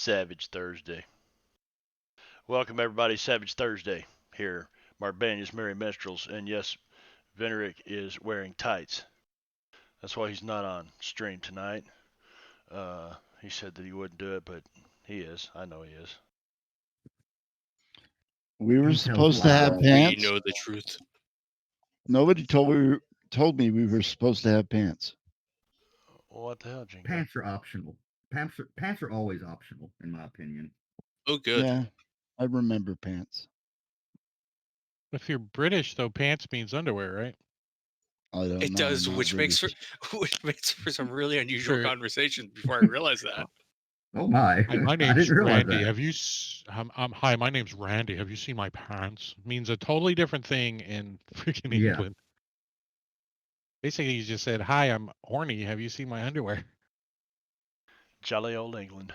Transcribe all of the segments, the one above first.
Savage Thursday. Welcome everybody, Savage Thursday here. Marbania's Merry Minstrels, and yes, Venerick is wearing tights. That's why he's not on stream tonight. He said that he wouldn't do it, but he is. I know he is. We were He tells supposed to lies. have We pants. know the truth. Nobody told me we were supposed to have pants. What the hell, Jingo? Pants are optional. Pants are always optional, in my opinion. Oh, good. Yeah, I remember pants. If you're British, though, pants means underwear, right? I don't It know. does, I'm not which makes British. for some really unusual Sure. conversations before I realized that. Oh my! Hi, my I name's didn't realize Randy. that. Have you? Hi, my name's Randy. Have you seen my pants? Means a totally different thing in freaking Yeah. England. Basically, you just said, "Hi, I'm horny. Have you seen my underwear?" Jolly old England.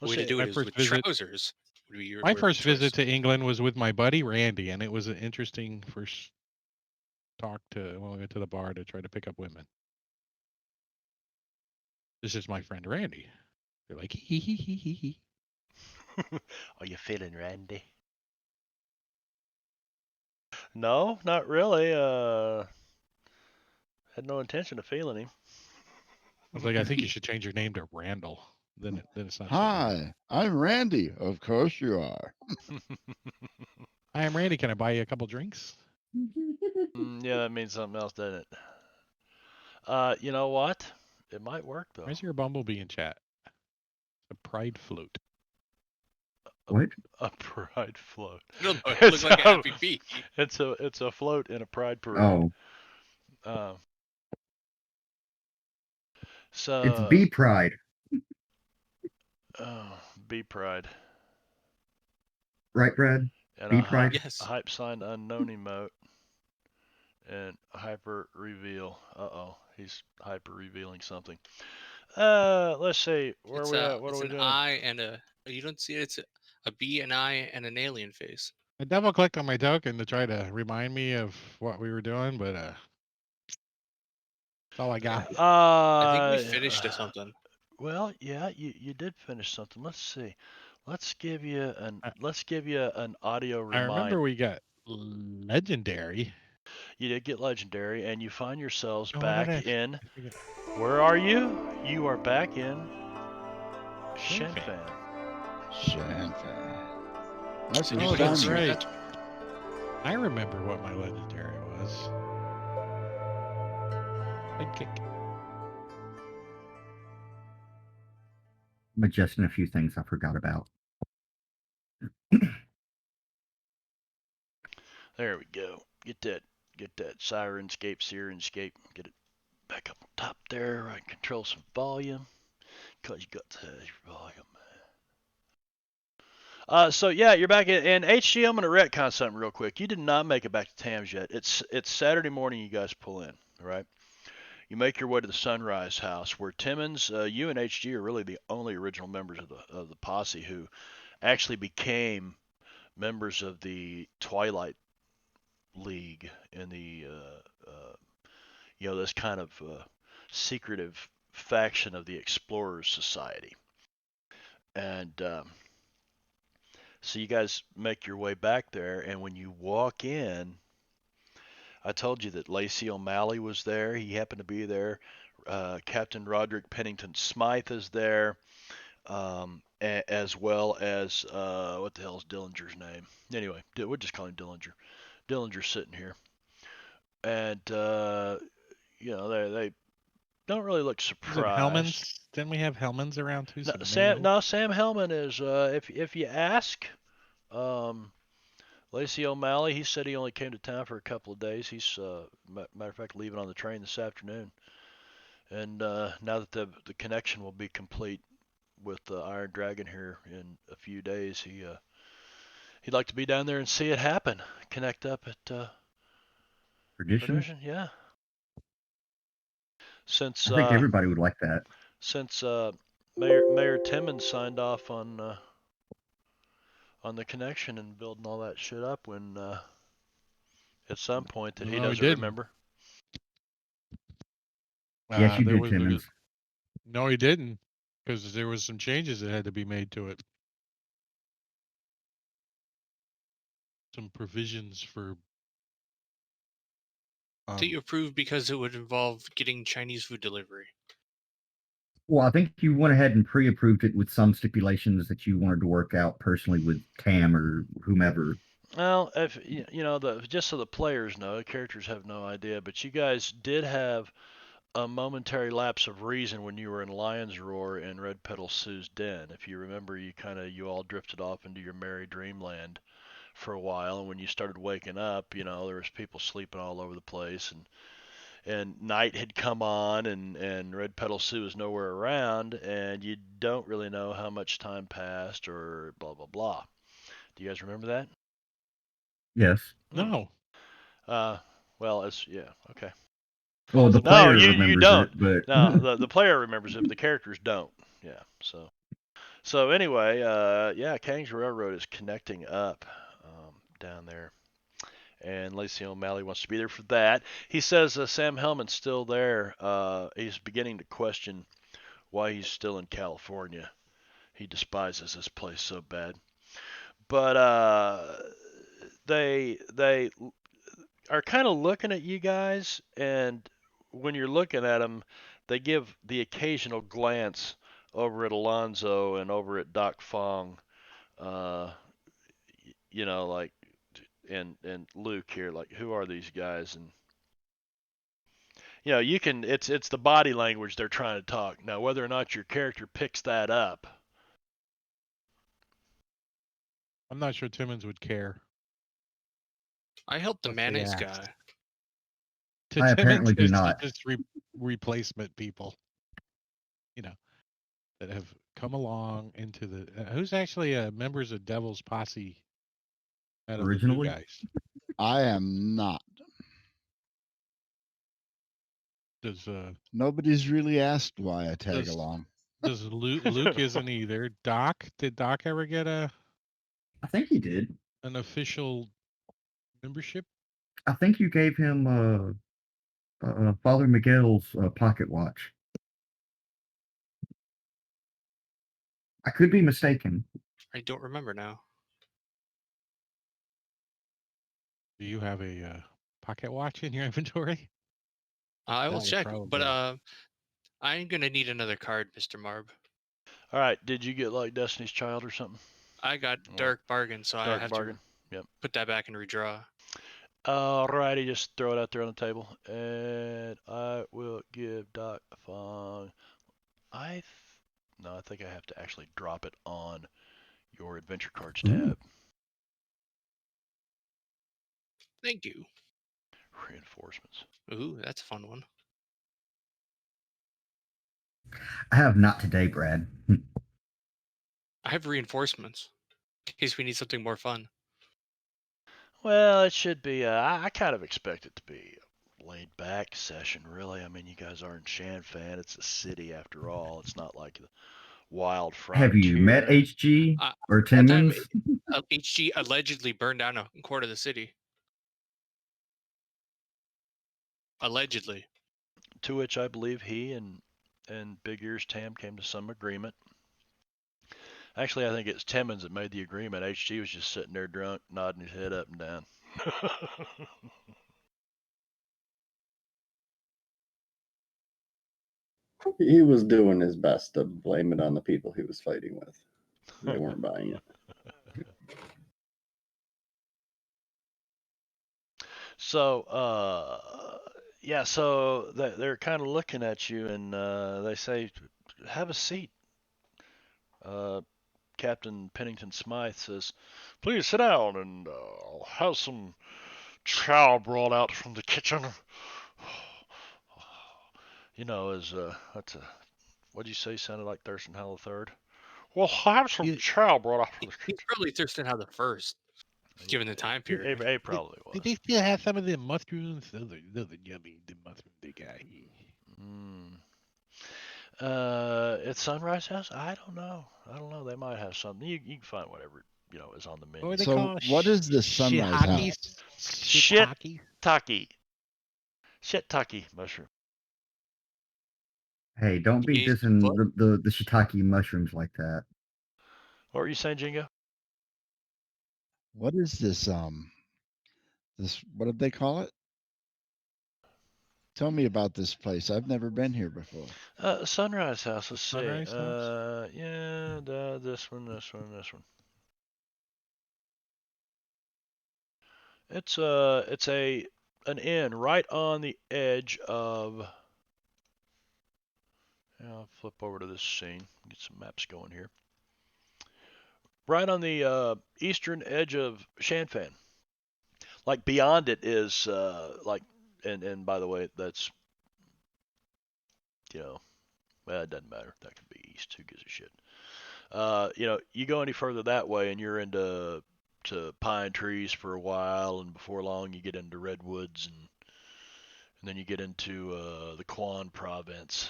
Way to do my it is first with visit- trousers. Would be your My word of first visit choice. to England was with my buddy Randy, and it was an interesting first talk to when we went to the bar to try to pick up women. This is my friend Randy. They're like, hee hee hee hee hee. Are you feeling Randy? No, not really. Had no intention of feeling him. I was like, I think you should change your name to Randall. Then it's not. So bad. Hi, I'm Randy. Of course you are. Hi, I'm Randy. Can I buy you a couple drinks? Yeah, that means something else, doesn't it? You know what? It might work though. Where's your bumblebee in chat? A pride float. What? A pride float. I don't know. It It's looked like a a- happy bee. It's a float in a pride parade. Oh, So it's bee pride, oh, bee pride. right, Brad? And Bee a pride. Yes. hype sign unknown emote and hyper reveal. Uh-oh, he's hyper revealing something. Let's see. Where It's are we at? What it's are we an doing? eye and a. You don't see it. It's a bee, an eye, and an alien face. I double clicked on my token to try to remind me of what we were doing, but that's all I got. I think we finished or something. Well, yeah, you did finish something. Let's see. Let's give you an audio I remember reminder. we got legendary. You did get legendary, and you find yourselves Oh, back what did I in. forget? Where are you? You are back in Shan Shan Fan. Shan fan. My So first you Oh, time that's here. right. I remember what my legendary was. Sidekick. I'm adjusting a few things I forgot about. There we go. Get that Sirenscape. Get it back up on top there. I can control some volume. Cause you got the volume. So yeah, you're back in HG. I'm gonna retcon something real quick. You did not make it back to Tams yet. It's Saturday morning. You guys pull in, all right? You make your way to the Sunrise House, where Timmons, you and HG are really the only original members of the posse who actually became members of the Twilight League in the this kind of secretive faction of the Explorers Society. And so you guys make your way back there, and when you walk in, I told you that Lacey O'Malley was there. He happened to be there. Captain Roderick Pennington Smythe is there, as well as what the hell is Dillinger's name? Anyway, we'll just call him Dillinger. Dillinger's sitting here, and they don't really look Is it surprised. Hellman's? Didn't we have Hellman's around too? No, So Sam Hellman is. If you ask, Lacey O'Malley, he said he only came to town for a couple of days. He's matter of fact leaving on the train this afternoon. And now that the connection will be complete with the Iron Dragon here in a few days, he'd like to be down there and see it happen. Connect up at Perdition? yeah. Since I think everybody would like that. Since Mayor Timmons signed off on the connection and building all that shit up when at some point that he No, he doesn't didn't. remember. Yes, you there did, was Timmons. No, he didn't. because there was some changes that had to be made to it. Some provisions for. That you approved because it would involve getting Chinese food delivery. Well, I think you went ahead and pre-approved it with some stipulations that you wanted to work out personally with Tam or whomever. Well, if just so the players know, the characters have no idea, but you guys did have a momentary lapse of reason when you were in Lion's Roar and Red Petal Sue's den. If you remember, you all drifted off into your merry dreamland for a while, and when you started waking up, there was people sleeping all over the place, and night had come on, and Red Petal Sue was nowhere around, and you don't really know how much time passed or blah blah blah. Do you guys remember that? Yes. No. Well, okay. Well, the No, player you remembers don't. it, but No, the player remembers it, but the characters don't. Yeah. So anyway, yeah, Kang's Railroad is connecting up down there, and Lacey O'Malley wants to be there for that. He says Sam Hellman's still there. He's beginning to question why he's still in California. He despises this place so bad. But they are kind of looking at you guys, and when you're looking at them, they give the occasional glance over at Alonzo and over at Doc Fong, uh, like, and Luke here, like, who are these guys? And you can, it's the body language they're trying to talk. Now, whether or not your character picks that up, I'm not sure Timmons would care. I helped the Unless they mayonnaise asked. guy. To I Timmons, apparently do it's not. just replacement people. That have come along into the. Who's actually members of Devil's Posse out of the new Originally? guys? I am not. Does Nobody's really asked why I tag Does- along. does Luke isn't either? Doc, did Doc ever get I think he did. an official membership? I think you gave him Father Miguel's pocket watch. I could be mistaken. I don't remember now. Do you have a pocket watch in your inventory? I will That would check, but probably- I'm gonna need another card, Mr. Marb. all right, did you get like Destiny's Child or something? I got Well, Dark Bargain, so I Dark have Bargain. to Yep. put that back and redraw. Alrighty, just throw it out there on the table, and I will give Doc Fong. No, I think I have to actually drop it on your adventure cards tab. Thank you. Reinforcements. Ooh, that's a fun one. I have not today, Brad. I have reinforcements in case we need something more fun. Well, it should be. I kind of expect it to be a laid back session, really. I mean, you guys aren't Shan fan. It's a city after all. It's not like the wild frontier. Have you met HG or That time, Timmons? HG allegedly burned down a quarter of the city. Allegedly. To which I believe he and Big Ears Tam came to some agreement. Actually, I think it's Timmons that made the agreement. HG was just sitting there drunk, nodding his head up and down. He was doing his best to blame it on the people he was fighting with. They weren't buying it. So, yeah, so they're kind of looking at you, and they say, "Have a seat." Captain Pennington Smythe says, "Please sit down, and I'll have some chow brought out from the kitchen." That's a, what'd you say sounded like Thurston Howell III? Well, I'll have some chow brought out from the He's kitchen. probably Thurston Howell the First, given the time period. It probably was. Did they still have some of the mushrooms? Those are yummy. The mushroom they got here. At Sunrise House? I don't know. They might have something. You can find whatever is on the menu. What are they So called? what is the Sunrise House? Shiitake. Shiitake mushroom. Hey, don't be Engaged dissing foot? the shiitake mushrooms like that. What were you saying, Jingo? What is this? This, what did they call it? Tell me about this place. I've never been here before. Sunrise House. Let's see. Sunrise House? Yeah, this one. It's an inn right on the edge of. I'll flip over to this scene. Get some maps going here. Right on the eastern edge of Shanfan. Like beyond it is like, and by the way, that's well, it doesn't matter. That could be east. Who gives a shit? You go any further that way, and you're into pine trees for a while, and before long you get into redwoods, and then you get into the Quan province,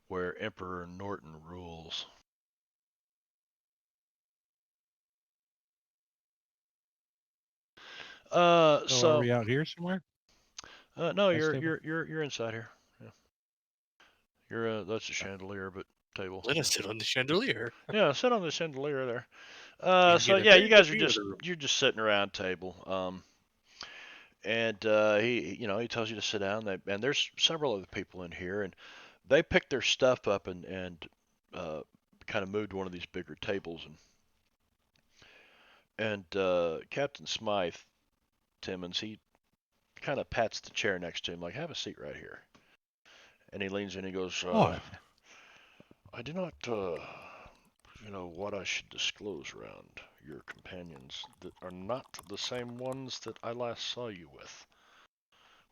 where Emperor Norton rules. So are we out here somewhere? No, This table? you're inside here. Yeah. That's a chandelier, but table. Let us sit on the chandelier. Yeah, sit on the chandelier there. You So get a yeah, you very guys good are view of the room. you're just sitting around table. And he tells you to sit down. And there's several other people in here, and they pick their stuff up and kind of move to one of these bigger tables. And Captain Smythe Timmons, he kind of pats the chair next to him, like, have a seat right here. And he leans in and he goes, What? I do not, what I should disclose around your companions that are not the same ones that I last saw you with.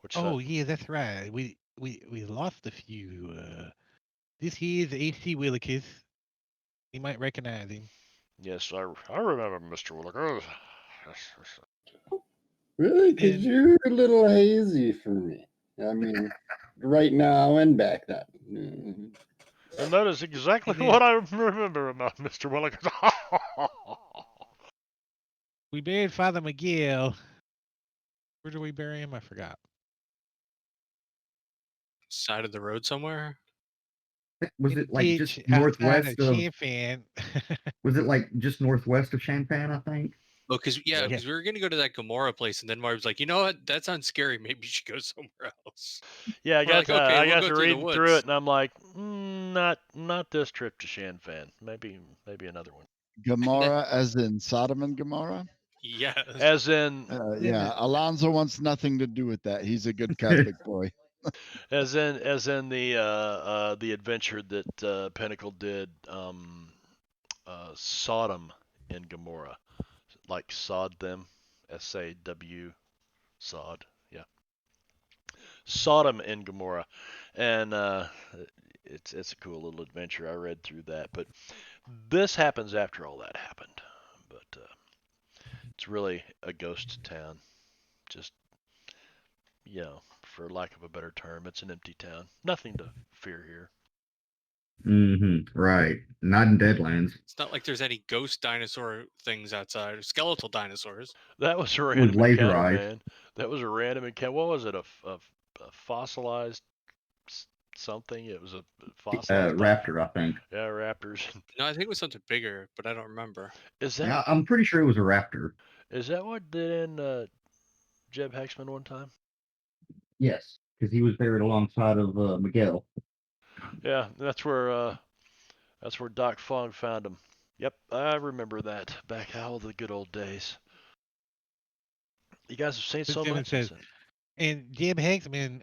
What's Oh that? yeah, that's right. We lost a few. This here is H.C. Willikers. You might recognize him. Yes, I remember Mr. Williker. Really? Because And you're a little hazy for me. I mean, right now and back then. Mhm. And that is exactly And then- what I remember about Mr. Williker. we buried Father Miguel. Where did we bury him? I forgot. Side of the road somewhere. Was In it the like just ditch outside northwest of of? Chanfan. Was it like just northwest of Shanpan? I think. Oh, because Yep. we were gonna go to that Gamora place, and then Marv was like, you know what? That sounds scary. Maybe you should go somewhere else. Yeah, I We're got like, okay, I we'll got go to through the reading through it, woods. and I'm like, not this trip to Shanfan. Maybe another one. Gomorrah, as in Sodom and Gomorrah. Yes. As in, Yeah, Alonzo wants nothing to do with that. He's a good Catholic boy. as in the adventure that Pinnacle did, Sodom in Gomorrah, like sod them, SAW, sod, yeah, Sodom in Gomorrah, and it's a cool little adventure. I read through that, but this happens after all that happened. But it's really a ghost town. Just, for lack of a better term, it's an empty town. Nothing to fear here. Mm-hmm. Right. Not in Deadlands. It's not like there's any ghost dinosaur things outside, or skeletal dinosaurs. That was a With random laser encounter, eyes. man. That was a random encounter. What was it? A fossilized something? It was a fossilized Raptor, I think. Yeah, raptors. No, I think it was something bigger, but I don't remember. Is Yeah, that I'm pretty sure it was a raptor. what did in Jeb Hexman one time? Yes, because he was buried alongside of Miguel. Yeah, that's where Doc Fong found him. Yep, I remember that. Back how the good old days. You guys have seen so Then it much says, since then. and Jim Hanksman,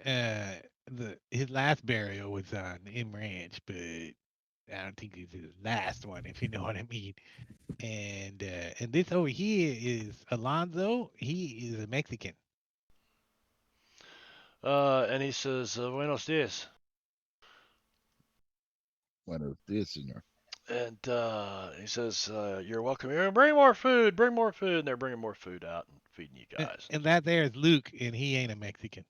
his last burial was on M Ranch, but I don't think it's his last one, if you know what I mean. And this over here is Alonzo. He is a Mexican. And he says, "Buenos dias." Buenos dias, senor. And he says, "You're welcome here. Bring more food. Bring more food." And they're bringing more food out and feeding you guys. And that there is Luke, and he ain't a Mexican.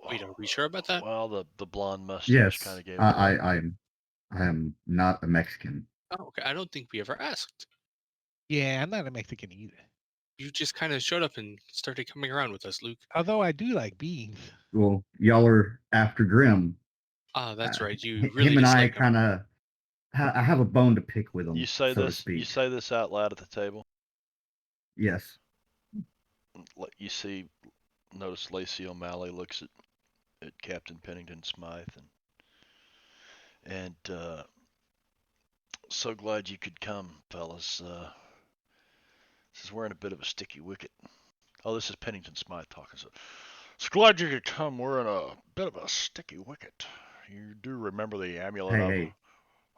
Wait, are we sure about that? Well, the blonde mustache Yes, kind of gave it away. I am not a Mexican. Oh, okay. I don't think we ever asked. Yeah, I'm not a Mexican either. You just kind of showed up and started coming around with us, Luke. Although I do like beans. Well, y'all are after Grim. Ah, that's right. You Him really and I dislike him. kind of, I have a bone to pick with him, You say so to this. speak. You say this out loud at the table. Yes. You see, notice Lacey O'Malley looks at Captain Pennington Smythe and so glad you could come, fellas. This is we're in a bit of a sticky wicket. Oh, this is Pennington Smythe talking. So glad you could come. We're in a bit of a sticky wicket. You do remember the amulet Hey, of hey.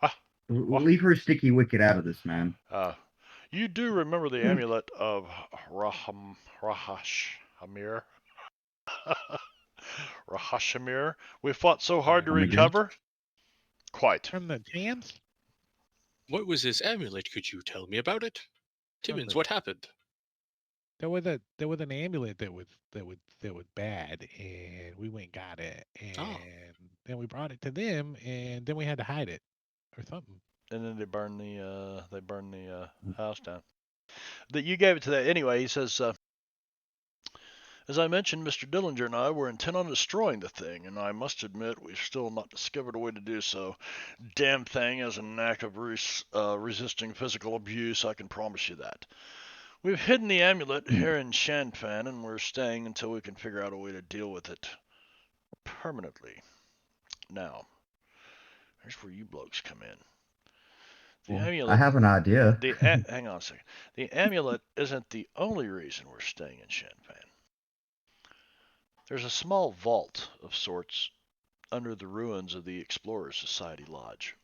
Ah, what? Leave her sticky wicket out of this, man. You do remember the amulet of Rahashamir? Rahashamir? We fought so hard to Come again? recover? Quite. From the Chans? What was this amulet? Could you tell me about it? Timmons, Something. what happened? There was an amulet that was bad, and we went and got it, Oh. and then we brought it to them, and then we had to hide it or something. And then they burned the house down. That you gave it to that anyway. He says, as I mentioned, Mr. Dillinger and I were intent on destroying the thing, and I must admit we've still not discovered a way to do so. Damn thing has a knack of resisting physical abuse, I can promise you that. We've hidden the amulet here in Shanfan, and we're staying until we can figure out a way to deal with it permanently. Now, here's where you blokes come in. The Well, amulet. I have an idea. Hang on a second. The amulet isn't the only reason we're staying in Shanfan. There's a small vault of sorts under the ruins of the Explorers Society Lodge,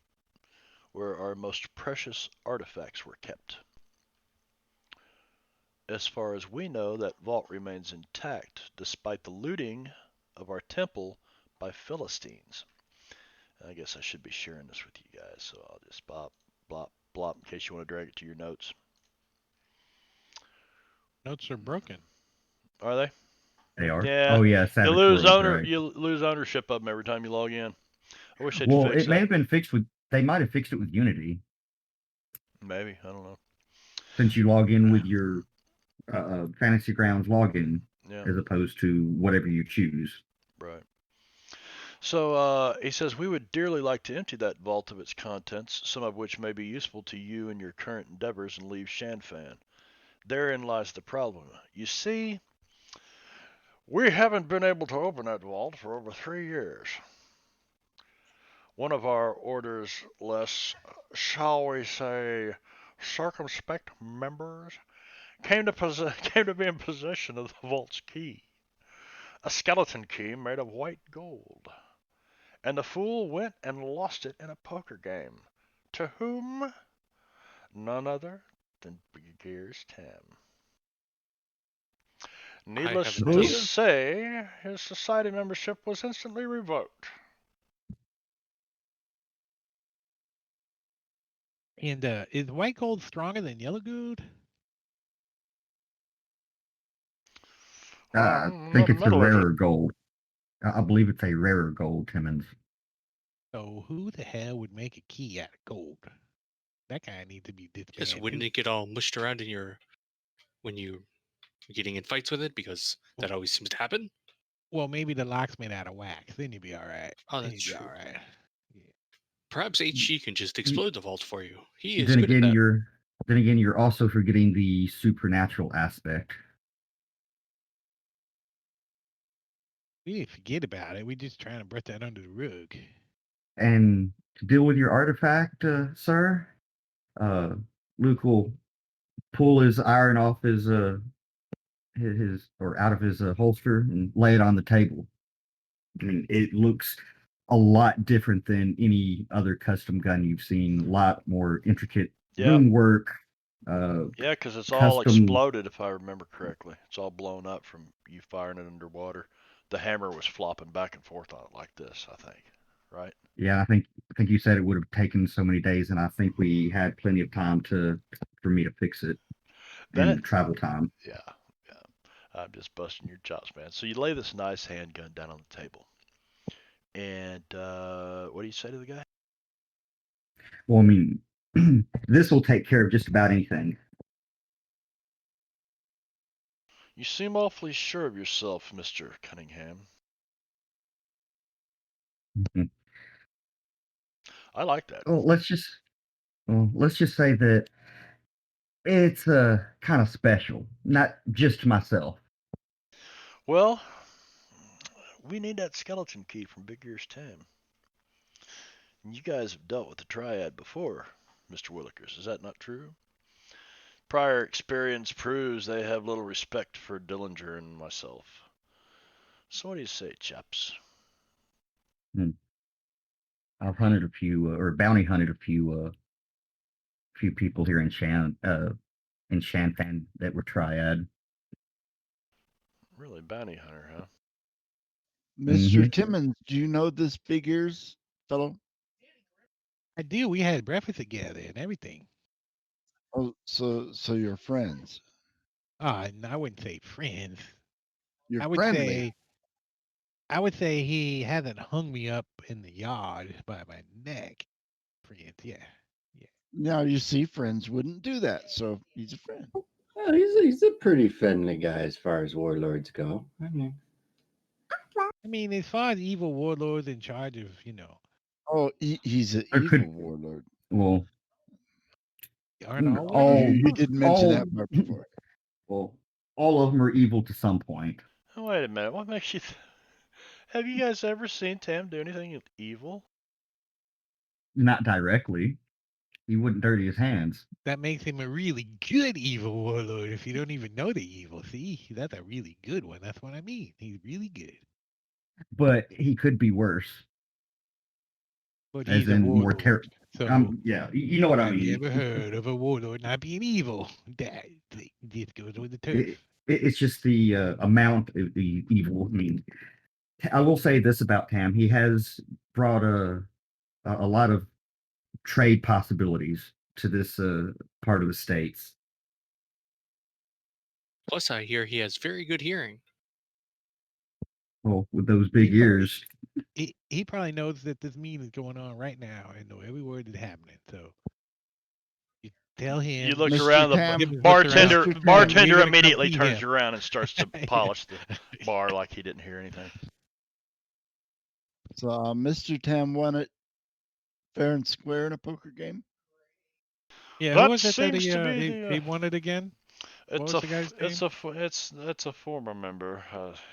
where our most precious artifacts were kept. As far as we know, that vault remains intact, despite the looting of our temple by Philistines. I guess I should be sharing this with you guys, so I'll just blop, in case you want to drag it to your notes. Notes are broken. Are they? They are. Yeah. Oh yeah, You Savage lose Worlds, right. you lose ownership of them every time you log in. I wish they'd Well, fix it may that. have been fixed with. They might have fixed it with Unity, Maybe, I don't know. since you log in with your Fantasy Grounds login, Yeah, as opposed to whatever you choose. right. So he says we would dearly like to empty that vault of its contents, some of which may be useful to you in your current endeavors, and leave Shanfan. Therein lies the problem. You see, we haven't been able to open that vault for over 3 years. One of our order's less, shall we say, circumspect members came to be in possession of the vault's key, a skeleton key made of white gold. And the fool went and lost it in a poker game. To whom? None other than Brigadier Tam. Needless have to a deal. say, his society membership was instantly revoked. And is white gold stronger than yellow gold? I I'm think not a it's a metallurgist. rarer gold. I believe it's a rarer gold, Timmons. So who the hell would make a key out of gold? That guy needs to be disbanded. Yes, wouldn't it get all mushed around in your when you're getting in fights with it? Because that always seems to happen. Well, maybe the lock's made out of wax. Then you'd be all right. Oh, Then that's you'd be true. all right. Yeah. Perhaps HG can just explode the vault for you. He is Then good at again, that. you're also forgetting the supernatural aspect. We didn't forget about it. We just trying to brush that under the rug. And to deal with your artifact, sir, Luke will pull his iron off his or out of his holster and lay it on the table. I mean, it looks a lot different than any other custom gun you've seen. A lot more intricate rune work. Yeah, because it's all custom. exploded, if I remember correctly. It's all blown up from you firing it underwater. The hammer was flopping back and forth on it like this, I think. Right? Yeah, I think you said it would have taken so many days, and I think we had plenty of time for me to fix it. And travel time. Yeah. I'm just busting your chops, man. So you lay this nice handgun down on the table. And what do you say to the guy? Well, I mean, this will take care of just about anything. You seem awfully sure of yourself, Mr. Cunningham. Mhm. I like that. Well, let's just say that it's kind of special, not just to myself. Well, we need that skeleton key from Big Ear's Tam. You guys have dealt with the Triad before, Mr. Willikers. Is that not true? Prior experience proves they have little respect for Dillinger and myself. So what do you say, chaps? Hmm. I've hunted a few, or bounty hunted a few people here in Shanfan that were triad. Really, bounty hunter, huh? Mr. Hmm. Timmons, do you know this big ears fellow? I do. We had breakfast together and everything. Oh, so you're friends. And I wouldn't say friends. You're I would friendly. say I would say he hasn't hung me up in the yard by my neck. Friends, yeah. Yeah. Now you see, friends wouldn't do that, so he's a friend. Well, he's a pretty friendly guy as far as warlords go. I mean, I mean, as far as evil warlords in charge of, Oh, he's an There evil could, warlord. well, aren't all all, warlords You evil? didn't mention all, that part before. well, all of them are evil to some point. Oh, wait a minute. What makes you? Have you guys ever seen Tam do anything evil? Not directly. He wouldn't dirty his hands, That makes him a really good evil warlord if you don't even know the evil. See, that's a really good one. That's what I mean. He's really good. but he could be worse, But as he's a in more warlord. terror. So Yeah, you know what I have you mean. ever heard of a warlord not being evil? That this goes with the turf. It's just the amount of the evil. I mean, I will say this about Tam: he has brought a lot of trade possibilities to this part of the states. Plus, I hear he has very good hearing. Well, with those He big probably ears, he probably knows that this meeting is going on right now and know every word that's happening. So you tell You him. look Mr. around, the Tam, Gibbons looks around, bartender Mr. and Tam, we're bartender gonna come immediately see turns him. around and starts to Yeah. polish the bar like he didn't hear anything. so Mr. Tam won it fair and square in a poker game. Yeah, who That was it that seems to be he won it again? What was the guy's name? it's a former member.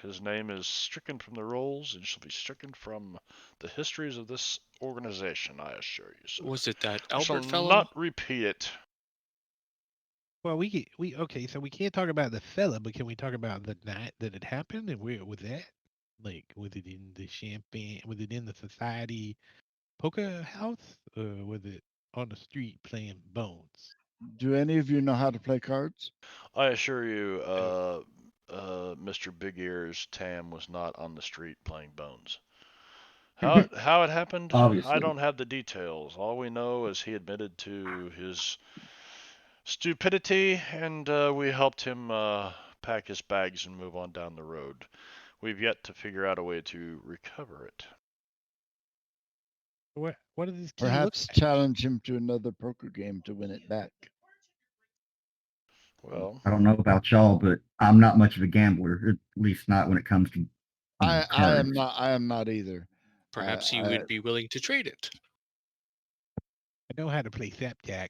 His name is stricken from the rolls and shall be stricken from the histories of this organization. I assure you, sir. Was it that I shall Albert not fellow? repeat it. Well, we okay, so we can't talk about the fella, but can we talk about the night that it happened and where was that? Like, was it in the champagne? Was it in the society poker house, or was it on the street playing bones? Do any of you know how to play cards? I assure you, No. Mr. Big Ears Tam was not on the street playing bones. How it happened, I obviously. don't have the details. All we know is he admitted to his stupidity, and we helped him pack his bags and move on down the road. We've yet to figure out a way to recover it. What does this key look Perhaps like? challenge him to another poker game to win it back. Well, I don't know about y'all, but I'm not much of a gambler, at least not when it comes to I am cards. not. I am not either. Perhaps you would be willing to trade it. I know how to play Sapjack.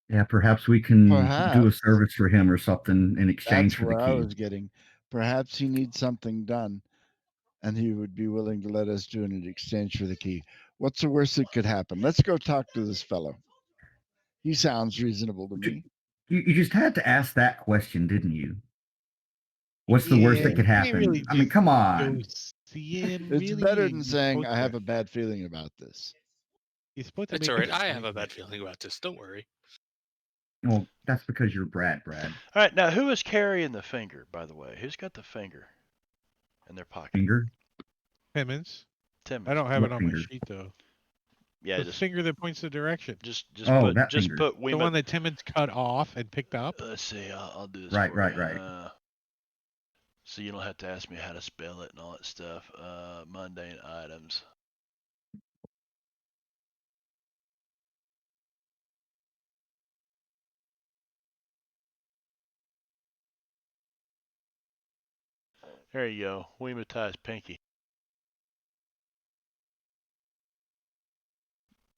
Yeah, perhaps we can do a Perhaps service for him or something in exchange that's for the where I key. was getting. Perhaps he needs something done, and he would be willing to let us do it in exchange for the key. What's the worst that could happen? Let's go talk to this fellow. He sounds reasonable to me. You just had to ask that question, didn't you? What's the worst Yeah, that you could can't really happen? I mean, just come go on. see him. It's Really, better than you're saying supposed I have to. a bad feeling about this. You're supposed to It's all make an right. I have a appointment. bad feeling about this. Don't worry. Well, that's because you're Brad. all right. Now, who is carrying the finger? By the way, who's got the finger in their pocket? Finger? Timmons. I Timmons. don't have it What on my finger? sheet though. Yeah, The finger that points the direction. Oh, that just finger. put The Weemup. one that Timmons cut off and picked up. Let's see. I'll do this Right, for you. right. So you don't have to ask me how to spell it and all that stuff. Mundane items. There you go. Weematize pinky.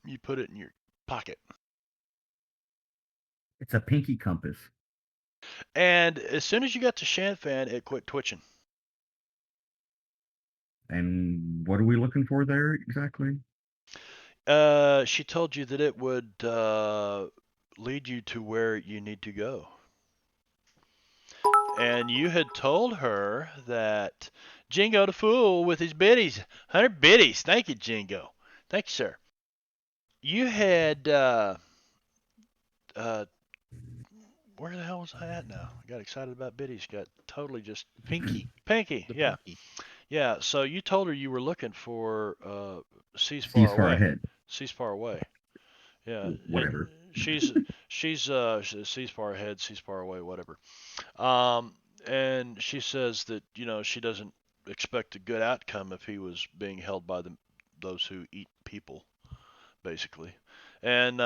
You put it in your pocket. It's a pinky compass. And as soon as you got to Shanfan, it quit twitching. And what are we looking for there exactly? She told you that it would lead you to where you need to go. And you had told her that Jingo the Fool with his biddies, 100 biddies. Thank you, Jingo. Thank you, sir. You had, uh, where the hell was I at now? I got excited about biddies. Got totally just Pinky. pinky. The Yeah. pinky. Yeah. So you told her you were looking for Seas Seas Far far Away. ahead. Seas Far Away. Yeah. Whatever. She's sees far ahead, sees far away, whatever. Um, and she says that she doesn't expect a good outcome if he was being held by those who eat people, basically. And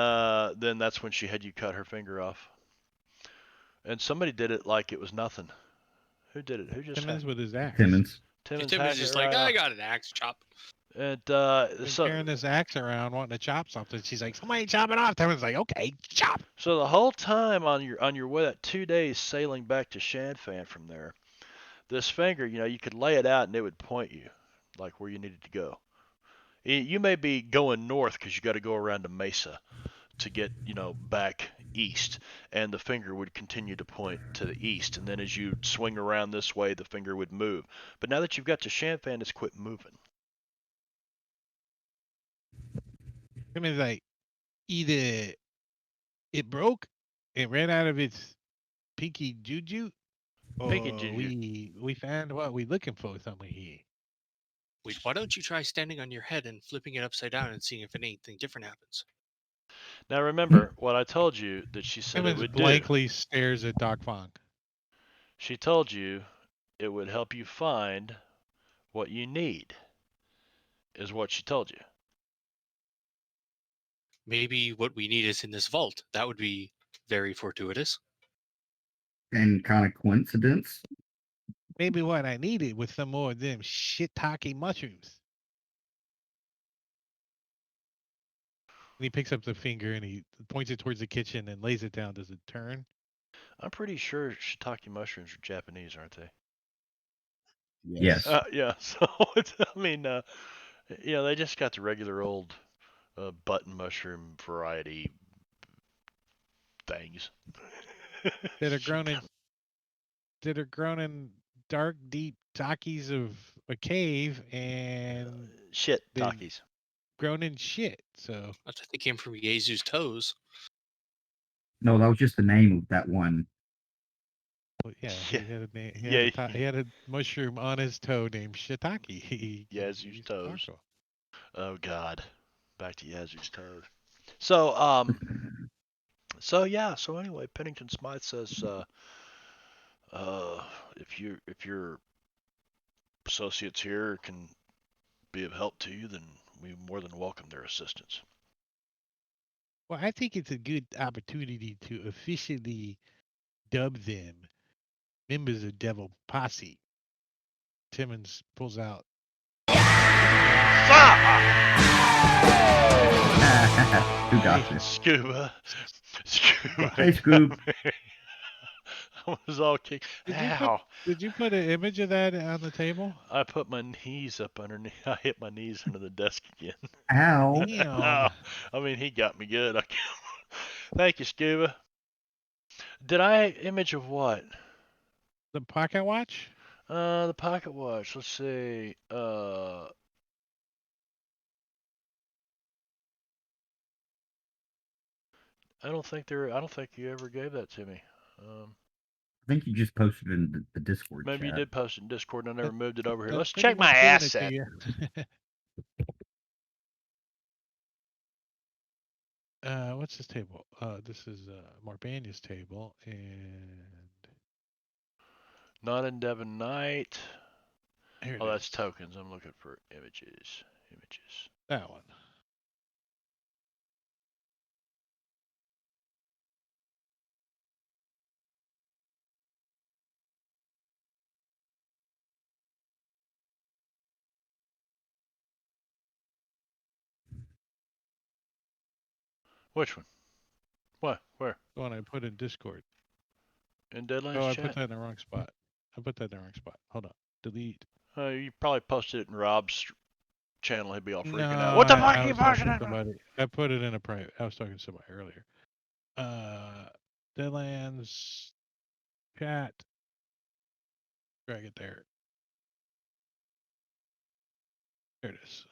then that's when she had you cut her finger off. And somebody did it like it was nothing. Who did it? Who just Timmons with his axe. Timmons. Timmons Tim is hacked it just right like, I off. got an axe chop. And Been so carrying this axe around wanting to chop something. She's like, somebody chop it off. Timmons like, okay, chop. so the whole time on your way, that 2 days sailing back to Shanfan from there, this finger, you could lay it out and it would point you like where you needed to go. You may be going north because you got to go around a mesa to get back east, and the finger would continue to point to the east, and then as you swing around this way, the finger would move. But now that you've got to Shanfan, it's quit moving. Timmons like, either it broke, it ran out of its pinky juju, Pinky or juju. we found what we looking for somewhere here. Wait, why don't you try standing on your head and flipping it upside down and seeing if anything different happens? Now remember what I told you that she said it Timmons would do. blankly stares at Doc Funk. She told you it would help you find what you need, is what she told you. Maybe what we need is in this vault. That would be very fortuitous. And kind of coincidence. Maybe what I needed was some more of them shiitake mushrooms. And he picks up the finger and he points it towards the kitchen and lays it down. Does it turn? I'm pretty sure shiitake mushrooms are Japanese, aren't they? Yes. Yeah. So I mean, they just got the regular old button mushroom variety things. That are grown in dark, deep takis of a cave, and Shit, they've takis. grown in shit. So I think they came from Yezu's toes. No, that was just the name of that one. well, yeah, Yeah. he had a name. Yeah. He had a mushroom on his toe named shiitake. He Yazoo's used to toes. talk to him. Oh God, back to Yazoo's toes. So so anyway, Pennington Smythe says if your associates here can be of help to you, then we more than welcome their assistance. Well, I think it's a good opportunity to officially dub them members of Devil Posse. Timmons pulls out. Who got this? Scuba. Hey, Scoob. I was all kicked. Ow. Did you put an image of that on the table? I put my knees up underneath. I hit my knees under the desk again. Ow. Damn. I mean, he got me good. Thank you, Scuba. Did I image of what? The pocket watch? The pocket watch. Let's see. I don't think you ever gave that to me. I think you just posted it in the Discord Maybe you chat. did post it in Discord and I never moved it over here. That's Let's pretty check my much giving it to asset. you. What's this table? This is Marbania's table, and Not in Devon Night. here it Oh, that's is. tokens. I'm looking for images. Images. That one. Which one? What? Where? The one I put in Discord. In Deadlands Oh, I chat? put that in the wrong spot. Hold on. Delete. You probably posted it in Rob's channel. He'd be all No, freaking out. What the fuck I are you was talking posting to it? somebody. I put it in a private. I was talking to somebody earlier. Deadlands chat. Drag it there. There it is.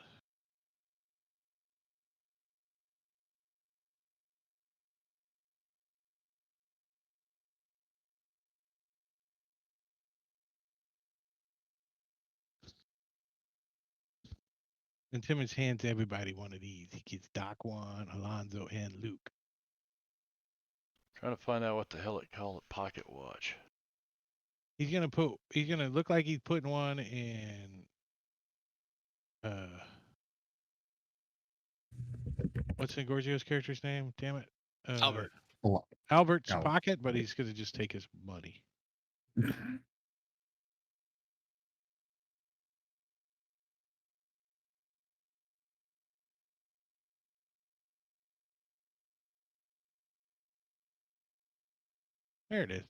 In Timmons hands everybody one of these. He gets Doc one, Alonzo, and Luke. Trying to find out what the hell it called a pocket watch. He's gonna look like he's putting one in what's Gorgio's character's name? Damn it. Albert. Albert's Albert. pocket, but he's gonna just take his money. There it is.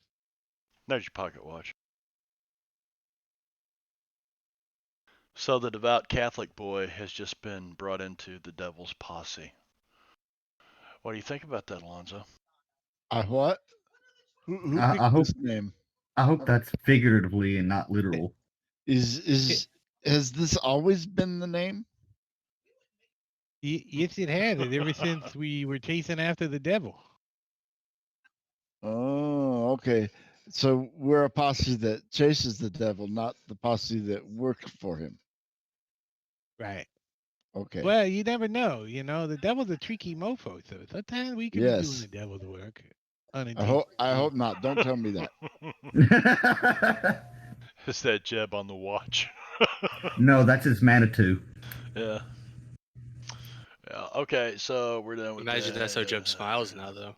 There's your pocket watch. So the devout Catholic boy has just been brought into the devil's posse. What do you think about that, Alonzo? What? Who I picked hope this name? I hope that's figuratively and not literal. Has this always been the name? Yes, it has. Ever since we were chasing after the devil. Oh, okay. So we're a posse that chases the devil, not the posse that works for him. Right. Okay. Well, you never know. You know, the devil's a tricky mofo, so sometimes we can be doing the Yes. devil's work. I hope not. Don't tell me that. It's that Jeb on the watch. No, that's his Manitou. Yeah. Yeah. Okay, so we're done with Imagine that. that's how Jeb smiles now, though.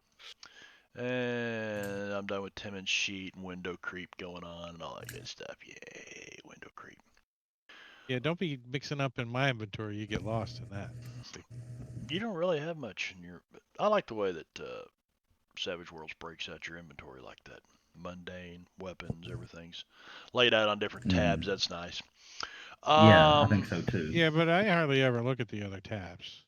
And I'm done with Tim and Sheet and window creep going on and all that good stuff. Yay, window creep. Yeah, don't be mixing up in my inventory. You get lost in that. See. You don't really have much in your. I like the way that Savage Worlds breaks out your inventory like that. Mundane, weapons, everything's laid out on different tabs. That's nice. Yeah, I think so too. Yeah, but I hardly ever look at the other tabs.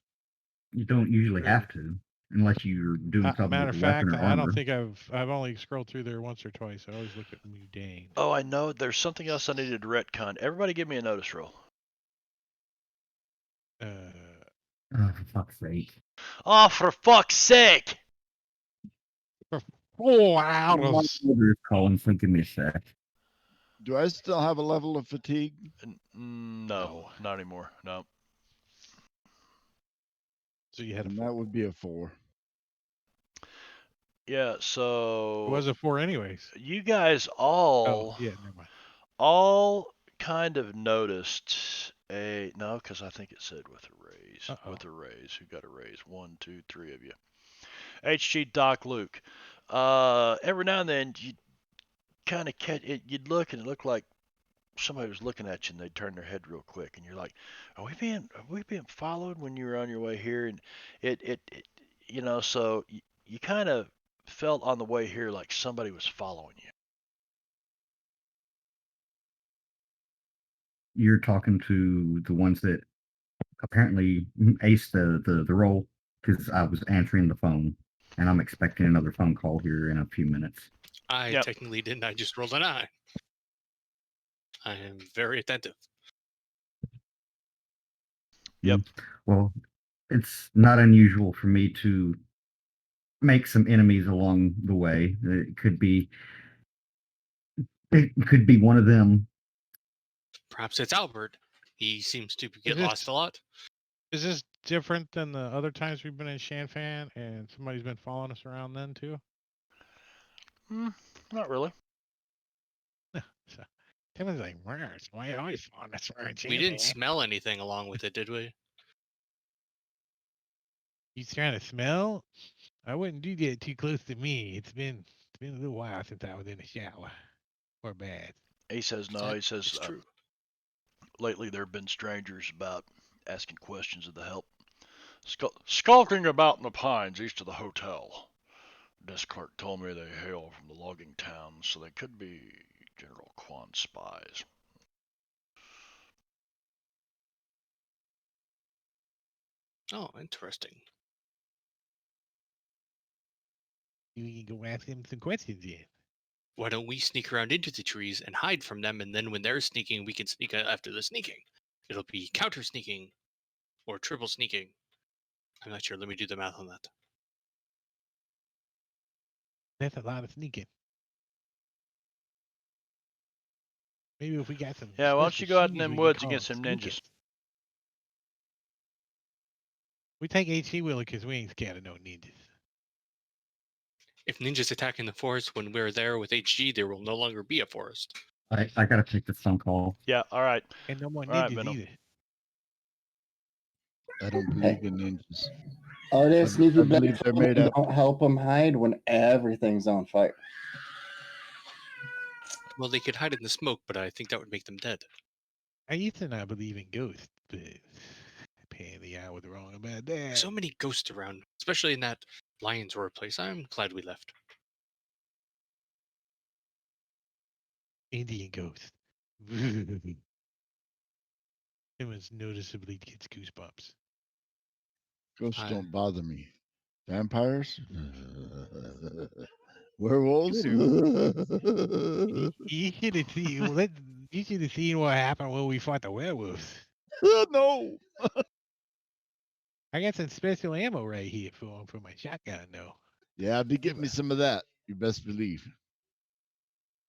You don't usually Really? have to, unless you're doing something Matter with of a weapon fact, or I armor. don't think I've only scrolled through there once or twice. I always look at mundane. Oh, I know. There's something else I needed to retcon. Everybody give me a notice roll. Oh, for fuck's sake. Oh, for fuck's sake! For 4 hours. My brother is calling, so give me a sec. Do I still have a level of fatigue? No, not anymore. No. So you had a And 4. that would be a 4. Yeah, It so was a 4 anyways. you guys Oh, yeah, never mind. all kind of noticed because I think it said with a raise. Uh-oh. With a raise. Who got a raise? 1, 2, 3 of you. HG Doc Luke. Every now and then you kind of catch it. You'd look and it looked like somebody was looking at you and they'd turn their head real quick and you're like, are we being followed when you were on your way here? And it so you kind of felt on the way here like somebody was following you. You're talking to the ones that apparently aced the roll, because I was answering the phone, and I'm expecting another phone call here in a few minutes. I Yep. technically didn't. I just rolled a 9. I am very attentive. Yep. Well, it's not unusual for me to make some enemies along the way. It could be one of them. Perhaps it's Albert. He seems to get this- lost a lot. Is this different than the other times we've been in Shanfan and somebody's been following us around then too? Not really. So, Tim was like, where's why always following us around We didn't Shanfan? smell anything along with it, did we? You trying to smell? I wouldn't do that too close to me. It's been a little while since I was in the shower or bath. He says no. He says It's true. lately there have been strangers about asking questions of the help. Skulking about in the pines east of the hotel. Desk clerk told me they hail from the logging town, so they could be General Kwan's spies. Oh, interesting. You can go ask him some questions then. Why don't we sneak around into the trees and hide from them, and then when they're sneaking, we can sneak after the sneaking. It'll be counter sneaking or triple sneaking. I'm not sure. Let me do the math on that. That's a lot of sneaking. Maybe if we got some Yeah, why don't special you go out in shoes, them we could woods and call get them some sneakers. ninjas? We take HC Wheeler because we ain't scared of no ninjas. If ninjas attack in the forest when we're there with HG, there will no longer be a forest. I gotta take this phone call. Yeah, all right. And no more All right, ninjas Venom. either. I don't believe in ninjas. Oh, they I, sneaky I black believe they're folk made up. don't help them hide when everything's on fire. Well, they could hide in the smoke, but I think that would make them dead. I used to not believe in ghosts, but apparently I was wrong about that. So many ghosts around, especially in that lion's roar place. I'm glad we left. Indian ghost. It was noticeably gets goosebumps. Ghosts I- don't bother me. Vampires? Werewolves? You should have seen. Well, you should have seen what happened when we fought the werewolves. No. I got some special ammo right here for my shotgun, though. Yeah, I'll be getting me Silver. some of that. You best believe.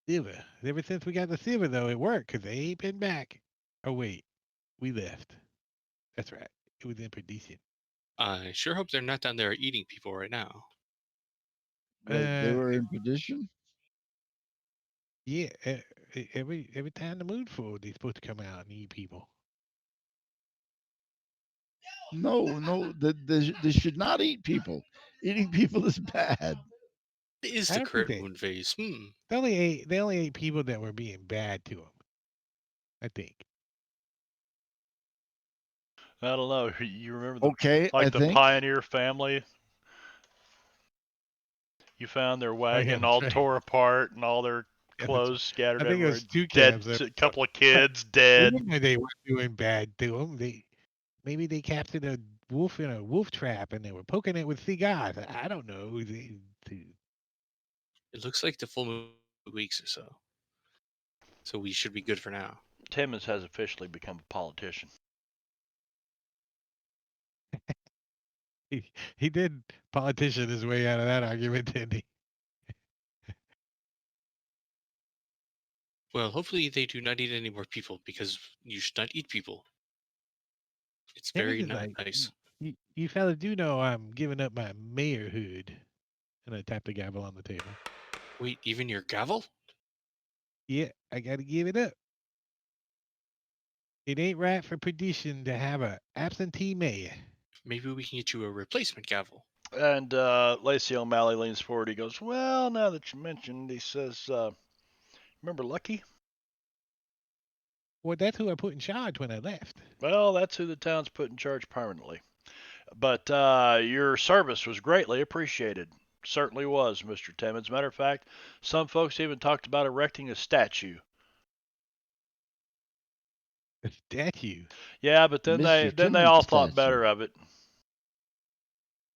Silver. Ever since we got the silver, though, it worked because they ain't been back. Oh wait, we left. That's right. It was in perdition. I sure hope they're not down there eating people right now. They were in perdition? Yeah. Every time the moon's full, they're supposed to come out and eat people. No. They should not eat people. Eating people is bad. It is I the don't think current moon phase. They only ate people that were being bad to them. I think. I don't know. You remember Okay, I the think. pioneer family? You found their Oh yeah, wagon all that's right. tore apart and all their Yeah, clothes scattered I think it everywhere. was two Dead, cabs. There. a couple of But kids we dead. didn't know they were doing bad to them. Maybe they captured a wolf in a wolf trap and they were poking it with cigars. I don't know. It looks like the full moon weeks or so. So we should be good for now. Timmons has officially become a politician. He did politician his way out of that argument, didn't he? Well, hopefully they do not eat any more people because you should not eat people. It's Timmons very is like, nice. you fellas do know I'm giving up my mayorhood. And I tapped the gavel on the table. Wait, even your gavel? Yeah, I got to give it up. It ain't right for perdition to have a absentee mayor. Maybe we can get you a replacement gavel. And Lacey O'Malley leans forward. He goes, "Well, now that you mentioned," he says, "remember Lucky? Well, that's who I put in charge when I left. Well, that's who the town's put in charge permanently. But your service was greatly appreciated. Certainly was, Mr. Timmons. Matter of fact, some folks even talked about erecting a statue. A statue. Yeah, but then Mr. they Timmons all thought statue. better of it.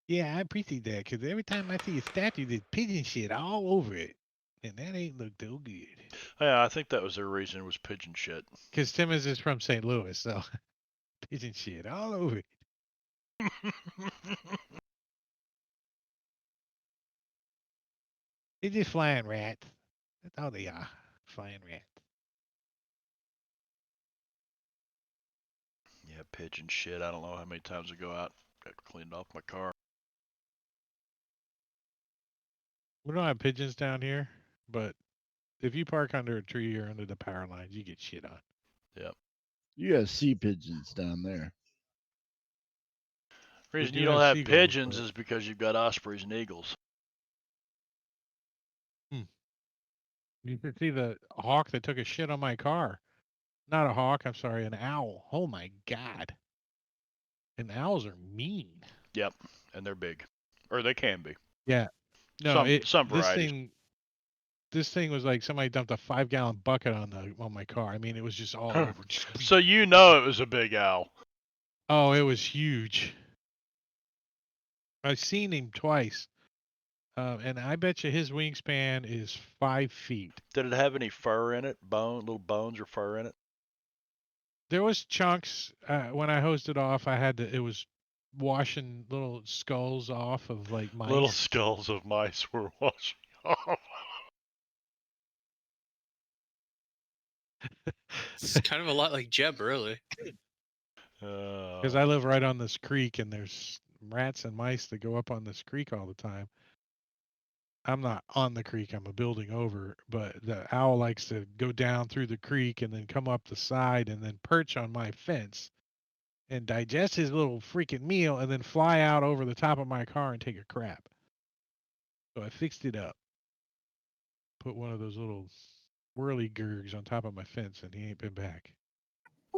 Yeah, I appreciate that because every time I see a statue, there's pigeon shit all over it. And that ain't look too good. Yeah, I think that was their reason, was pigeon shit. Because Timmons is from St. Louis, so pigeon shit all over it. They're just flying rats. That's all they are. Flying rats. Yeah, pigeon shit. I don't know how many times I go out, got cleaned off my car. We don't have pigeons down here, but if you park under a tree or under the power lines, you get shit on. Yep. You have sea pigeons down there. We Reason do you don't have have seagulls, pigeons but is because you've got ospreys and eagles. you should see the hawk that took a shit on my car. Not a hawk, I'm sorry, an owl. Oh my god. And owls are mean. Yep, and they're big, or they can be. Yeah. No, Some this varieties. thing was like somebody dumped a 5-gallon bucket on my car. I mean, it was just all over. So you know it was a big owl. Oh, it was huge. I've seen him twice, and I bet you his wingspan is 5 feet. Did it have any fur in it? Little bones or fur in it? There was chunks when I hosed off. It was washing little skulls off of like mice. Little skulls of mice were washing off. It's kind of a lot like Jeb, really. Because I live right on this creek, and there's rats and mice that go up on this creek all the time. I'm not on the creek, I'm a building over, but the owl likes to go down through the creek and then come up the side and then perch on my fence and digest his little freaking meal and then fly out over the top of my car and take a crap. So I fixed it up. Put one of those little whirly gurgs on top of my fence, and he ain't been back.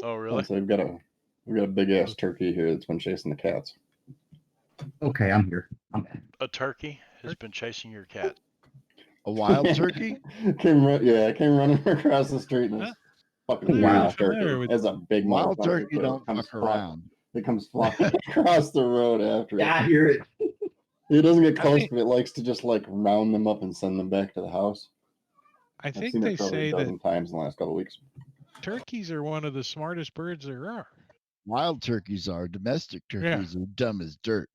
Oh, really? So we've got a big ass turkey here that's been chasing the cats. Okay, I'm here. I'm back. A turkey has been chasing your cat. A wild turkey? came running across the street and Huh? this fucking Wow. huge turkey. It's a big Wild motherfucker, turkey too. don't Comes fuck fly- around. It comes flying across the road after Yeah, I it. hear it. It doesn't get I close, think- but it likes to just like round them up and send them back to the house. I I've think seen they it probably say a that dozen times in the last couple of weeks. turkeys are one of the smartest birds there are. Wild turkeys are. Domestic turkeys are dumb as dirt.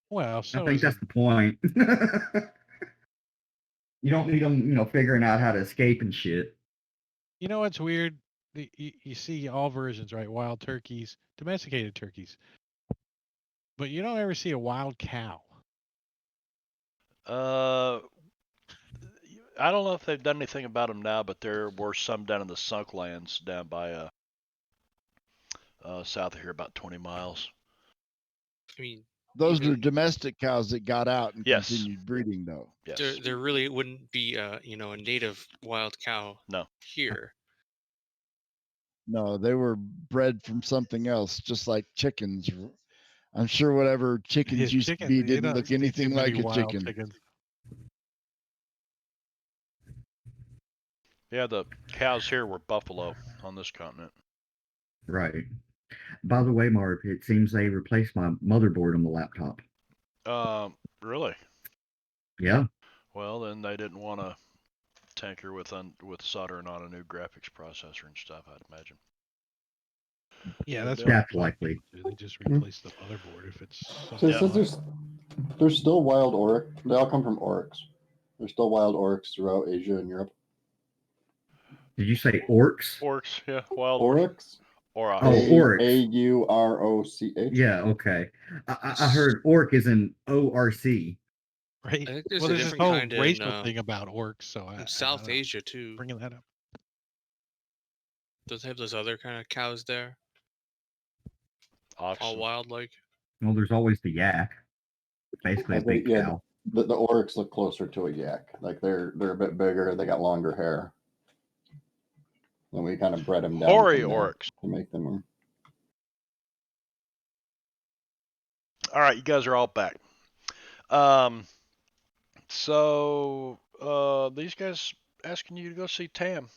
Well, I so think is that's the point. You don't need them, figuring out how to escape and shit. You know what's weird? You see all versions, right? Wild turkeys, domesticated turkeys. But you don't ever see a wild cow. I don't know if they've done anything about them now, but there were some down in the sunk lands down by south of here, about 20 miles. I mean, Those even- are domestic cows that got out and Yes. continued breeding, though. Yes. there really wouldn't be a native wild cow No. here. No, they were bred from something else, just like chickens. I'm sure whatever chickens His used chicken, to be you didn't don't look see anything too many like a wild chicken. chickens. Yeah, the cows here were buffalo on this continent. Right. By the way, Marv, it seems they replaced my motherboard on the laptop. Really? Yeah. Well, then they didn't want to tinker with soldering on a new graphics processor and stuff, I'd imagine. Yeah, that's Yeah. That's likely. They just replace the motherboard if it's So something. it says there's still wild oryx. They all come from oryx. There's still wild oryx throughout Asia and Europe. Did you say orcs? Orcs, yeah, wild Oryx? Aurochs. Oh, oryx. Auroch. Yeah, okay. I heard orc is an ORC. Right. I think there's Well, a there's this different whole kind racial in thing about orcs, so I South don't know. Asia too. Bringing that up. Does it have those other kind of cows there? All Oxen. wild like? Well, there's always the yak. Basically a big cow. The oryx look closer to a yak. Like they're a bit bigger. They got longer hair. And we kind of bred them down Hoary from there oryx. to make them. All right, you guys are all back. So these guys asking you to go see Tam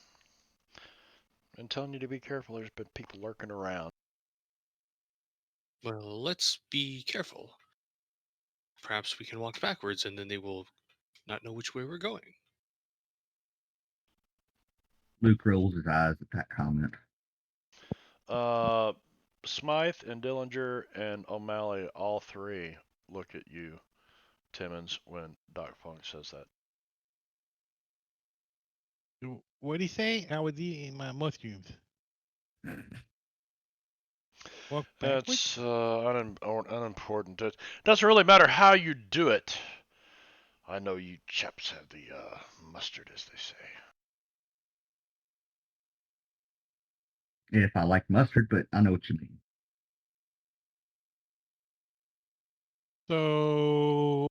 and telling you to be careful. There's been people lurking around. Well, let's be careful. Perhaps we can walk backwards and then they will not know which way we're going. Luke rolls his eyes at that comment. Smythe and Dillinger and O'Malley, all three look at you, Timmons, when Doc Funk says that. What do you say? I was eating my mushrooms. Walk backwards? That's unimportant. It doesn't really matter how you do it. I know you chaps have the mustard, as they say. If I like mustard, but I know what you mean. So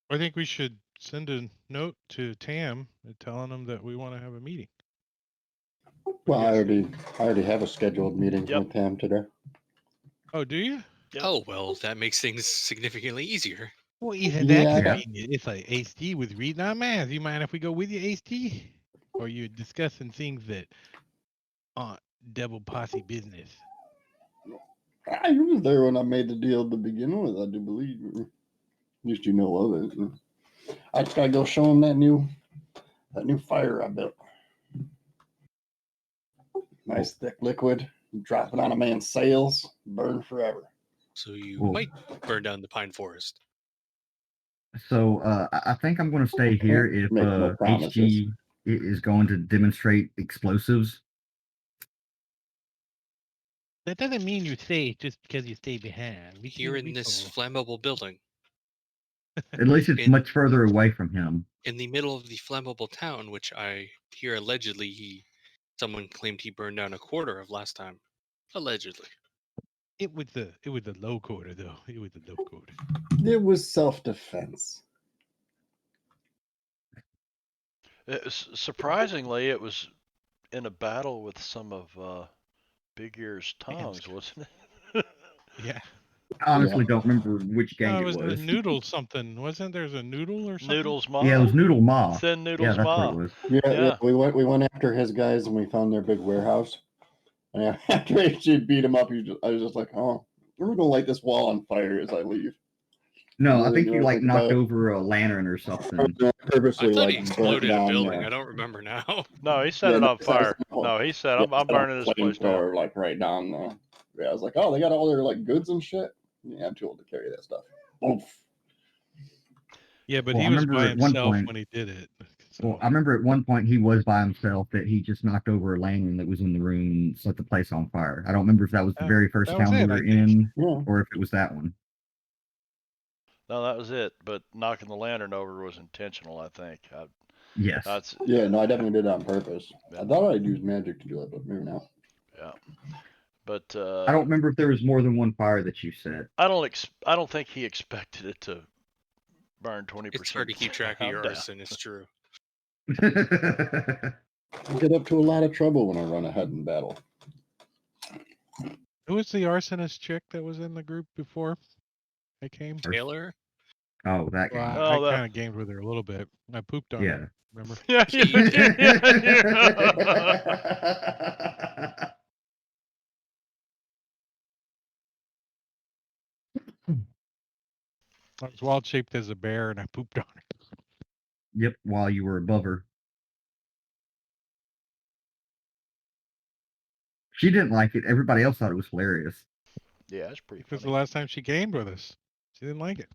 I think we should send a note to Tam telling them that we want to have a meeting. Well, I Yes. already have a scheduled meeting Yep. with Tam today. Oh, do you? Yep. Oh well, that makes things significantly easier. Well, isn't that Yeah. convenient? It's like HT with reading our math. You mind if we go with you, HT? Or you're discussing things that aren't double posse business? I was there when I made the deal to begin with. I do believe. At least you know of it. I just gotta go show him that new fire I built. Nice thick liquid, drop it on a man's sails, burn forever. So you Well, might burn down the pine forest. So I think I'm going to stay here if Make no promises. HG is going to demonstrate explosives. That doesn't mean you stay just because you stay behind. We Here in this flammable building, At least it's In- much further away from him. in the middle of the flammable town, which I hear allegedly someone claimed he burned down a quarter of last time. Allegedly. it was the low quarter though. It was the low quarter. It was self-defense. Surprisingly, it was in a battle with some of Big Ear's tongues, wasn't it? Yeah. I honestly don't remember which gang it it was the was. noodle something. Wasn't there's a noodle or something? Noodles Ma. Yeah, it was Noodle Ma. Thin Yeah, Noodles that's what Ma. it was. Yeah, we went after his guys and we found their big warehouse. And after HG beat him up, I was just like, "Oh, we're gonna light this wall on fire as I leave." No, I Really think you didn't like think knocked about it. over a lantern or something. Purposely I thought he like burnt exploded a down building. there. I don't remember now. No, he set Yeah, it no, on fire. No, he said, I'm burning this place down. flamethrower like right down there. Yeah, I was like, oh, they got all their like goods and shit. Yeah, I'm too old to carry that stuff. Oof. Yeah, but Well, he I was remember by at one himself point. when he did it. Well, I remember at one point he was by himself that he just knocked over a lantern that was in the room and set the place on fire. I don't remember if that was the very first that was town we it, I were think. in Yeah. or if it was that one. No, that was it. But knocking the lantern over was intentional, I think. Yes. Yeah, no, I definitely did it on purpose. I thought I'd use magic to do it, but maybe not. Yeah. But I don't remember if there was more than one fire that you set. I don't think he expected it to burn 20%. It's hard to keep track of your down. arson. It's true. I get up to a lot of trouble when I run ahead in battle. Who was the arsonist chick that was in the group before I came? Taylor? Oh, that Well, guy. I that- kind of gamed with her a little bit. I pooped on Yeah. her. Remember? Yeah, Yeah, you did. I was wild shaped as a bear and I pooped on her. Yep, while you were above her. She didn't like it. Everybody else thought it was hilarious. Yeah, it's pretty Because the funny. last time she gamed with us, she didn't like it.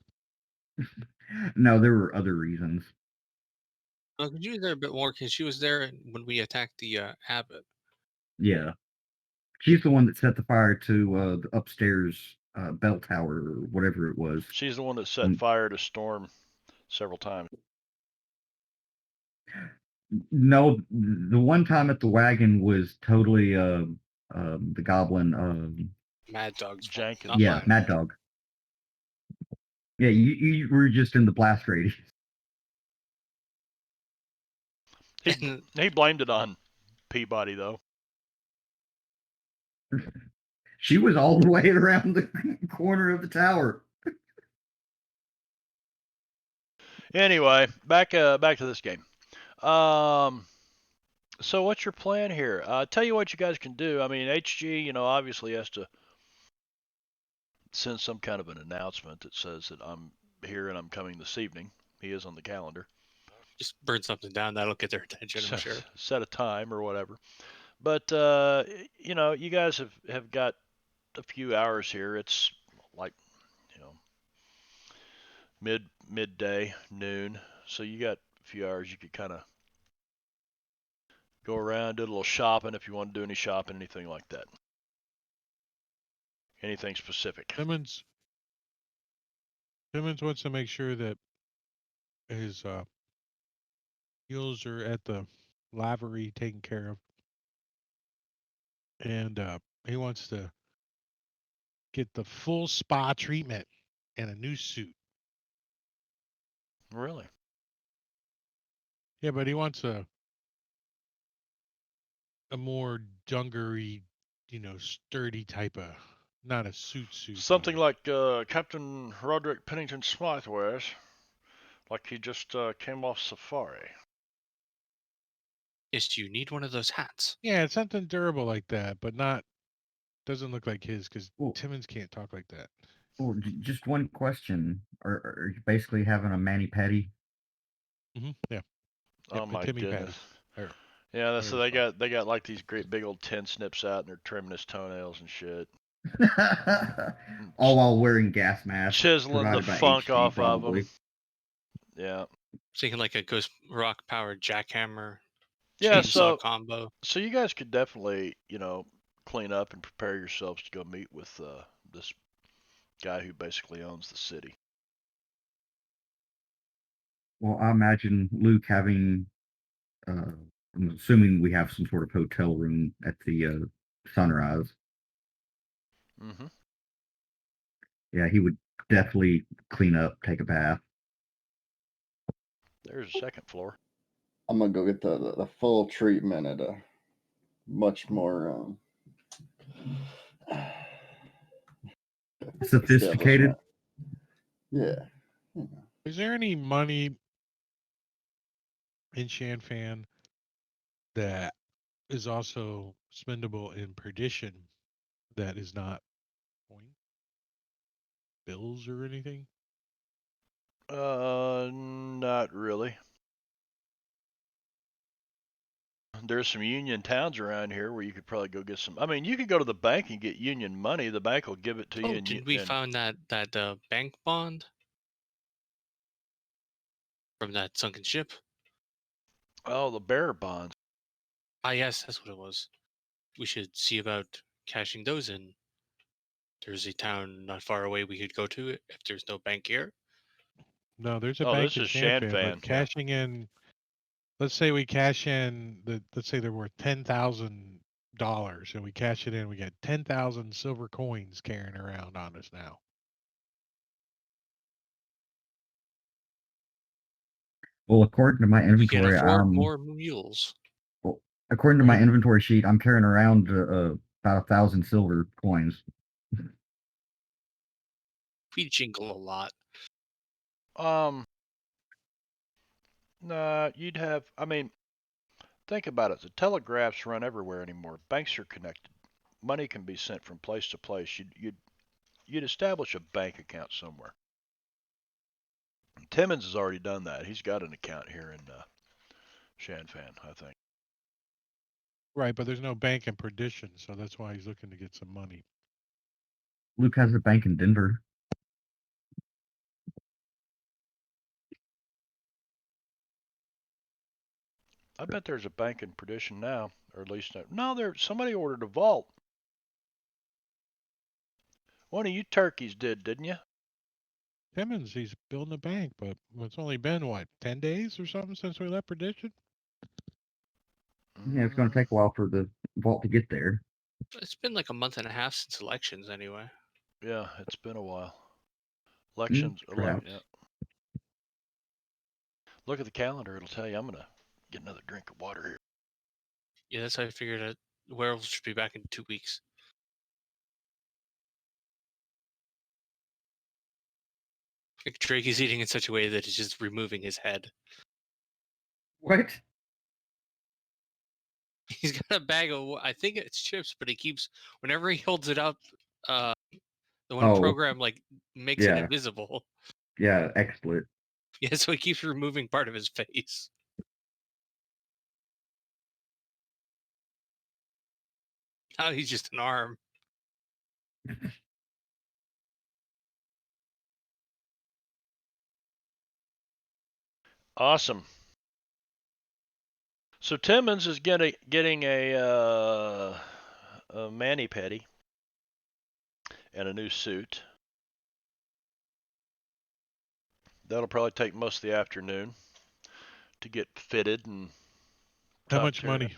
No, there were other reasons. Could you was there a bit more? Because she was there when we attacked the abbot. Yeah. She's the one that set the fire to the upstairs bell tower or whatever it was. She's the one that set fire to Storm several times. No, the one time at the wagon was totally the goblin. Mad Dog's fault, Jenkins. not Yeah, mine. Mad Dog. Yeah, you were just in the blast radius. He blamed it on Peabody, though. She was all the way around the corner of the tower. Anyway, back to this game. So what's your plan here? Tell you what you guys can do. I mean, HG, obviously has to send some kind of an announcement that says that I'm here and I'm coming this evening. He is on the calendar. Just burn something down. That'll get their attention, I'm sure. Set a time or whatever. But you guys have got a few hours here. It's like midday, noon. So you got a few hours. You could kind of go around, do a little shopping if you want to do any shopping, anything like that. Anything specific. Simmons wants to make sure that his mules are at the livery taken care of. And he wants to get the full spa treatment and a new suit. Really? Yeah, but he wants a more dungaree, sturdy type of not a suit. Something like Captain Roderick Pennington Smythe wears, like he just came off safari. Yes, do you need one of those hats? Yeah, it's something durable like that, but not doesn't look like his because Well, Timmons can't talk like that. well, just one question. Are you basically having a mani-pedi? Yeah. Oh Yep, a my Timmy goodness. patty. Yeah, so whatever it's they got like these great big old tin snips out, and they're trimming his toenails and shit, All while wearing gas masks chiseling the provided by funk HG, off of them. probably. Yeah. Thinking like a Ghost Rock powered jackhammer Yeah. chainsaw combo. So you guys could definitely, clean up and prepare yourselves to go meet with this guy who basically owns the city. Well, I imagine Luke having. I'm assuming we have some sort of hotel room at the Sunrise. Mm-hmm. Yeah, he would definitely clean up, take a bath. There's a second floor. I'm gonna go get the full treatment at a much more Sophisticated. establishment. Yeah. Is there any money in Shan Fan that is also spendable in Perdition that is not coin, bills, or anything? Not really. There's some Union towns around here where you could probably go get some. I mean, you could go to the bank and get Union money. The bank will give it to you. Oh, did we found that bank bond from that sunken ship? Oh, the bearer bonds. Ah, yes, that's what it was. We should see about cashing those in. There's a town not far away we could go to if there's no bank here. No, there's a Oh, bank this in is Shan Shan Fan, Fan. but cashing in. Let's say we cash in let's say they're worth $10,000 and we cash it in, we get 10,000 silver coins carrying around on us now. Well, according to my We can inventory, afford more mules. well, according to my Right? inventory sheet, I'm carrying around about 1,000 silver coins. We jingle a lot. Um, nah, you'd have. I mean, think about it. The telegraphs run everywhere anymore. Banks are connected. Money can be sent from place to place. You'd establish a bank account somewhere. Timmons has already done that. He's got an account here in Shanfan, I think. Right, but there's no bank in Perdition, so that's why he's looking to get some money. Luke has a bank in Denver. I bet there's a bank in Perdition now, or at least no. There, somebody ordered a vault. One of you turkeys did, didn't you? Timmons, he's building a bank, but it's only been what, 10 days or something since we left Perdition? Yeah, it's going to take a while for the vault to get there. It's been like a month and a half since elections, anyway. Yeah, it's been a while. Elections, Perhaps. yeah. Look at the calendar; it'll tell you. I'm gonna get another drink of water here. Yeah, that's how I figured it. Werewolves should be back in 2 weeks. Like Drake is eating in such a way that it's just removing his head. What? He's got a bag of, I think it's chips, but he keeps, whenever he holds it up, the one Oh, program like makes it yeah. invisible. Yeah, XSplit. Yeah, so he keeps removing part of his face. Now he's just an arm. Awesome. So Timmons is getting a mani pedi and a new suit. That'll probably take most of the afternoon to get fitted and How top much tear. money?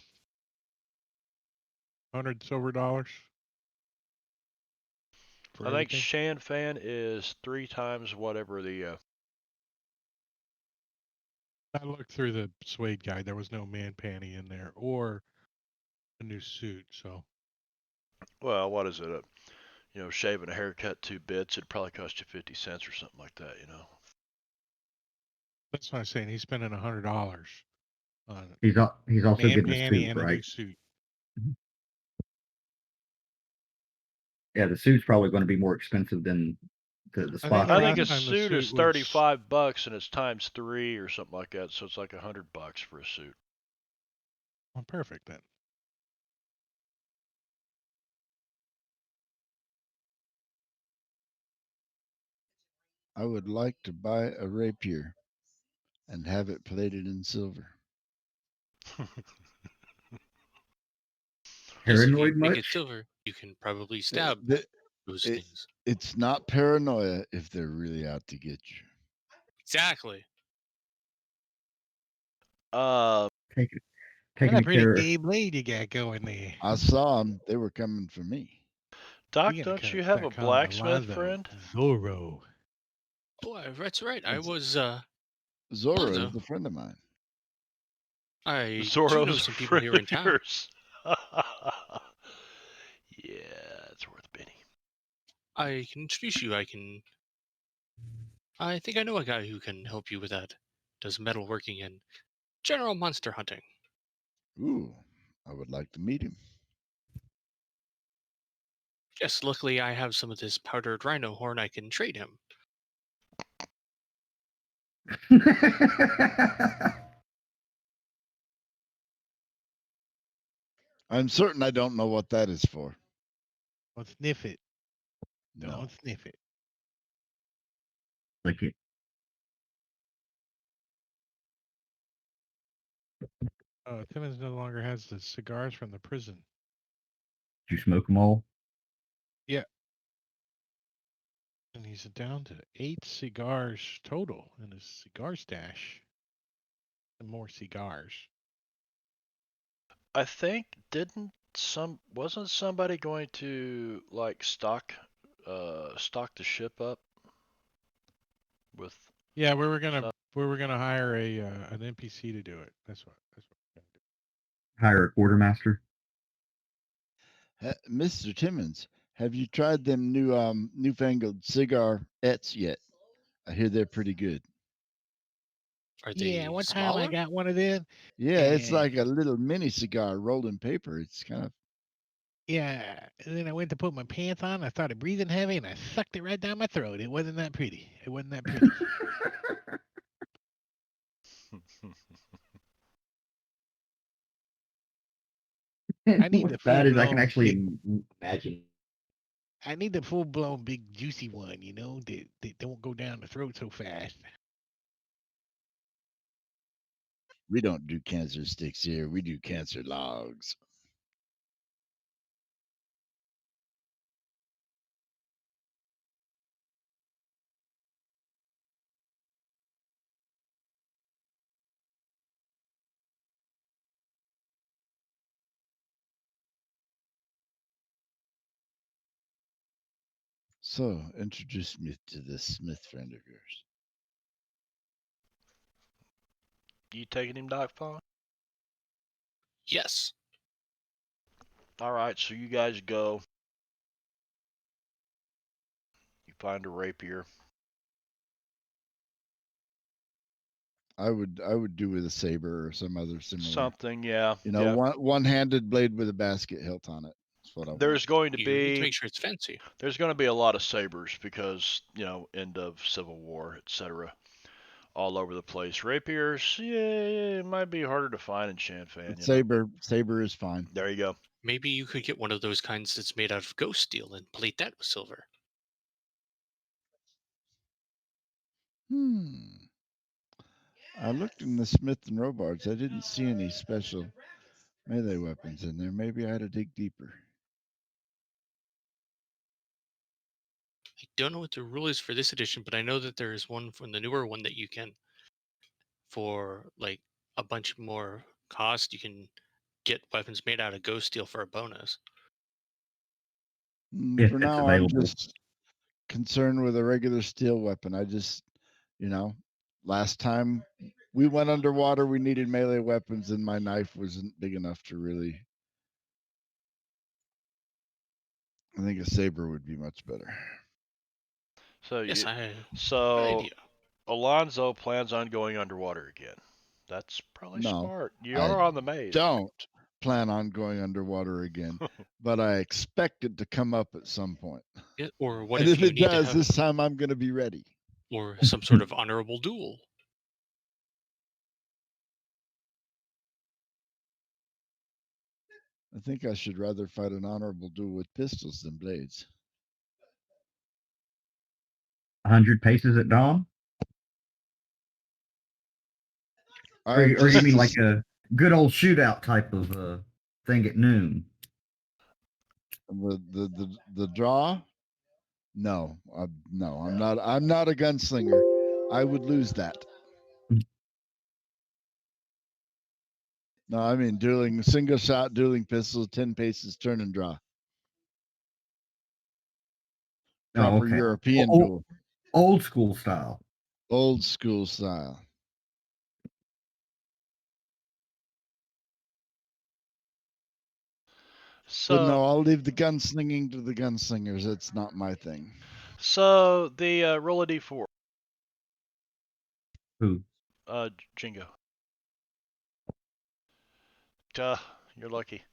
100 silver dollars? For I think everything? Shan Fan is 3 times whatever the. I looked through the suede guide. There was no man panty in there or a new suit, so. Well, what is it? shaving a haircut 2 bits, it'd probably cost you 50 cents or something like that. That's what I'm saying. He's spending $100 on He's also man getting a panty suit, and a new right? suit. Yeah, the suit's probably going to be more expensive than the I think spot the I think taking. a last time the suit is suit was $35 and it's times 3 or something like that, so it's like $100 for a suit. well, perfect then. I would like to buy a rapier and have it plated in silver. Yes, if you Paranoid make it much? silver, you can probably Uh, stab the- those it- things. it's not paranoia if they're really out to get you. Exactly. uh, Taking That's taking a the pretty care. gay blade you got going there. I saw them; they were coming for me. Doc, You gotta don't you have a start calling blacksmith Alonzo friend? Zorro. Oh, that's right. I It's- Zorro Alonzo. is a friend of mine. I do know Zorro's a some people friend here in of town. yours. Yeah, it's worth a penny. I can introduce you. I think I know a guy who can help you with that. Does metalworking and general monster hunting. Ooh, I would like to meet him. Yes, luckily I have some of this powdered rhino horn I can trade him. I'm certain I don't know what that is for. Don't sniff it. No. Don't sniff it. Like it. Oh, Timmons no longer has the cigars from the prison. Did you smoke them all? Yeah. And he's down to 8 cigars total in his cigar stash. And more cigars. I think wasn't somebody going to like stock the ship up with Yeah, stuff? we were gonna hire a an NPC to do it. That's what we're gonna do. Hire a quartermaster? Mr. Timmons, have you tried them newfangled cigarettes yet? I hear they're pretty good. Are Yeah, they one time I smaller? got one of them. Yeah, it's And like a little mini cigar rolled in paper. It's kind of yeah, and then I went to put my pants on. I started breathing heavy, and I sucked it right down my throat. It wasn't that pretty. It wasn't that pretty. I need the What's full bad is I can blown actually big. imagine. I need the full blown big juicy one. You know that don't go down the throat so fast. we don't do cancer sticks here. We do cancer logs. So, introduce me to this Smith friend of yours. You taking him, Doc Fong? Yes. All right, so you guys go. You find a rapier. I would do with a saber or some other similar. Something, yeah. You know, yeah. one-handed blade with a basket hilt on it. That's what I want. There's going to You need to be make sure it's fancy. there's going to be a lot of sabers because end of Civil War, etc. All over the place. Rapiers, yeah, it might be harder to find in Shanfan. Saber is fine. There you go. Maybe you could get one of those kinds that's made out of ghost steel and plate that with silver. I looked in the Smith and Robards. I didn't see any special melee weapons in there. Maybe I had to dig deeper. I don't know what the rule is for this edition, but I know that there is one from the newer one that you can, for like a bunch more cost, you can get weapons made out of ghost steel for a bonus. If For it's now, I'm available. just concerned with a regular steel weapon. I just, last time we went underwater, we needed melee weapons, and my knife wasn't big enough to really I think a saber would be much better. So Yes, you, good so idea. Alonzo plans on going underwater again. That's probably No, smart. You I are on the maze. don't plan on going underwater again, but I expect it to come up at some point. Yeah, or what And if if you it need to does, have, this time I'm going to be ready. or some sort of honorable duel? I think I should rather fight an honorable duel with pistols than blades. 100 paces at dawn? All right, Or you just mean like a good old shootout type of thing at noon? the draw? No, no, I'm not. I'm not a gunslinger. I would lose that. No, I mean dueling, single shot, dueling pistols, 10 paces, turn and draw. Oh, Proper okay. European Old, duel, old school style. old school style. But no, So, I'll leave the gunslinging to the gunslingers. It's not my thing. so the roll a d4. Who? Jingo. Duh, you're lucky.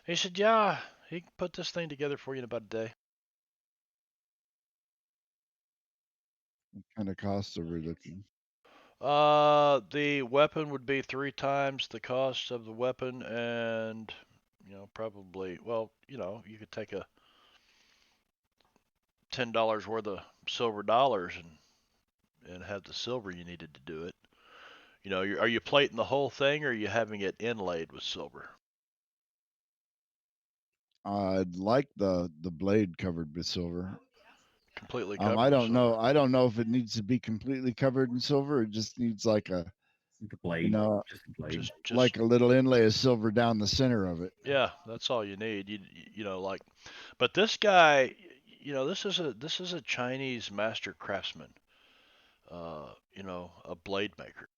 He said, yeah, he can put this thing together for you in about a day. What kind of costs are we looking? The weapon would be 3 times the cost of the weapon, and probably, well, you could take a $10 worth of silver dollars and have the silver you needed to do it. Are you plating the whole thing, or are you having it inlaid with silver? I'd like the blade covered with silver. Completely covered I with don't silver. know. I don't know if it needs to be completely covered in silver. It just needs like a, The blade. you know, Just the blade. Just like a little inlay of silver down the center of it. yeah, that's all you need. Like, but this guy, this is a Chinese master craftsman. A blade maker.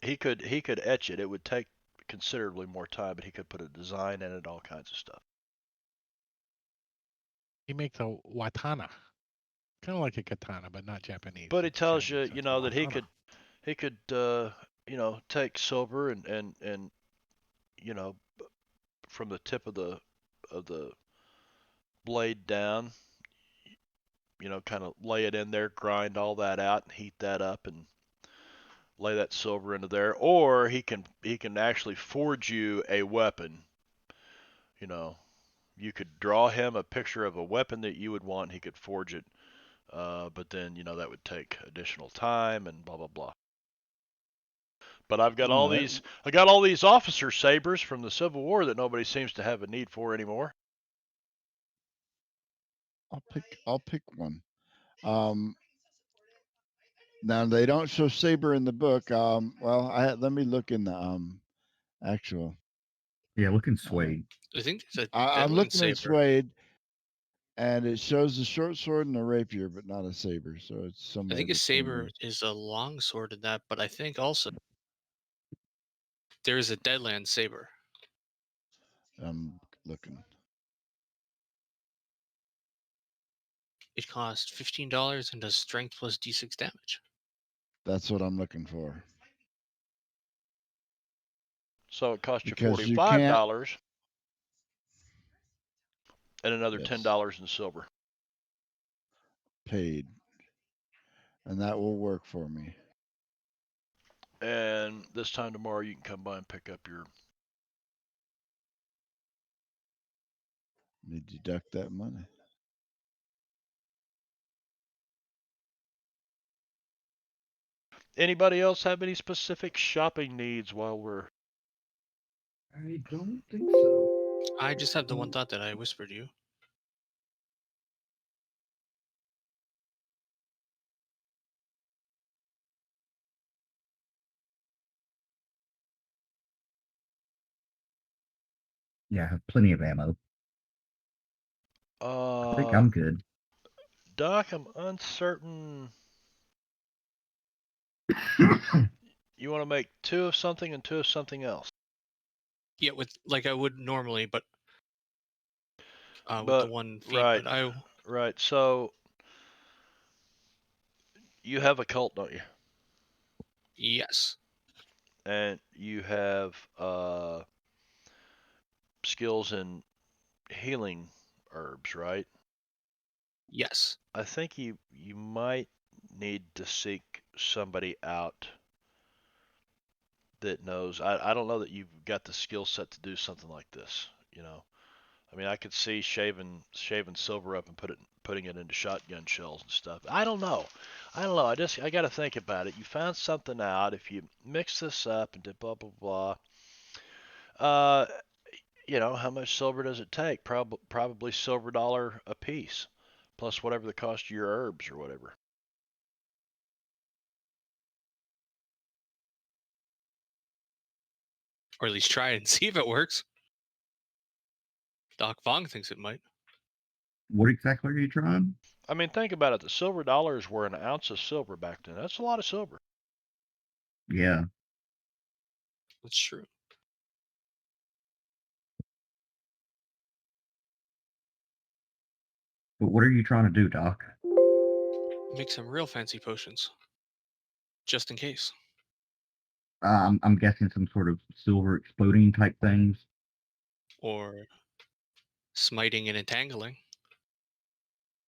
He could etch it. It would take considerably more time, but he could put a design in it, all kinds of stuff. He makes a watana, kind of like a katana, but not Japanese. But he It's tells you, Chinese. So it's a that he watana. could he could take silver and you know from the tip of the blade down, kind of lay it in there, grind all that out, and heat that up, and lay that silver into there. Or he can actually forge you a weapon. You know, you could draw him a picture of a weapon that you would want. He could forge it, but then that would take additional time and blah blah blah. But All right. I got all these officer sabers from the Civil War that nobody seems to have a need for anymore. I'll pick one. Um, Now they don't show saber in the book. Well, let me look in the actual. Yeah, looking Uh, suede. I think there's a I'm Deadland looking in saber. Suede, and it shows a short sword and a rapier, but not a saber. So it's I somewhere think a between saber those. is a long sword in that, but I think also there is a Deadland saber. I'm looking. It costs $15 and does strength plus d6 damage. That's what I'm looking for. So it costs you Because you $45 can't. and another Yes, $10 in silver. paid, and that will work for me. And this time tomorrow, you can come by and pick up your. Let me deduct that money. Anybody else have any specific shopping needs while we're. I don't think so. I just have the one thought that I whispered you. Yeah, I have plenty of ammo. I think I'm good. Doc, I'm uncertain. You want to make 2 of something and 2 of something else. Yeah, with like I would normally, but with the But 1 feat. right, But right. So you have a cult, don't you? yes, And you have skills in healing herbs, right? yes. I think you might need to seek somebody out that knows. I don't know that you've got the skill set to do something like this. You know, I mean, I could see shaving silver up and putting it into shotgun shells and stuff. I don't know. I don't know. I got to think about it. You found something out. If you mix this up and did blah blah blah. Uh, how much silver does it take? Probably silver dollar a piece, plus whatever the cost of your herbs or whatever. Or at least try it and see if it works. Doc Fong thinks it might. What exactly are you trying? I mean, think about it. The silver dollars were an ounce of silver back then. That's a lot of silver. Yeah. That's true. But what are you trying to do, Doc? Make some real fancy potions, just in case. I'm guessing some sort of silver exploding type things. Or smiting and entangling.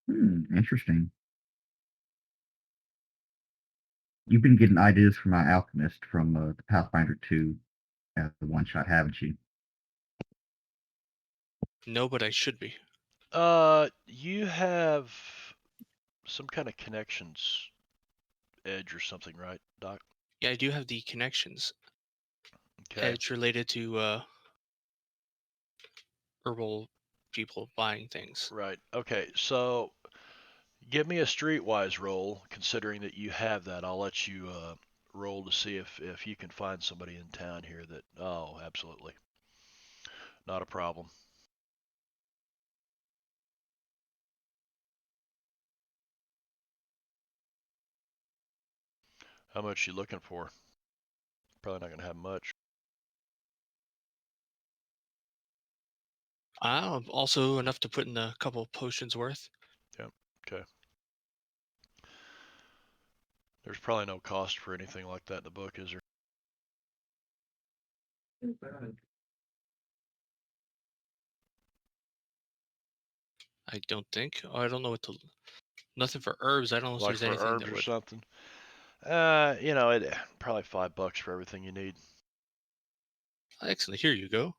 Interesting. You've been getting ideas from my alchemist from the Pathfinder 2 as the one shot, haven't you? No, but I should be. You have some kind of connections edge or something, right, Doc? Yeah, I do have the connections. Okay. It's related to herbal people buying things. Right. Okay. So give me a streetwise roll, considering that you have that. I'll let you roll to see if you can find somebody in town here that. Oh, absolutely. Not a problem. How much you looking for? Probably not gonna have much. Also enough to put in a couple potions worth. Yep. Okay. There's probably no cost for anything like that in the book, is there? I don't think. Oh, I don't know what to. Nothing for herbs. I don't know if Like there's for anything herbs that or would. something? It probably $5 for everything you need. Excellent. Here you go.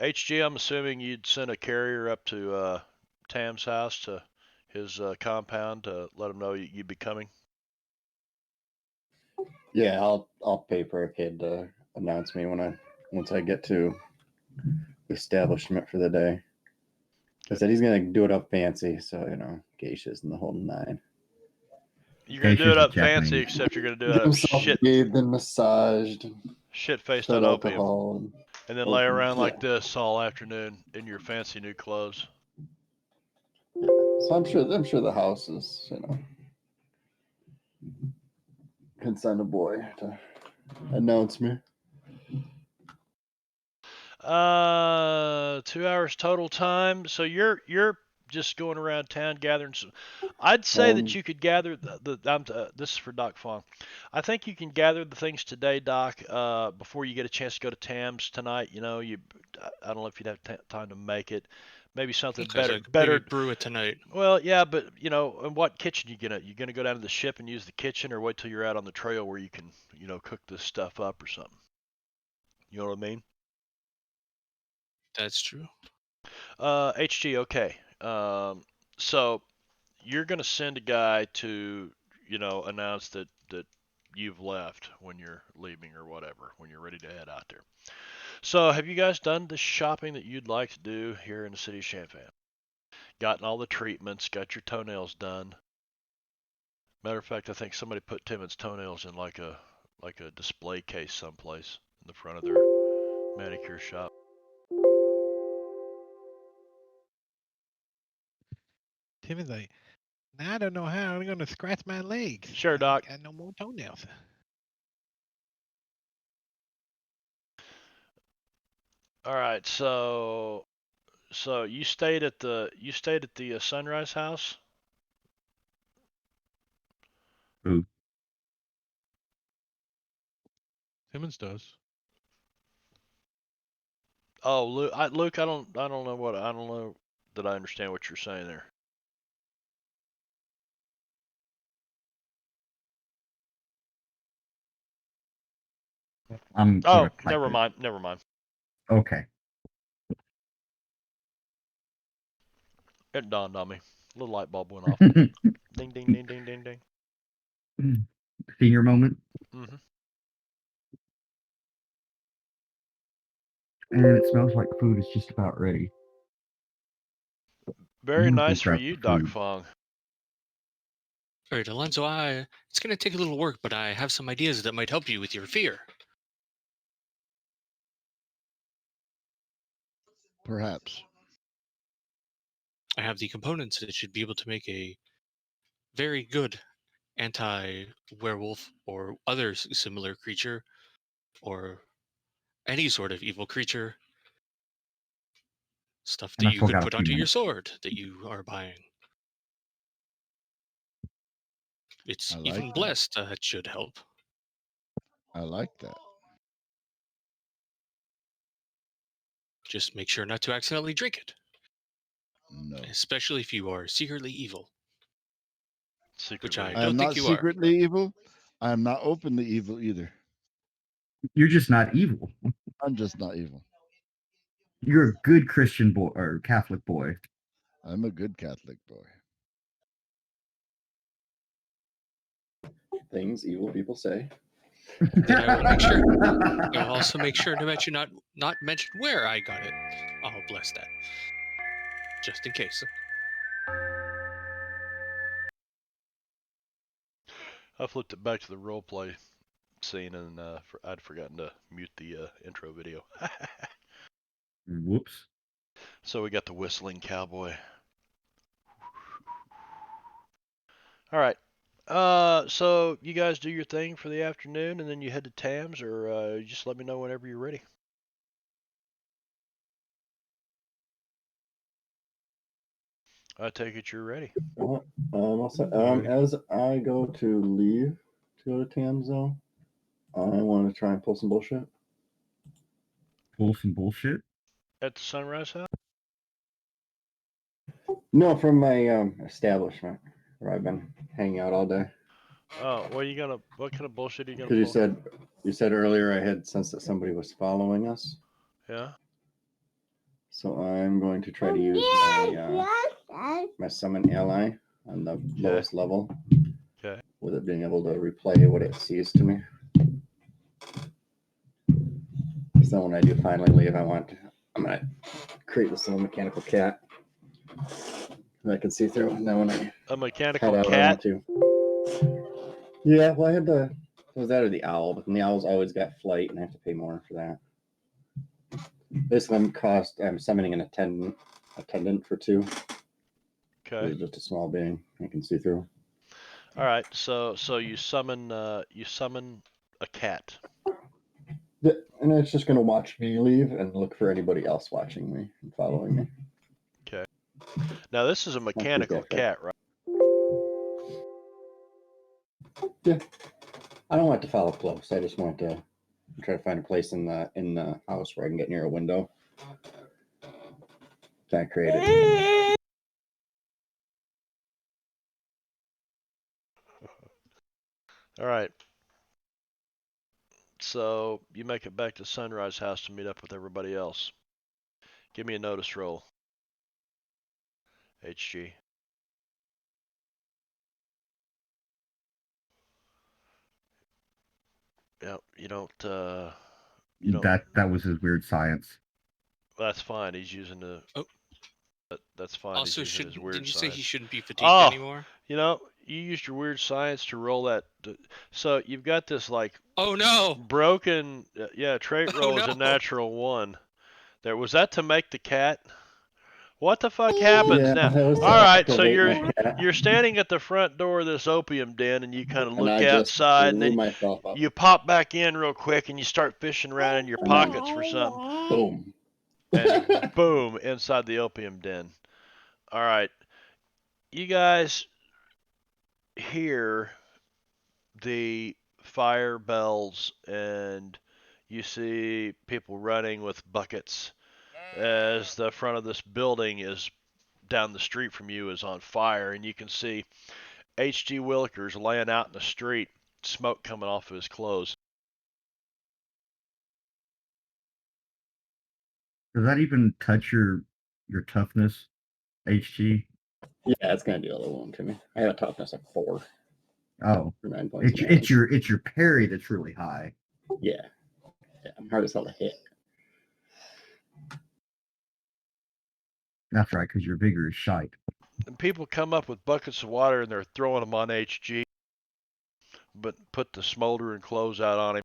HG, I'm assuming you'd send a carrier up to Tam's house to his compound to let him know you'd be coming. Yeah, I'll pay for a kid to announce me once I get to the establishment for the day. I said he's gonna do it up fancy, so geishas and the whole nine. You're gonna do Geishas it is up fancy, Japanese. except you're gonna do it Get up himself bathed and massaged, and shit-faced fed on opium, alcohol, and then lay opium. around Yeah. like this all afternoon in your fancy new clothes. Yeah. So I'm sure the house is can send a boy to announce me. 2 hours total time. So you're just going around town gathering some. I'd say that you could gather this is for Doc Fong. I think you can gather the things today, Doc, before you get a chance to go to Tam's tonight. I don't know if you'd have time to make it. Maybe something Okay, so better. I could maybe Better. brew it tonight. Well, yeah, but in what kitchen you gonna go down to the ship and use the kitchen, or wait till you're out on the trail where you can cook this stuff up or something. You know what I mean? That's true. HG, okay. So you're gonna send a guy to, announce that you've left when you're leaving or whatever, when you're ready to head out there. So have you guys done the shopping that you'd like to do here in the city of Shanfan? Gotten all the treatments, got your toenails done. Matter of fact, I think somebody put Timmons toenails in like a display case someplace in the front of their manicure shop. Tim is like, Now I don't know how I'm gonna scratch my legs. Sure, I Doc. got no more toenails. All right, so you stayed at the Sunrise House. Ooh. Simmons does. Oh, Luke, I don't know that I understand what you're saying there. I'm Oh, gonna type never it. mind, never mind. Okay. It dawned on me. A little light bulb went off. Ding, ding, ding, ding, ding, ding. Senior moment. Mm-hmm. And it smells like food is just about ready. Very I'm gonna nice go for grab you, the Doc food. Fong. All right, Alonzo, it's going to take a little work, but I have some ideas that might help you with your fear. Perhaps. I have the components that should be able to make a very good anti-werewolf or other similar creature, or any sort of evil creature. Stuff And that I you still could got a put few onto your minutes. sword that you are buying. It's I like even that. blessed. That should help. I like that. Just make sure not to accidentally drink it, No. especially if you are secretly evil, which Secretly I I evil. am don't think not you are. secretly evil. I am not openly evil either. You're just not evil. I'm just not evil. You're a good Christian boy or Catholic boy. I'm a good Catholic boy. Things evil people say. Then I will make sure. I will also make sure to mention not mention where I got it. I'll bless that, just in case. I flipped it back to the role play scene, and I'd forgotten to mute the intro video. Whoops. So we got the whistling cowboy. All right. So you guys do your thing for the afternoon, and then you head to Tam's, or just let me know whenever you're ready. I take it you're ready. As I go to leave to go to Tamzo, I want to try and pull some bullshit. Pull some bullshit. At the Sunrise House? No, from my establishment where I've been hanging out all day. Oh, what kind of bullshit are you gonna Because pull? you said earlier I had sensed that somebody was following us. Yeah. So I'm going to try to use my summon ally on the lowest level. Okay. With it being able to replay what it sees to me. So when I do finally leave, I'm gonna create this little mechanical cat that I can see through. And then when I A mechanical head out, I cat? want to. Yeah, well, I had it was that or the owl, but then the owl's always got flight, and I have to pay more for that. This one I'm summoning an attendant for 2. Okay. It's just a small being I can see through. All right. So you summon a cat. And it's just gonna watch me leave and look for anybody else watching me and following me. Okay. Now this is a Not too mechanical graphic. cat, right? Yeah, I don't want to follow close. I just want to try to find a place in the house where I can get near a window. That I created. All right. So you make it back to Sunrise House to meet up with everybody else. Give me a notice roll. HG. Yep. You don't. That was his weird science. That's fine. He's using the. Oh. That's fine. He's Also, using his weird didn't you say he science. shouldn't be fatigued Oh, anymore? you used your weird science to roll that. So you've got this like Oh no! broken. Yeah, trait Oh roll is a no! natural 1. Was that to make the cat? What the fuck happens Yeah, now? that was All right, so activate my cat. you're standing at the front door of this opium den, and you kind of And look I just outside, and blew then myself up. you pop back in real quick, and you start fishing around in your And then pockets for something, boom. and boom, inside the opium den. All right, you guys hear the fire bells, and you see people running with buckets as the front of this building is down the street from you is on fire, and you can see H.G. Willikers laying out in the street, smoke coming off of his clothes. Does that even touch your toughness, HG? Yeah, it's gonna do a little one to me. I have a toughness of 4 Oh, for 9 points. it's your parry that's really high. Yeah. I'm hard as hell to hit. That's right, because your vigor is shite. And people come up with buckets of water and they're throwing them on H.G., but put the smoldering clothes out on him.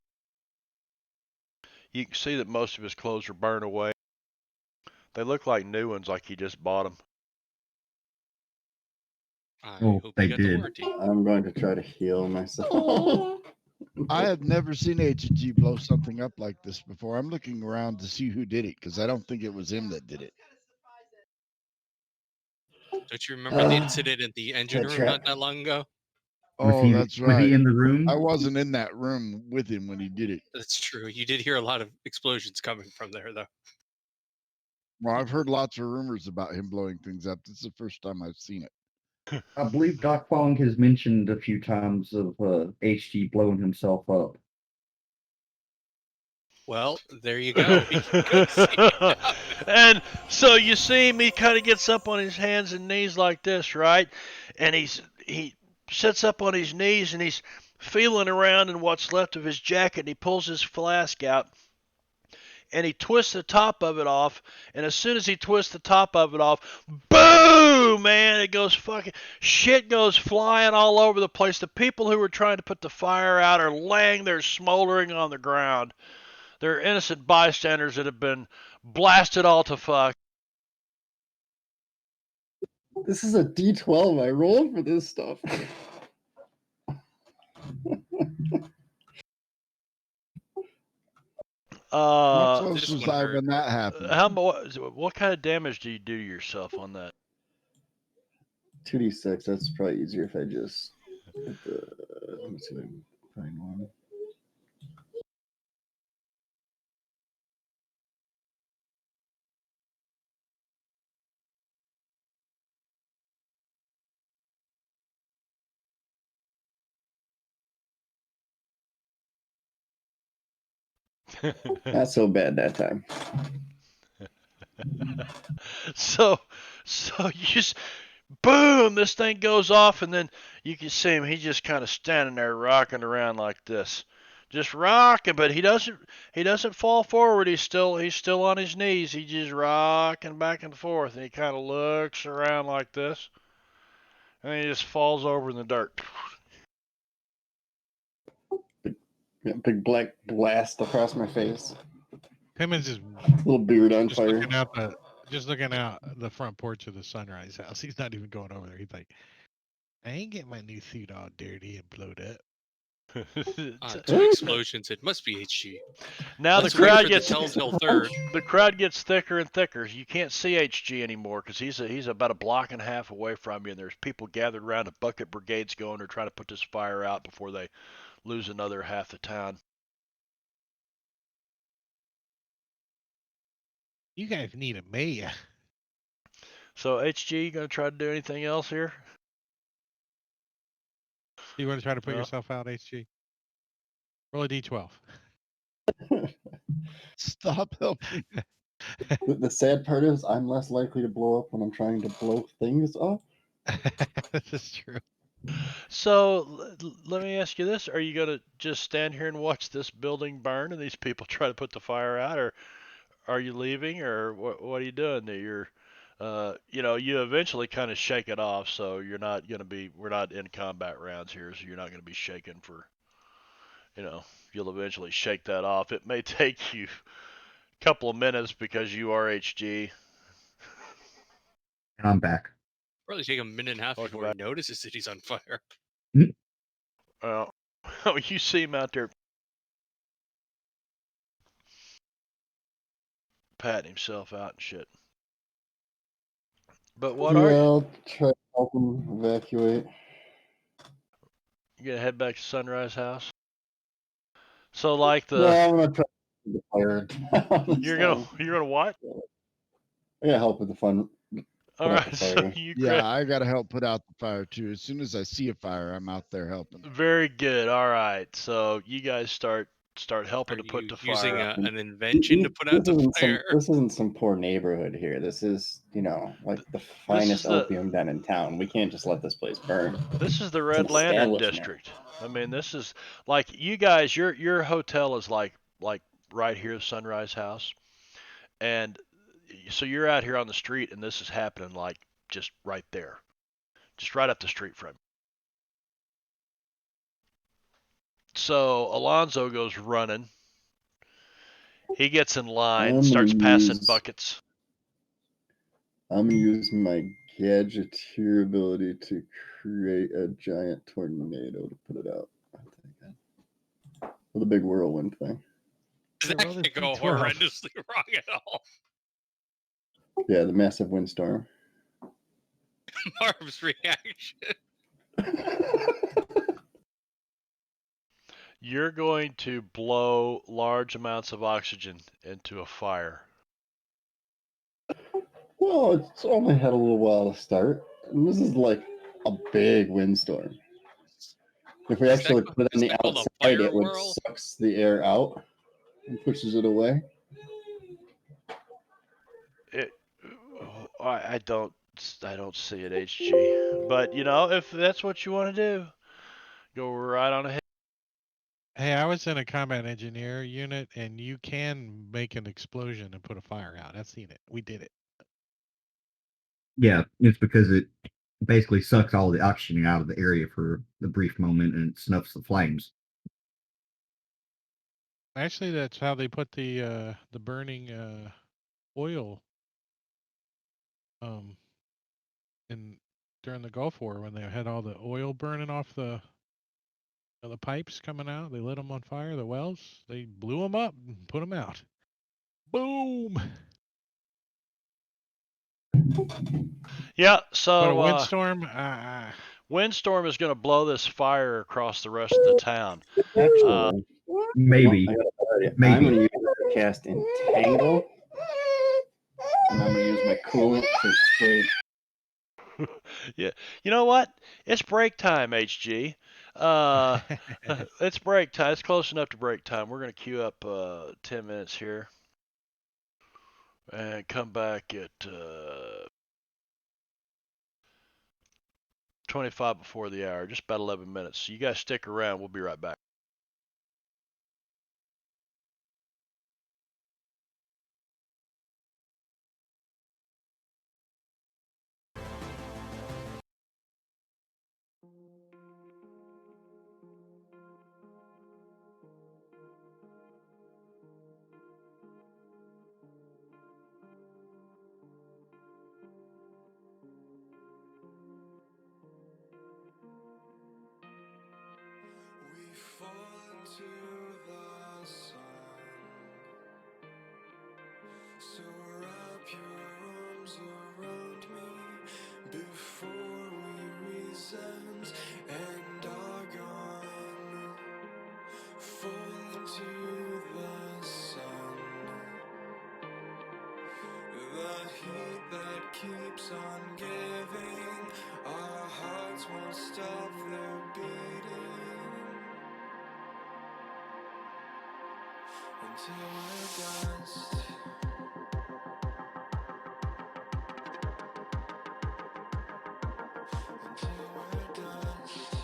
You can see that most of his clothes are burned away. They look like new ones, like he just bought them. I Oh, hope they you got the did. warranty. I'm going to try to heal myself. I have never seen H&G blow something up like this before. I'm looking around to see who did it because I don't think it was him that did it. Don't you remember the incident in the engine Head room trap. not that long ago? Oh, that's Was he right. in the room? I wasn't in that room with him when he did it. That's true. You did hear a lot of explosions coming from there, though. Well, I've heard lots of rumors about him blowing things up. This is the first time I've seen it. I believe Doc Fong has mentioned a few times of HG blowing himself up. Well, there you go. You can go see it. And so you see him, he kind of gets up on his hands and knees like this, right? And he sits up on his knees and he's feeling around in what's left of his jacket, and he pulls his flask out and he twists the top of it off, and as soon as he twists the top of it off, boom, man, it goes fucking, shit goes flying all over the place. The people who were trying to put the fire out are laying there smoldering on the ground. They're innocent bystanders that have been blasted all to fuck. This is a D12. I rolled for this stuff. How Uh, close This was one I hurt. when that happened? what kind of damage do you do to yourself on that? 2d6. That's probably easier if I just hit the. Let me see if I can find one. Not so bad that time. so, so you just boom, this thing goes off, and then you can see him. He's just kind of standing there rocking around like this, just rocking. But he doesn't fall forward. He's still on his knees. He's just rocking back and forth, and he kind of looks around like this, and then he just falls over in the dirt. Big black blast across my face. Timmons is Little beard on just fire. looking out the front porch of the Sunrise house. He's not even going over there. He's like, I ain't getting my new suit all dirty and blowed up. 2 explosions. It must be HG. Now Let's the wait crowd for gets the telltale third. the crowd gets thicker and thicker. You can't see HG anymore because he's about a block and a half away from you, and there's people gathered around. A bucket brigade's going. They're trying to put this fire out before they lose another half the town. You guys need a mayor. So HG, you gonna try to do anything else here? You want to try to put No. yourself out, HG? Roll a d12. Stop helping. The sad part is, I'm less likely to blow up when I'm trying to blow things up. This is true. So let me ask you this: are you gonna just stand here and watch this building burn and these people try to put the fire out, or are you leaving, or what are you doing? That you eventually kind of shake it off, so we're not in combat rounds here, so you're not gonna be shaken for, you'll eventually shake that off. It may take you a couple of minutes because you are HG. And I'm back. Probably take a minute and a half Welcome before he back. notices that he's on fire. Well, you see him out there patting himself out and shit. But what Yeah, are you? I'll try to help him evacuate. You gonna head back to Sunrise House? So like No, the I'm gonna try to get fired. you're gonna what? I gotta help with the fun. All Put out right, the so fire. you Yeah, I got to help put out the fire too. As soon as I see a fire, I'm out there helping. very good. All right, so you guys start helping Are to put you the using fire out. an invention to put out the fire? This isn't some poor neighborhood here. This is, like the This finest is the opium den in town. We can't just let this place burn. this is the It's an Red Lantern establishment. district. I mean, this is like you guys. Your hotel is like right here, Sunrise House, and so you're out here on the street, and this is happening like just right there, just right up the street from you. So Alonzo goes running. He gets in line, starts passing buckets. I'm gonna use my gadgeteer ability to create a giant tornado to put it out. With a big whirlwind thing. That roll this can't go D12. horrendously wrong at all. Yeah, the massive windstorm. Marv's reaction. You're going to blow large amounts of oxygen into a fire. Well, it's only had a little while to start. And this is like a big windstorm. If we Is actually that- put it on is the that called a outside, fire it would whirl? sucks the air out and pushes it away. It, I don't see it, HG. But if that's what you want to do, go right on ahead. Hey, I was in a combat engineer unit, and you can make an explosion and put a fire out. I've seen it. We did it. Yeah, it's because it basically sucks all the oxygen out of the area for a brief moment and it snuffs the flames. Actually, that's how they put the burning oil um in during the Gulf War when they had all the oil burning off the pipes coming out. They lit them on fire. The wells. They blew them up and put them out. Boom. Yeah. But a So windstorm. windstorm is going to blow this fire across the rest of the town. Actually, Maybe. I got a better idea. Maybe. I'm going to use it to cast Entangle. And I'm going to use my coolant to spray. Yeah. You know what? It's break time, HG. It's break time. It's close enough to break time. We're going to queue up 10 minutes here and come back at 25 before the hour, just about 11 minutes. So you guys stick around. We'll be right back. We fall into the sun, so wrap your arms around me before we resent and are gone. Fall into the sun, the heat that keeps on giving. Our hearts won't stop their beating until we're dust. Until we're dust.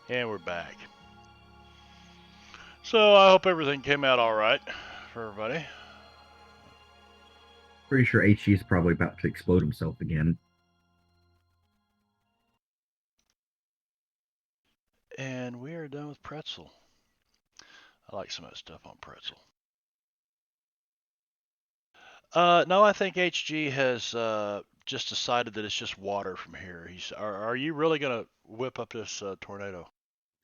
And we're back. So I hope everything came out all right for everybody. Pretty sure HG is probably about to explode himself again. And we are done with pretzel. I like some of that stuff on pretzel. No, I think HG has just decided that it's just water from here. Are you really gonna whip up this tornado?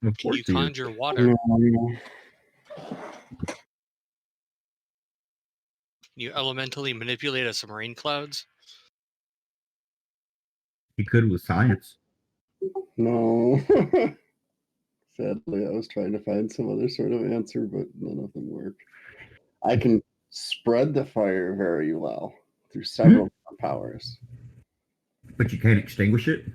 Of Can you course he is. conjure water? Can you elementally manipulate us some rain clouds? He could with science. No. Sadly, I was trying to find some other sort of answer, but none of them worked. I can spread the fire very well through several powers. But you can't extinguish it?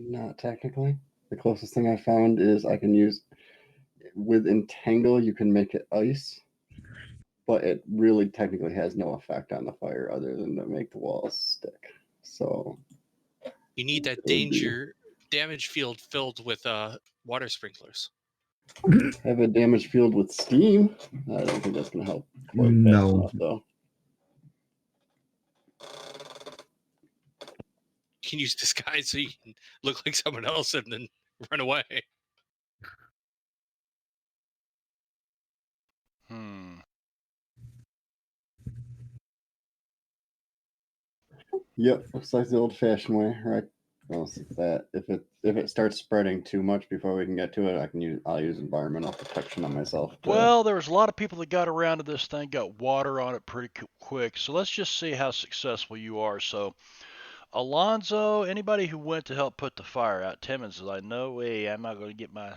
Not technically. The closest thing I found is I can use with entangle. You can make it ice, but it really technically has no effect on the fire other than to make the walls stick. So You need that it would be damage field filled with water sprinklers. have a damage field with steam. I don't think that's going to help quite fast No. enough, though. You can use disguise so you can look like someone else and then run away. Hmm. Yep, looks like the old-fashioned way, right? Well, that if it starts spreading too much before we can get to it, I'll use environmental protection on myself. Well, there was a lot of people that got around to this thing, got water on it pretty quick. So let's just see how successful you are. So, Alonzo, anybody who went to help put the fire out, Timmons is like, no way, I'm not going to get my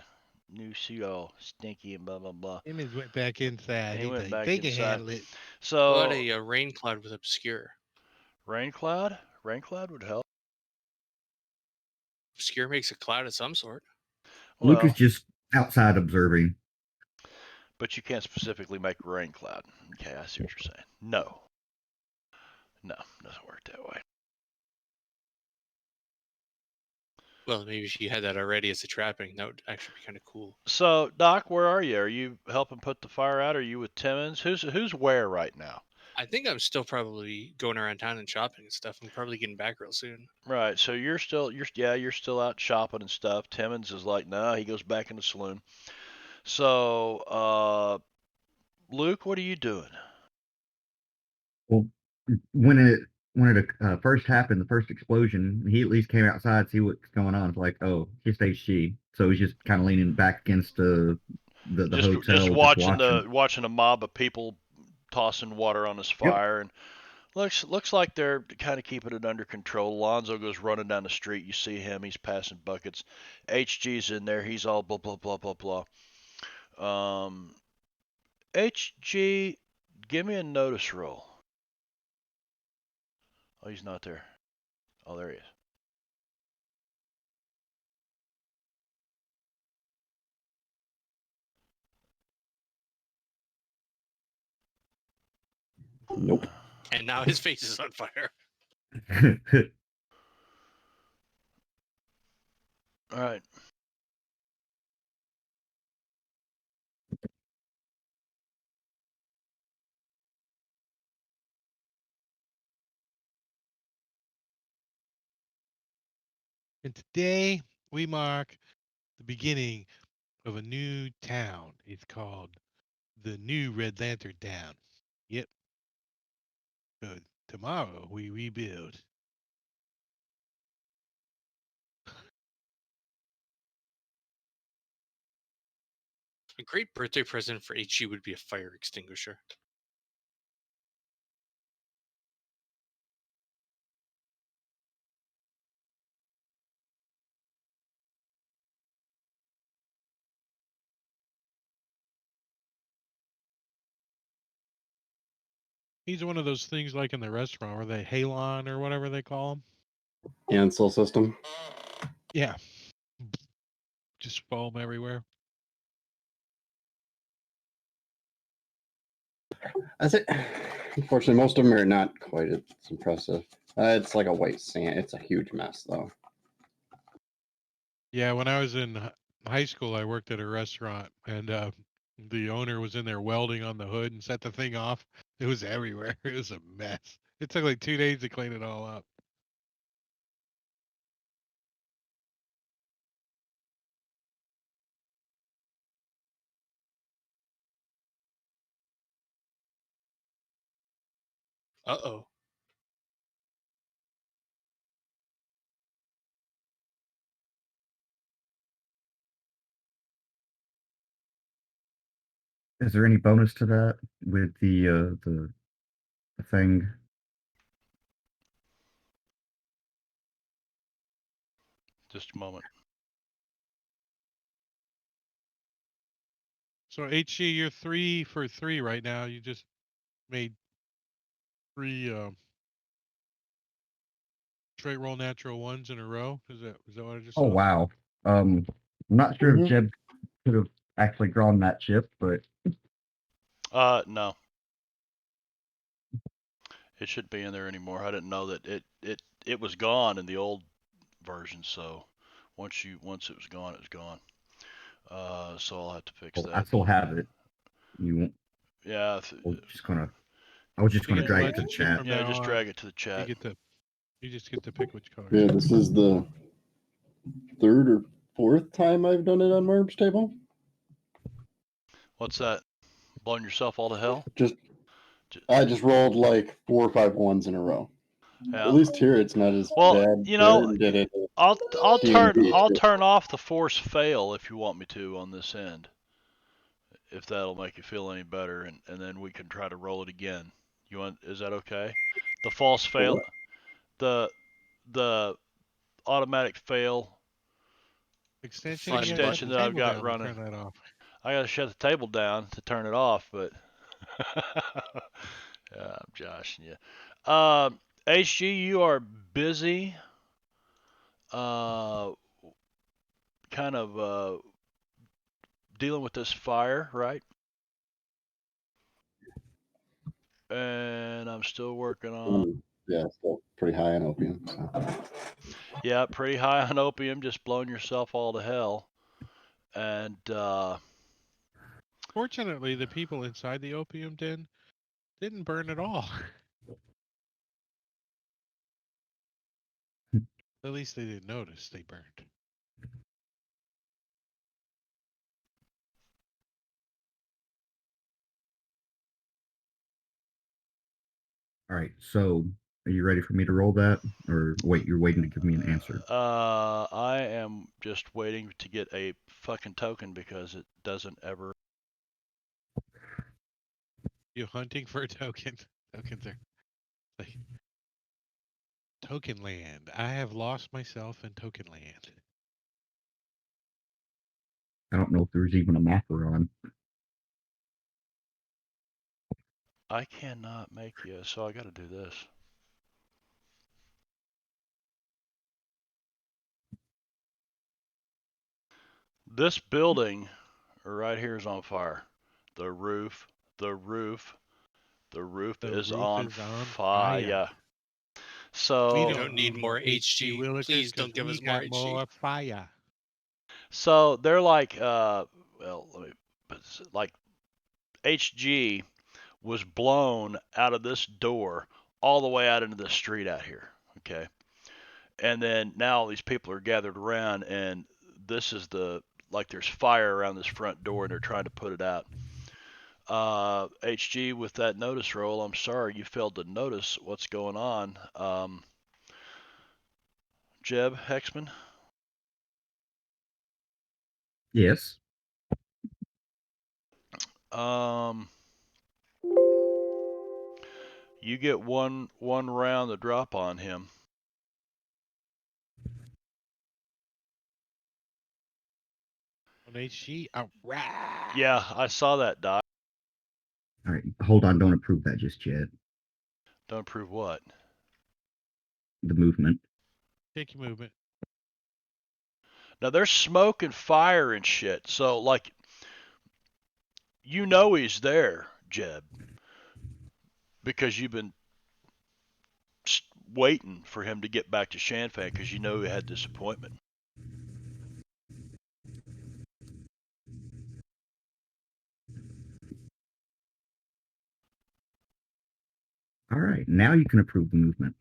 new suit all stinky and blah blah blah. Emmons went back inside. He He's went like, back they can inside. handle it. So What a rain cloud with obscure. rain cloud would help. Obscure makes a cloud of some sort. Luke is Well, just outside observing. but you can't specifically make a rain cloud. Okay, I see what you're saying. No, doesn't work that way. Well, maybe if you had that already as a trapping, that would actually be kind of cool. So, Doc, where are you? Are you helping put the fire out? Are you with Timmons? Who's where right now? I think I'm still probably going around town and shopping and stuff. I'm probably getting back real soon. Right. So you're still out shopping and stuff. Timmons is like, no, he goes back in the saloon. So, Luke, what are you doing? Well, when it first happened, the first explosion, he at least came outside to see what's going on. It's like, oh, just HG. So he's just kind of leaning back against the Just hotel, just watching watching. a mob of people tossing water on this Yep. fire, and looks like they're kind of keeping it under control. Alonzo goes running down the street. You see him. He's passing buckets. HG's in there. He's all blah blah blah blah blah. HG, give me a notice roll. Oh, he's not there. Oh, there he is. Nope. And now his face is on fire. All right. And today we mark the beginning of a new town. It's called the New Red Lantern Town. Yep. So tomorrow we rebuild. A great birthday present for HG would be a fire extinguisher. He's one of those things like in the restaurant where they halon or whatever they call them. Ansel system. Yeah. Just foam everywhere. I think, unfortunately, most of them are not quite as impressive. It's like a white sand. It's a huge mess, though. Yeah, when I was in high school, I worked at a restaurant, and the owner was in there welding on the hood and set the thing off. It was everywhere. It was a mess. It took like 2 days to clean it all up. Uh-oh. Is there any bonus to that with the thing? Just a moment. So HG, you're 3 for 3 right now. You just made 3 straight roll natural ones in a row. Is that what I just Oh saw? wow. I'm not sure if Mhm. Jeb could have actually drawn that chip, but No, it shouldn't be in there anymore. I didn't know that it was gone in the old version. So once it was gone, it was gone. So I'll have to fix well, I that. still have it. You won't. Yeah, I was just You gonna get the drag it to the legend chip chat. from yeah. now Just on. drag it to the You chat. just get to pick which colors. Yeah, this is the third or fourth time I've done it on Marb's table. What's that? Blowing yourself all to hell? I just rolled like 4 or 5 ones in a row. Yeah. At least here it's not as Well, bad. you know, Darren did it. I'll D&D. turn off the force fail if you want me to on this end, if that'll make you feel any better, and then we can try to roll it again. You want? Is that okay? The false fail, What? the the automatic fail Extension, you gotta shut extension the that I've table got down to running. turn that off. I gotta shut the table down to turn it off, but yeah, I'm joshing you. HG, you are busy. Uh, kind of dealing with this fire, right? And I'm still working on. Yeah, still pretty high on opium. So. Yeah, pretty high on opium, just blowing yourself all to hell. And Fortunately, the people inside the opium den didn't burn at all. At least they didn't notice they burned. All right. So, are you ready for me to roll that, or wait? You're waiting to give me an answer. I am just waiting to get a fucking token because it doesn't ever. You hunting for a token? Tokens are like token land. I have lost myself in token land. I don't know if there's even a mapper on. I cannot make you, so I got to do this. This building right here is on fire. The roof, the roof, the roof The is roof on is on fire. fire. So We don't need more HG. Willikers, Please 'cause don't give we us more got HG. more fire. so they're like well, let me like HG was blown out of this door all the way out into the street out here. Okay. And then now all these people are gathered around, and this is like there's fire around this front door, and they're trying to put it out. HG, with that notice roll, I'm sorry you failed to notice what's going on. Jeb Hexman, Yes. um, you get one round to drop on him. On HG, all right. Yeah, I saw that, Doc. All right. Hold on. Don't approve that just yet. Don't approve what? The movement. Take your movement. Now there's smoke and fire and shit. So like, you know he's there, Jeb, because you've been waiting for him to get back to Shanfan because you know he had this appointment. All right, now you can approve the movement.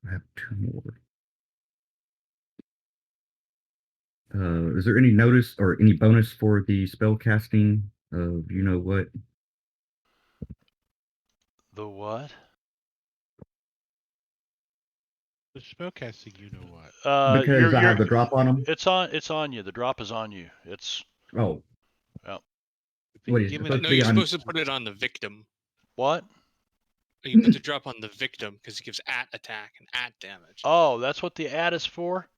I have 2 more. Is there any notice or any bonus for the spell casting of you know what? The what? The spellcasting, you know what? Because I have the drop on them. It's on you. The drop is on you. It's Oh, If it's what is it given supposed No, to be you're on? supposed to put it on the victim. what? You put the drop on the victim because it gives at attack and at damage. Oh, that's what the ad is for?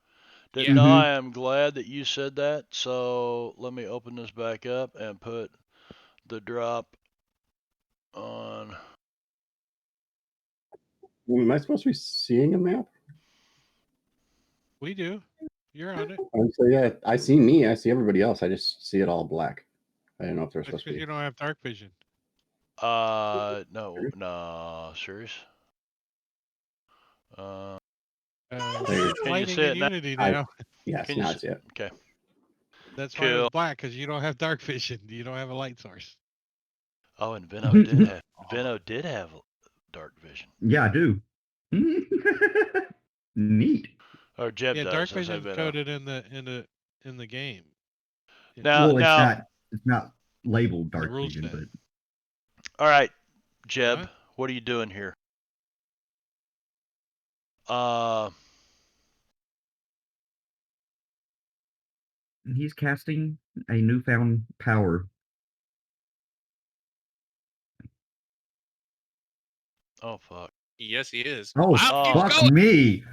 Then Yeah. no, Mhm. I am glad that you said that. So let me open this back up and put the drop on. Am I supposed to be seeing a map? We do. You're on it. So yeah, I see me. I see everybody else. I just see it all black. I didn't know if they're That's supposed to because be. you don't have dark vision. No, serious? There. It's Can you lightning see and it now? Unity I- now. Yes, Can you now see? it's it. Okay. That's why Cool. it's black, because you don't have dark vision. You don't have a light source. Oh, and Veno did have dark vision. Yeah, I do. Neat. Or Jeb Yeah, does. dark I say vision is Veno. coded in the game. Now, Well, it's not labeled The dark rule vision, set. but all right, Jeb, What? what are you doing here? he's casting a newfound power. Oh fuck. Yes, he is. Oh, Wow, keeps fuck going. me.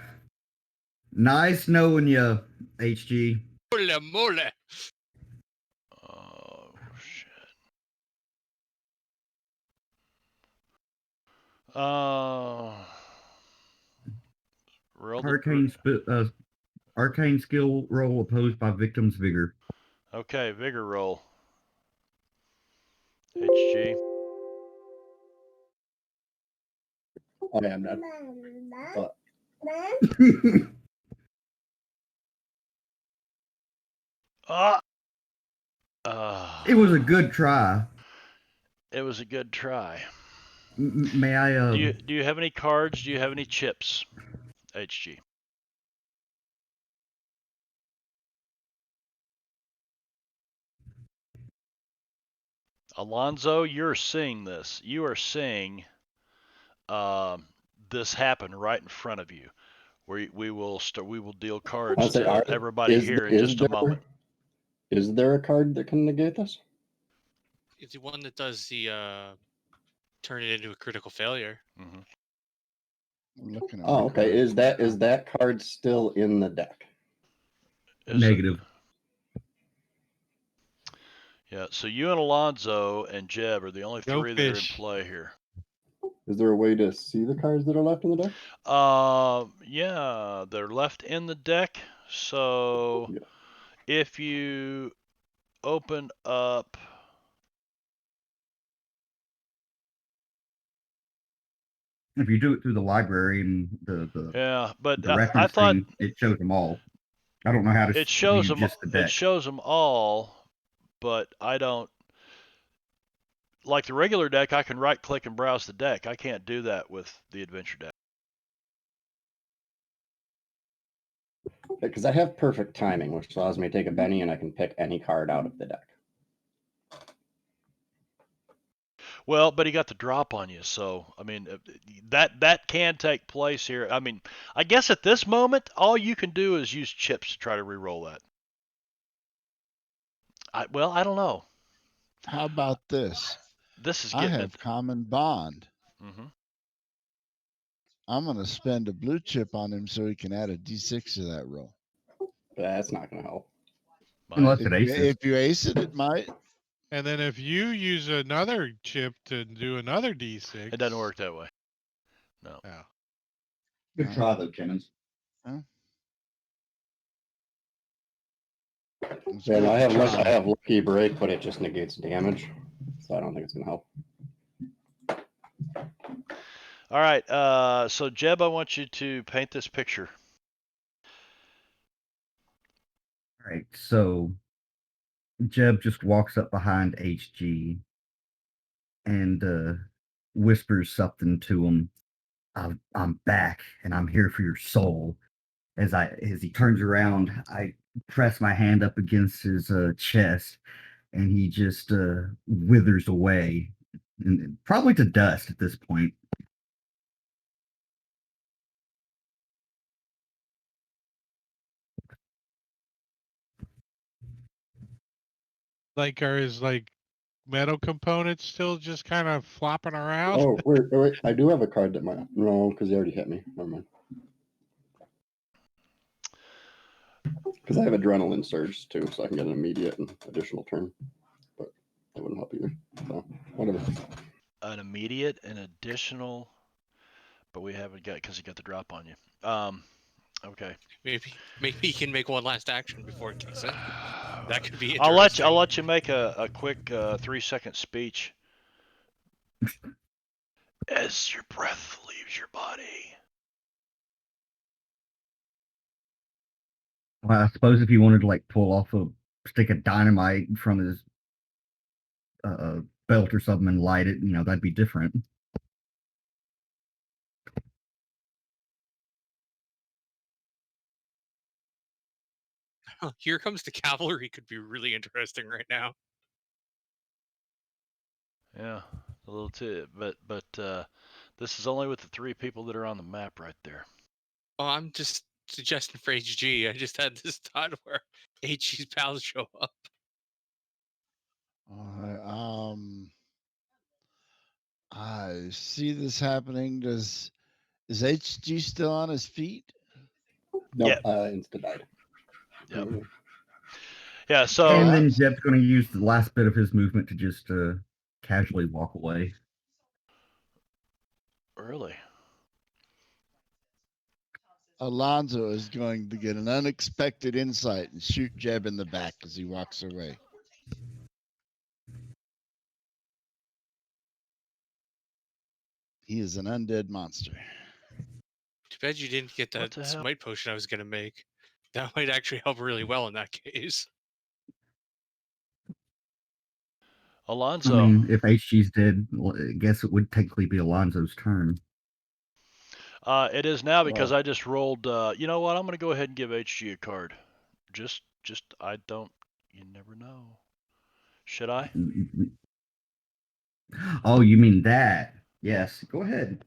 Nice knowing you, HG. Holy moly. Oh shit. Roll the. Arcane skill roll opposed by victim's vigor. Okay, vigor roll. HG. Oh yeah, I'm done. But Ah. It was a good try. It was a good try. May I? Do you have any cards? Do you have any chips? HG. Alonzo, you're seeing this. You are seeing this happen right in front of you. We will deal cards I'll say, to everybody here in just a moment. Is there a card that can negate this? It's the one that does the turn it into a critical failure. Mm-hmm. I'm looking at Oh, my okay. cards. Is that card still in the deck? Negative. Yeah, so you and Alonzo and Jeb are the only Go three that are in fish. play here. Is there a way to see the cards that are left in the deck? Yeah, they're left in the deck. So Yeah. if you open up, If you do it through the library and the yeah, but the I reference thought thing, it shows them all. I don't know how to it shows view them. just the deck. It shows them all, but I don't. Like the regular deck, I can right click and browse the deck. I can't do that with the adventure deck. Because I have perfect timing, which allows me to take a Benny and I can pick any card out of the deck. Well, but he got the drop on you, so I mean that can take place here. I mean, I guess at this moment, all you can do is use chips to try to re-roll that. I don't know. How about this? This is I getting have common bond. Mm-hmm. I'm going to spend a blue chip on him so he can add a d6 to that roll. But that's not going to help. Unless If it you, aces. if you ace it, it might. And then if you use another chip to do another D6. It doesn't work that way. No. Oh. Good try though, Kennens. It's Yeah, good I to try. have lucky break, but it just negates damage. So I don't think it's going to help. All right. So Jeb, I want you to paint this picture. All right, so Jeb just walks up behind HG and whispers something to him. I'm back, and I'm here for your soul. As he turns around, I press my hand up against his chest, and he just withers away, and probably to dust at this point. Like, are his metal components still just kind of flopping around? Oh, wait. I do have a card that might. No, because he already hit me. Never mind. Because I have adrenaline surge too, so I can get an immediate and additional turn. But that wouldn't help either. So, whatever. An immediate and additional, but we haven't got because you got the drop on you. Okay. Maybe he can make one last action before it kicks in. That could be I'll interesting. let you make a quick 3-second speech as your breath leaves your body. Well, I suppose if he wanted to pull off a stick of dynamite from his belt or something and light it, that'd be different. Here comes the cavalry. Could be really interesting right now. Yeah, a little too, but this is only with the 3 people that are on the map right there. Oh, I'm just suggesting for HG. I just had this thought where HG's pals show up. I see this happening. Is HG still on his feet? Nope. Yeah. Insta died. Yep. Yeah. So. And then Jeb's going to use the last bit of his movement to just casually walk away. Really. Alonzo is going to get an unexpected insight and shoot Jeb in the back as he walks away. He is an undead monster. Too bad you didn't get What that the hell? smite potion I was gonna make. That might actually help really well in that case. Alonzo. I mean, if HG's dead, I guess it would technically be Alonzo's turn. It is now because Well, I just rolled. You know what? I'm going to go ahead and give HG a card. Just I don't. You never know. Should I? Oh, you mean that? Yes, go ahead.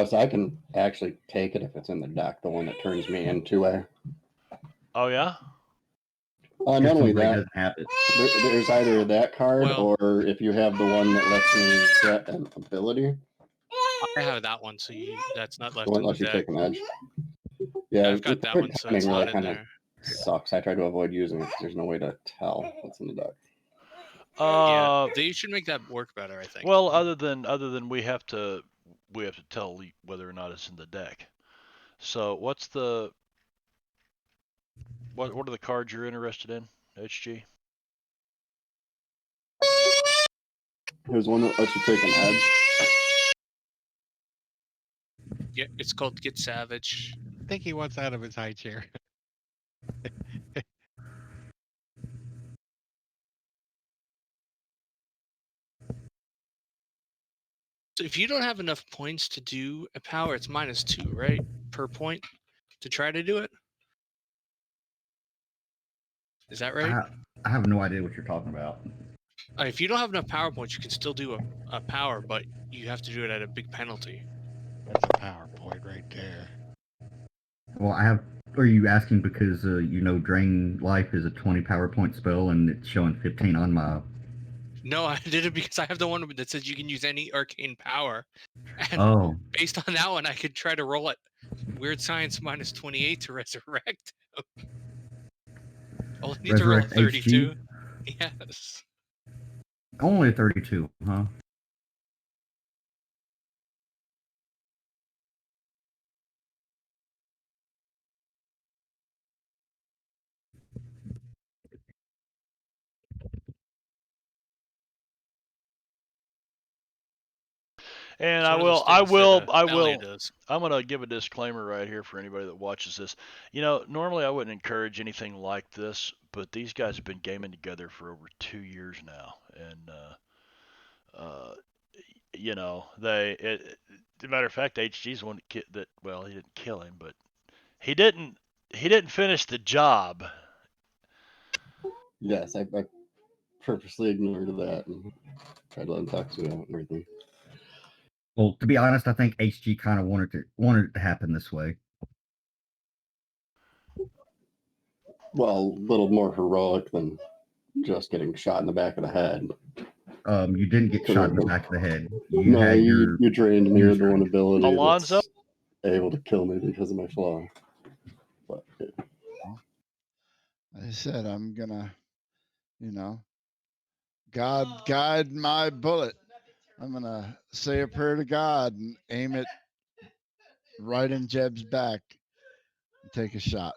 So I can actually take it if it's in the deck, the one that turns me into a. Oh yeah. Not If only somebody that, doesn't have it. there's either that card Well- or if you have the one that lets me get an ability, I have that one, so that's not the left one in that the lets you deck. take an edge. Yeah, I've got the that quick one, so timing it's really not in kind of there. sucks. I try to avoid using it 'cause there's no way to tell what's in the deck. Yeah, they should make that work better, I think. Well, other than we have to tell whether or not it's in the deck. So what are the cards you're interested in, HG? There's one that lets you take an edge. Yeah, it's called Get Savage. I think he wants out of his high chair. So if you don't have enough points to do a power, it's -2, right? Per point to try to do it. Is that right? I have no idea what you're talking about. If you don't have enough power points, you can still do a power, but you have to do it at a big penalty. That's a PowerPoint right there. Well, Are you asking because Drain Life is a 20 power point spell and it's showing 15 on my? No, I did it because I have the one that says you can use any arcane power, and Oh, based on that one, I could try to roll it. Weird Science -28 to resurrect. I'll need to roll a Resurrect 32. HG? Yes. Only 32, huh? And It's I one of those will, I things will, that, I Elliot will. does. I'm gonna give a disclaimer right here for anybody that watches this. Normally I wouldn't encourage anything like this, but these guys have been gaming together for over 2 years now, and you know, as a matter of fact, HG's the one that well, he didn't kill him, but he didn't he didn't finish the job. Yes, I purposely ignored that and tried to let him talk to me and everything. Well, to be honest, I think HG kind of wanted it to happen this way. Well, a little more heroic than just getting shot in the back of the head. You didn't get shot in the back of the head. You No, had your you trained me with the one strike. ability Alonzo? that's able to kill me because of my flaw. But I said I'm gonna, God guide my bullet. I'm gonna say a prayer to God and aim it right in Jeb's back and take a shot.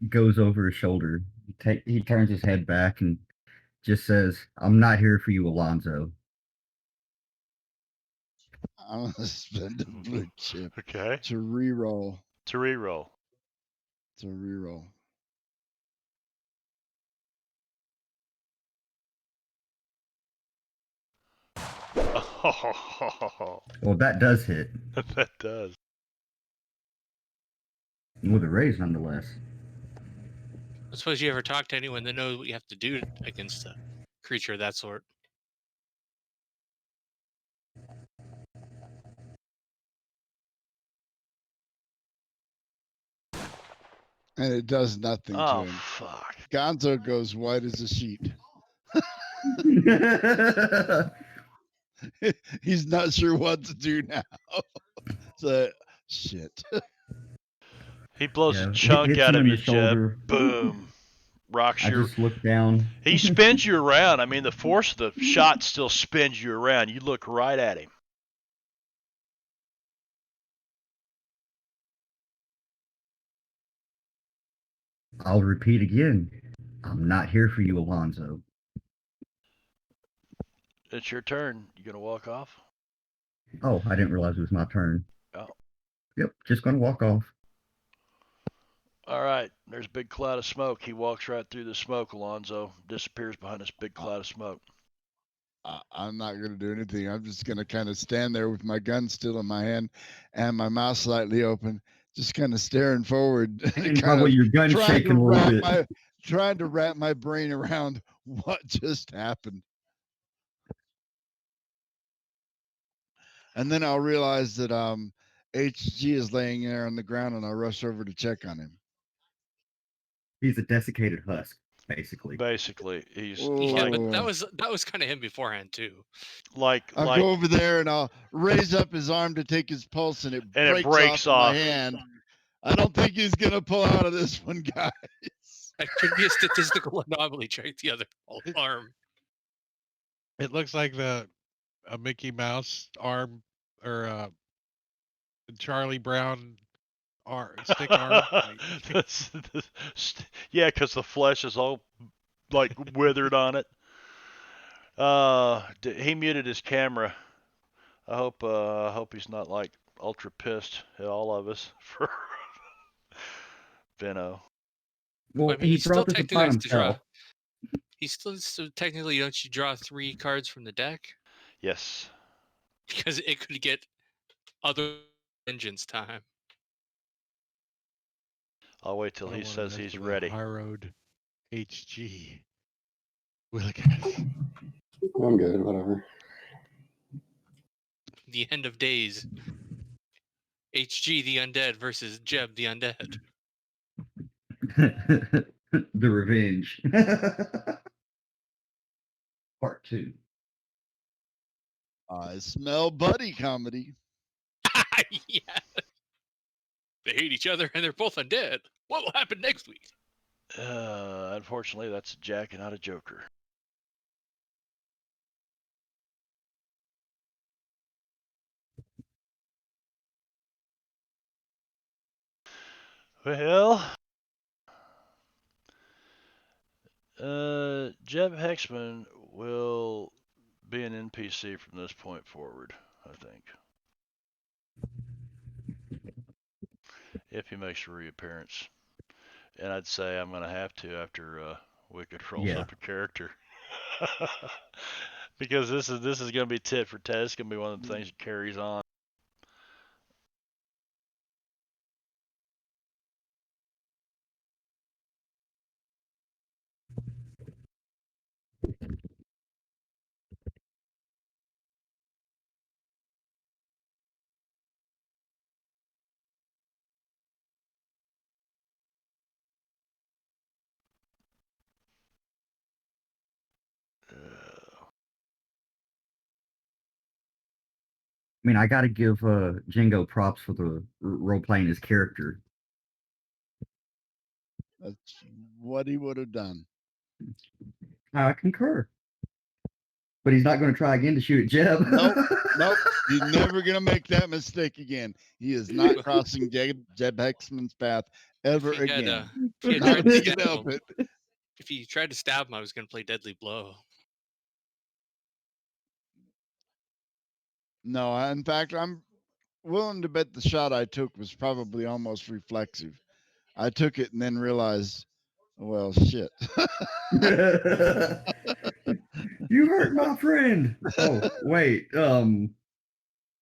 Goes over his shoulder. He turns his head back and just says, "I'm not here for you, Alonzo." I'm gonna spend a blue chip Okay. to reroll. To reroll. To reroll. Oh, Well, that does hit that does. with a raise, nonetheless. I suppose you ever talk to anyone that knows what you have to do against a creature of that sort. And it does nothing to Oh him. fuck. Gonzo goes white as a sheet. He's not sure what to do now. So shit. He blows a Yeah, chunk hits out him of in you, the Jeb. shoulder. Boom. Rocks I your. just look down. He spins you around. I mean, the force of the shot still spins you around. You look right at him. I'll repeat again. I'm not here for you, Alonzo. It's your turn. You gonna walk off? Oh, I didn't realize it was my turn. Oh. Yep, just gonna walk off. All right. There's a big cloud of smoke. He walks right through the smoke, Alonzo. Disappears behind this big cloud of smoke. I'm not going to do anything. I'm just going to kind of stand there with my gun still in my hand and my mouth slightly open, just kind of staring forward, And kind probably of your gun trying shaking to a little bit. trying to wrap my brain around what just happened. And then I'll realize that HG is laying there on the ground, and I'll rush over to check on him. He's a desiccated husk, basically. Basically, he's Yeah, like but Oh. that was kind of him beforehand too. I'll go over there and I'll raise up his arm to take his pulse, and it and it breaks breaks off in my off. hand. I don't think he's gonna pull out of this one, guys. That could be a statistical anomaly. Check the other arm. It looks like a Mickey Mouse arm or a Charlie Brown stick arm. Yeah, because the flesh is all like withered on it. He muted his camera. I hope he's not like ultra pissed at all of us for Veno. Well, I mean, he he still brought this technically upon has to draw. himself. He still so technically don't you draw 3 cards from the deck Yes. because it could get other vengeance time. I'll wait till I don't he want to says mess he's with ready. a high road HG. Willikers. I'm good, whatever. The end of days. HG the undead versus Jeb the undead. The revenge. Part 2. I smell buddy comedy. Yeah. They hate each other and they're both undead. What will happen next week? Unfortunately, that's a Jack and not a Joker. Well, Jeb Hexman will be an NPC from this point forward, I think. If he makes a reappearance. And I'd say I'm gonna have to after Wicked rolls Yeah. up a character. Because this is gonna be tit for tat. It's gonna be one of the things that carries on. I mean, I got to give Jingo props for the role playing his character. That's what he would have done. I concur. But he's not going to try again to shoot at Jeb. Nope. Nope. He's never going to make that mistake again. He is not crossing Jeb Hexman's path ever If he had, again. if he had Not tried if to he stab can help him, it. if he tried to stab him, I was going to play Deadly Blow. No, in fact, I'm willing to bet the shot I took was probably almost reflexive. I took it and then realized, well, shit. You hurt my friend. Oh, wait.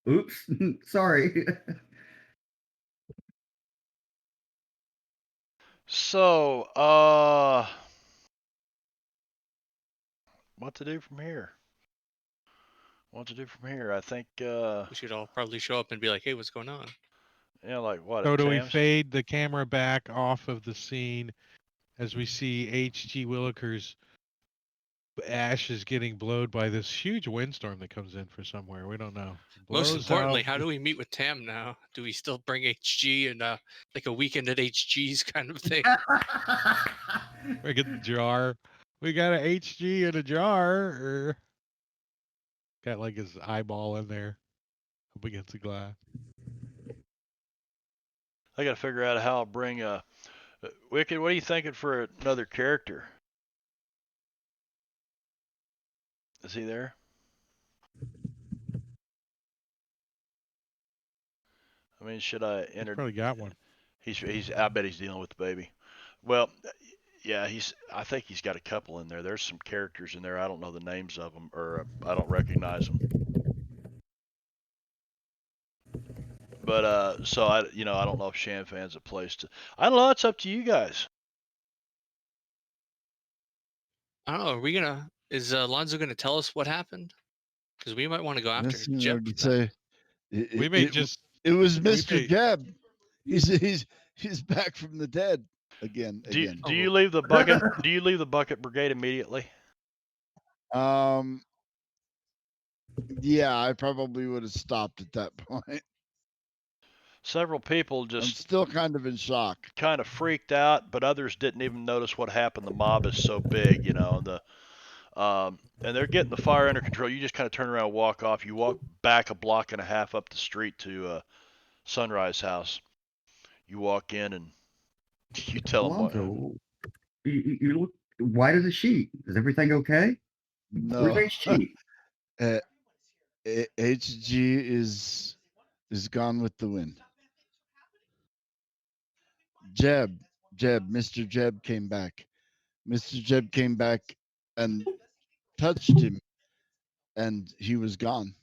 Oops. Sorry. So, what to do from here? What to do from here? I think, We should all probably show up and be like, "Hey, what's going on?" like what? So At do we Tam's? fade the camera back off of the scene as we see H.G. Willikers' ashes getting blowed by this huge windstorm that comes in from somewhere? We don't know. Most Blows importantly, out how do we meet with Tam now? Do we still bring HG and like a weekend at HG's kind of thing? we get the jar. We got a HG in a jar. Or got like his eyeball in there up against the glass. I got to figure out how I'll bring Wicked. What are you thinking for another character? Is he there? I mean, should I He's enter? probably got one. He's. I bet he's dealing with the baby. Well, yeah, he's. I think he's got a couple in there. There's some characters in there. I don't know the names of them, or I don't recognize them. But so I don't know if Shan fans a place to. I don't know. It's up to you guys. I don't know. Are we gonna? Is Lonzo gonna tell us what happened? Because we might want to go after That's, you know, Jeb. to For that. say We may just. it was we Mr. may- Jeb. He's back from the dead again. Do Again. you leave the bucket? Do you leave the bucket brigade immediately? Yeah, I probably would have stopped at that point. Several people I'm just still kind of in shock. kind of freaked out, but others didn't even notice what happened. The mob is so big, and they're getting the fire under control. You just kind of turn around and walk off. You walk back a block and a half up the street to Sunrise House. You walk in and you tell them what. Alonzo, you look white as a sheet. Is everything okay? Where's No, HG? HG is gone with the wind. Jeb, Mr. Jeb came back. Mr. Jeb came back and touched him, and he was gone.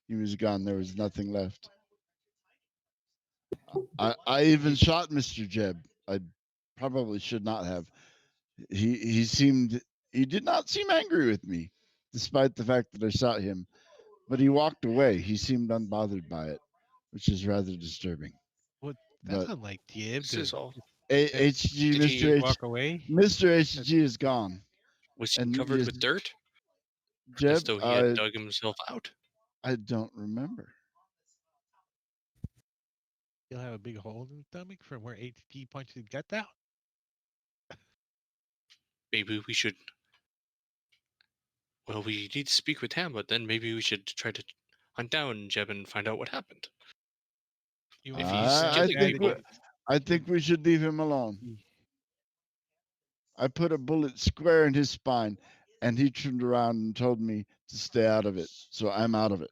He was gone. There was nothing left. I even shot Mr. Jeb. I probably should not have. He did not seem angry with me, despite the fact that I shot him. But he walked away. He seemed unbothered by it, which is rather disturbing. Well, that's But unlike Jib. This is all. HG, Did he walk away. Mr. HG is gone. Was he And covered yes, with dirt? As Jeb, though he had dug himself out. I don't remember. He'll have a big hole in his stomach from where HG punched his guts out. Maybe we should. Well, we need to speak with Tam, but then maybe we should try to hunt down Jeb and find out what happened. You If want he's to I killing think people, I think we should leave him alone. I put a bullet square in his spine, and he turned around and told me to stay out of it. So I'm out of it.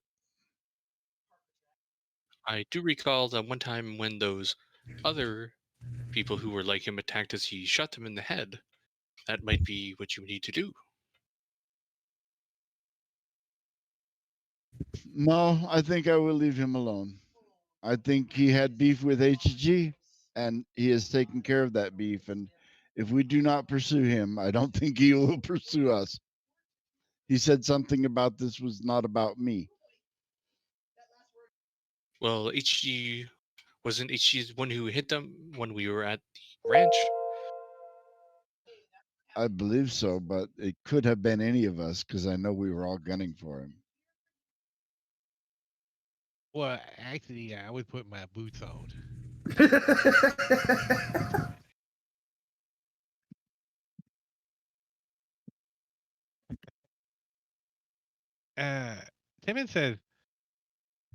I do recall that one time when those other people who were like him attacked as he shot them in the head. That might be what you need to do. No, I think I will leave him alone. I think he had beef with HG, and he has taken care of that beef. And if we do not pursue him, I don't think he will pursue us. He said something about this was not about me. Well, HG wasn't HG the one who hit them when we were at the ranch? I believe so, but it could have been any of us because I know we were all gunning for him. Well, actually, I would put my boots on. Timon says,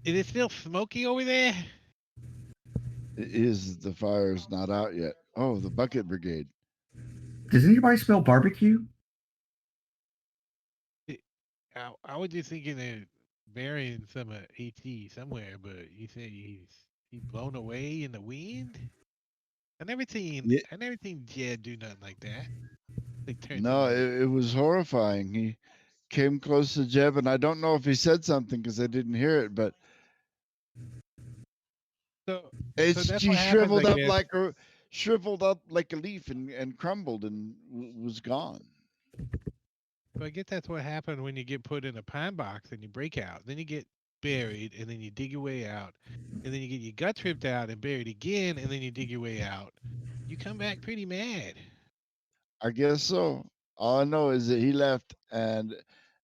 "Is it still smoky over there?" It is the fire's not out yet. Oh, the bucket brigade. Does anybody smell barbecue? I was just thinking of burying some AT somewhere, but you say he's blown away in the wind. Yeah, I never seen Jed do nothing like that. Like turn no, somebody. it was horrifying. He came close to Jeb, and I don't know if he said something because I didn't hear it, but So that's HG what happens, I guess. shriveled up like a leaf and crumbled and was gone. So I guess that's what happened when you get put in a pine box and you break out. Then you get buried, and then you dig your way out, and then you get your guts ripped out and buried again, and then you dig your way out. You come back pretty mad. I guess so. All I know is that he left, and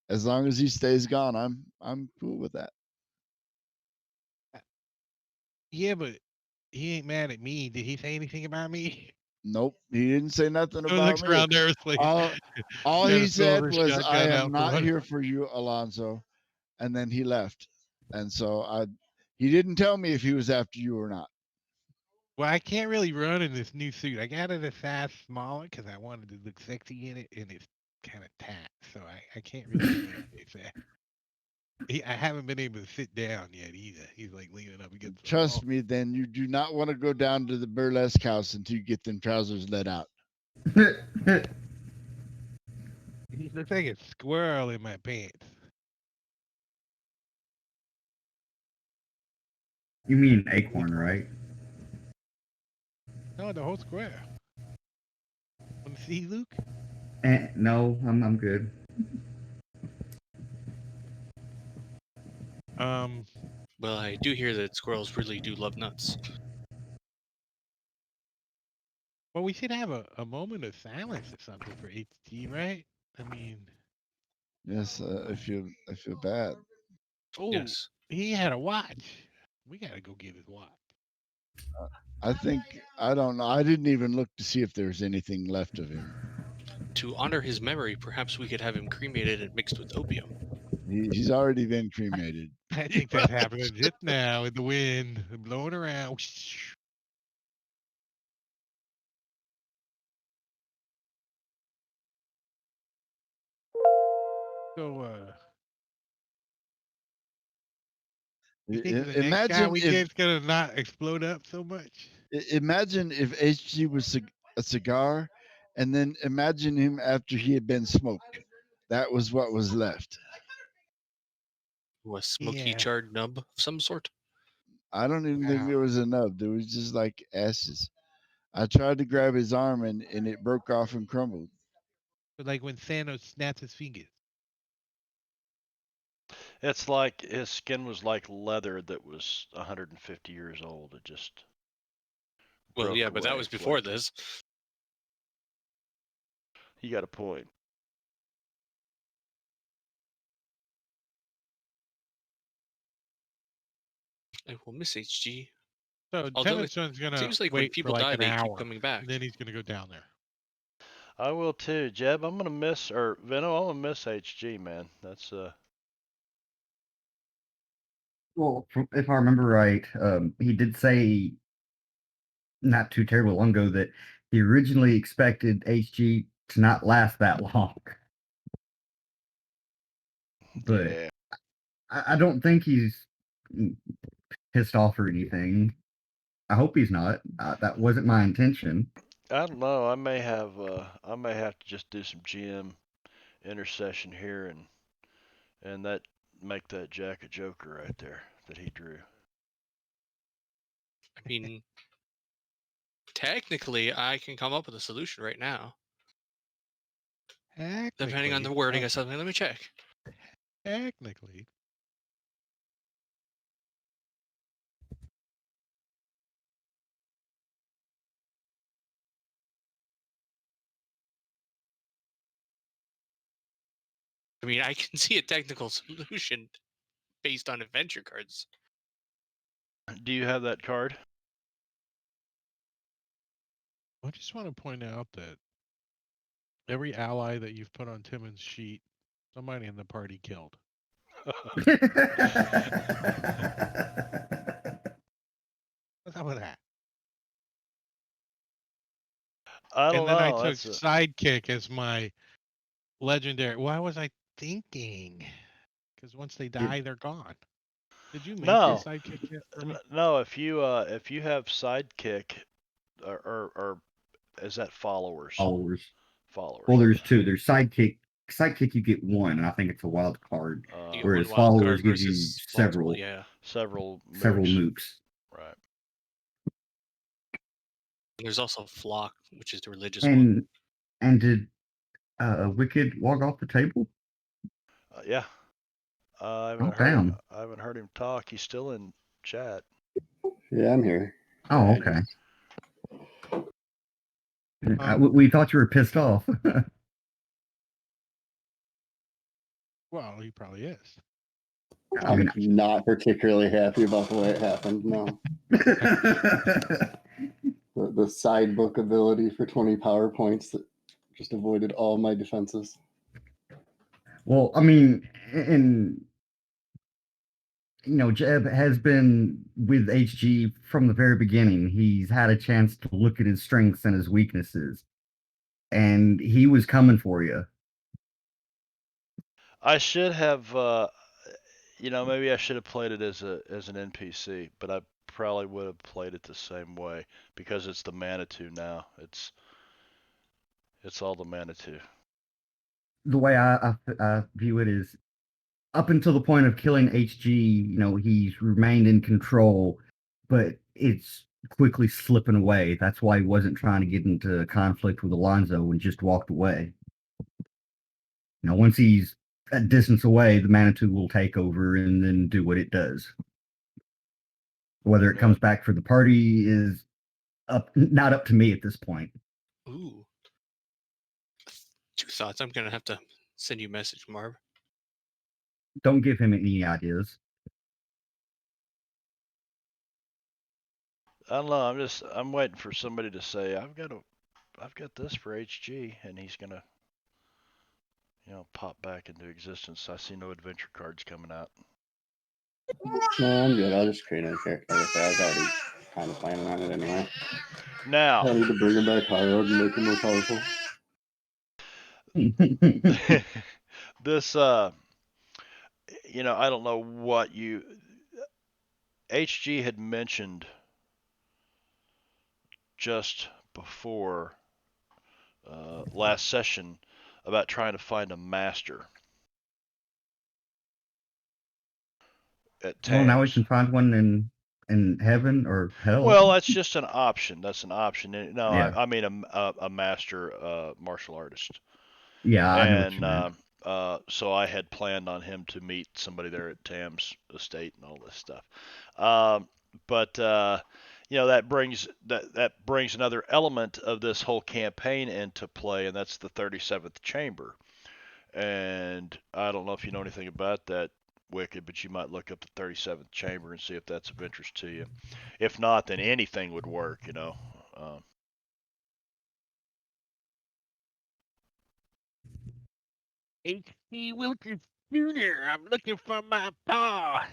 as long as he stays gone, I'm cool with that. Uh, Yeah, but he ain't mad at me. Did he say anything about me? Nope, he didn't say nothing So he about looks me. around nervously. All Kind he of throws said her was, "I shotgun am out the not window. here for you, Alonso," and then he left. And so he didn't tell me if he was after you or not. Well, I can't really run in this new suit. I got it a size smaller because I wanted to look sexy in it, and it's kind of tight, so I can't really run very fast. I haven't been able to sit down yet either. He's like leaning up against the Trust wall. me, then you do not want to go down to the burlesque house until you get them trousers let out. He looks like a squirrel in my pants. You mean acorn, right? No, the whole square. Want to see Luke? No, I'm good. Well, I do hear that squirrels really do love nuts. Well, we should have a moment of silence or something for HT, right? I mean, Yes, I feel bad. oh, Yes. he had a watch. We gotta go get his watch. I think I don't know. I didn't even look to see if there's anything left of him. To honor his memory, perhaps we could have him cremated and mixed with opium. He's already been cremated. I think that's happening just now with the wind blowing around. So, you think the next guy Imagine we if get's gonna not explode up so much? imagine if HG was a cigar, and then imagine him after he had been smoked. That was what was left. A smoky, Yeah. charred nub of some sort. I don't even think Wow. there was enough. There was just like ashes. I tried to grab his arm and it broke off and crumbled. So like when Thanos snaps his fingers. It's like his skin was like leather that was 150 years old. It just Well, broke yeah, but that away, was before flaked. this. You got a point. I will miss HG. So Although it Timon's gonna seems like when wait for people like die, an they keep hour, coming back. and then he's gonna go down there. I will too, Jeb. I'm gonna miss, or Veno, I'm gonna miss HG, man. That's Well, if I remember right, he did say not too terribly long ago that he originally expected HG to not last that long. But yeah. I don't think he's pissed off or anything. I hope he's not. That wasn't my intention. I don't know. I may have to just do some GM intercession here and that make that Jack a Joker right there that he drew. I mean, technically, I can come up with a solution right now, depending on the wording of something. Let me check. Technically. I mean, I can see a technical solution based on adventure cards. Do you have that card? I just want to point out that every ally that you've put on Timon's sheet, somebody in the party killed. What's up with that? I don't And then I know. took That's a, sidekick as my legendary. Why was I thinking? Because once they die, they're gone. Did you make the no, sidekick yet for me? no. If you have sidekick or is that followers? Followers. Followers. Well, there's Okay. two. There's sidekick. Sidekick, you get one, and I think it's a wild card. You get Whereas one wild followers card gives you versus multiple, yeah. Several several mooks. mooks. Right. And there's also Flock, which is the religious one. And did Wicked walk off the table? Yeah. I haven't Oh, heard him. damn. I haven't heard him talk. He's still in chat. Yeah, I'm here. Oh, okay. We thought you were pissed off. Well, he probably is. I mean, I'm not particularly happy about the way it happened. No, the side book ability for 20 power points that just avoided all my defenses. well, I mean, and Jeb has been with HG from the very beginning. He's had a chance to look at his strengths and his weaknesses, and he was coming for you. I should have. Maybe I should have played it as an NPC, but I probably would have played it the same way because it's the Manitou now. It's all the Manitou. The way I view it is, up until the point of killing HG, he's remained in control, but it's quickly slipping away. That's why he wasn't trying to get into conflict with Alonzo and just walked away. Once he's a distance away, the Manitou will take over and then do what it does. Whether it comes back for the party is not up to me at this point. Ooh. Two thoughts. I'm going to have to send you a message, Marv. Don't give him any ideas. I don't know. I'm waiting for somebody to say I've got this for HG, and he's gonna pop back into existence. I see no adventure cards coming out. No, I'm good. I'll just create a character. Like I was already kind of planning on it anyway. Now, I need to bring him back high road and make him more powerful. this I don't know what HG had mentioned just before last session about trying to find a master at Tams. Well, now we can find one in heaven or hell. Well, that's just an option. That's an option. No, Yeah. I mean a master martial artist. Yeah, I know what you And meant. so I had planned on him to meet somebody there at Tam's estate and all this stuff. But that brings another element of this whole campaign into play, and that's the 37th chamber. And I don't know if you know anything about that, Wicked, but you might look up the 37th chamber and see if that's of interest to you. If not, then anything would work, H.P. Wilkins Jr., I'm looking for my paw.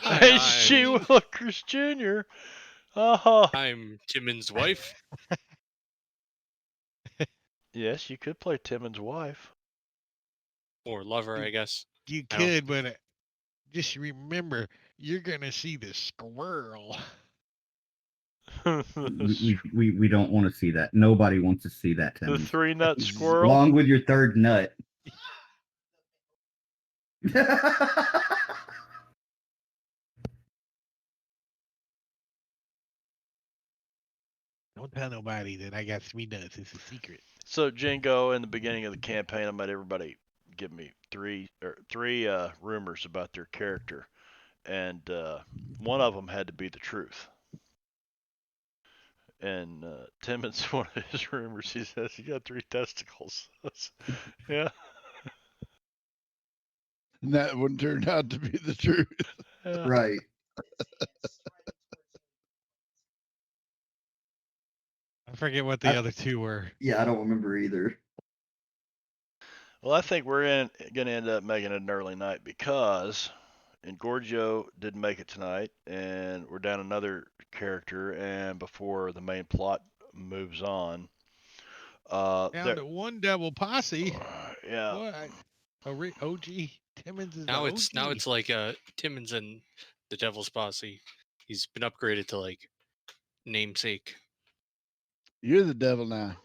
H.G. Wilkers Jr. Oh. I'm Timon's wife. Yes, you could play Timon's wife. Or lover, I guess. You could, but just remember, you're going to see the squirrel. We don't want to see that. Nobody wants to see that, The Timmons. three nut He's squirrel. Along with your third nut. Don't tell nobody that I got 3 nuts. It's a secret. So Jingo, in the beginning of the campaign, I made everybody give me three rumors about their character, and one of them had to be the truth. And Timmons, one of his rumors, he says he got 3 testicles. Yeah, And that one turned out to be the truth. yeah. Right. I forget what the other 2 were. Yeah, I don't remember either. Well, I think we're going to end up making it an early night because Gorgio didn't make it tonight, and we're down another character. And before the main plot moves on, Down to one devil posse. yeah, What? OG Timmons is the Now OG. it's like Timmons and the Devil's Posse. He's been upgraded to like namesake. You're the devil now.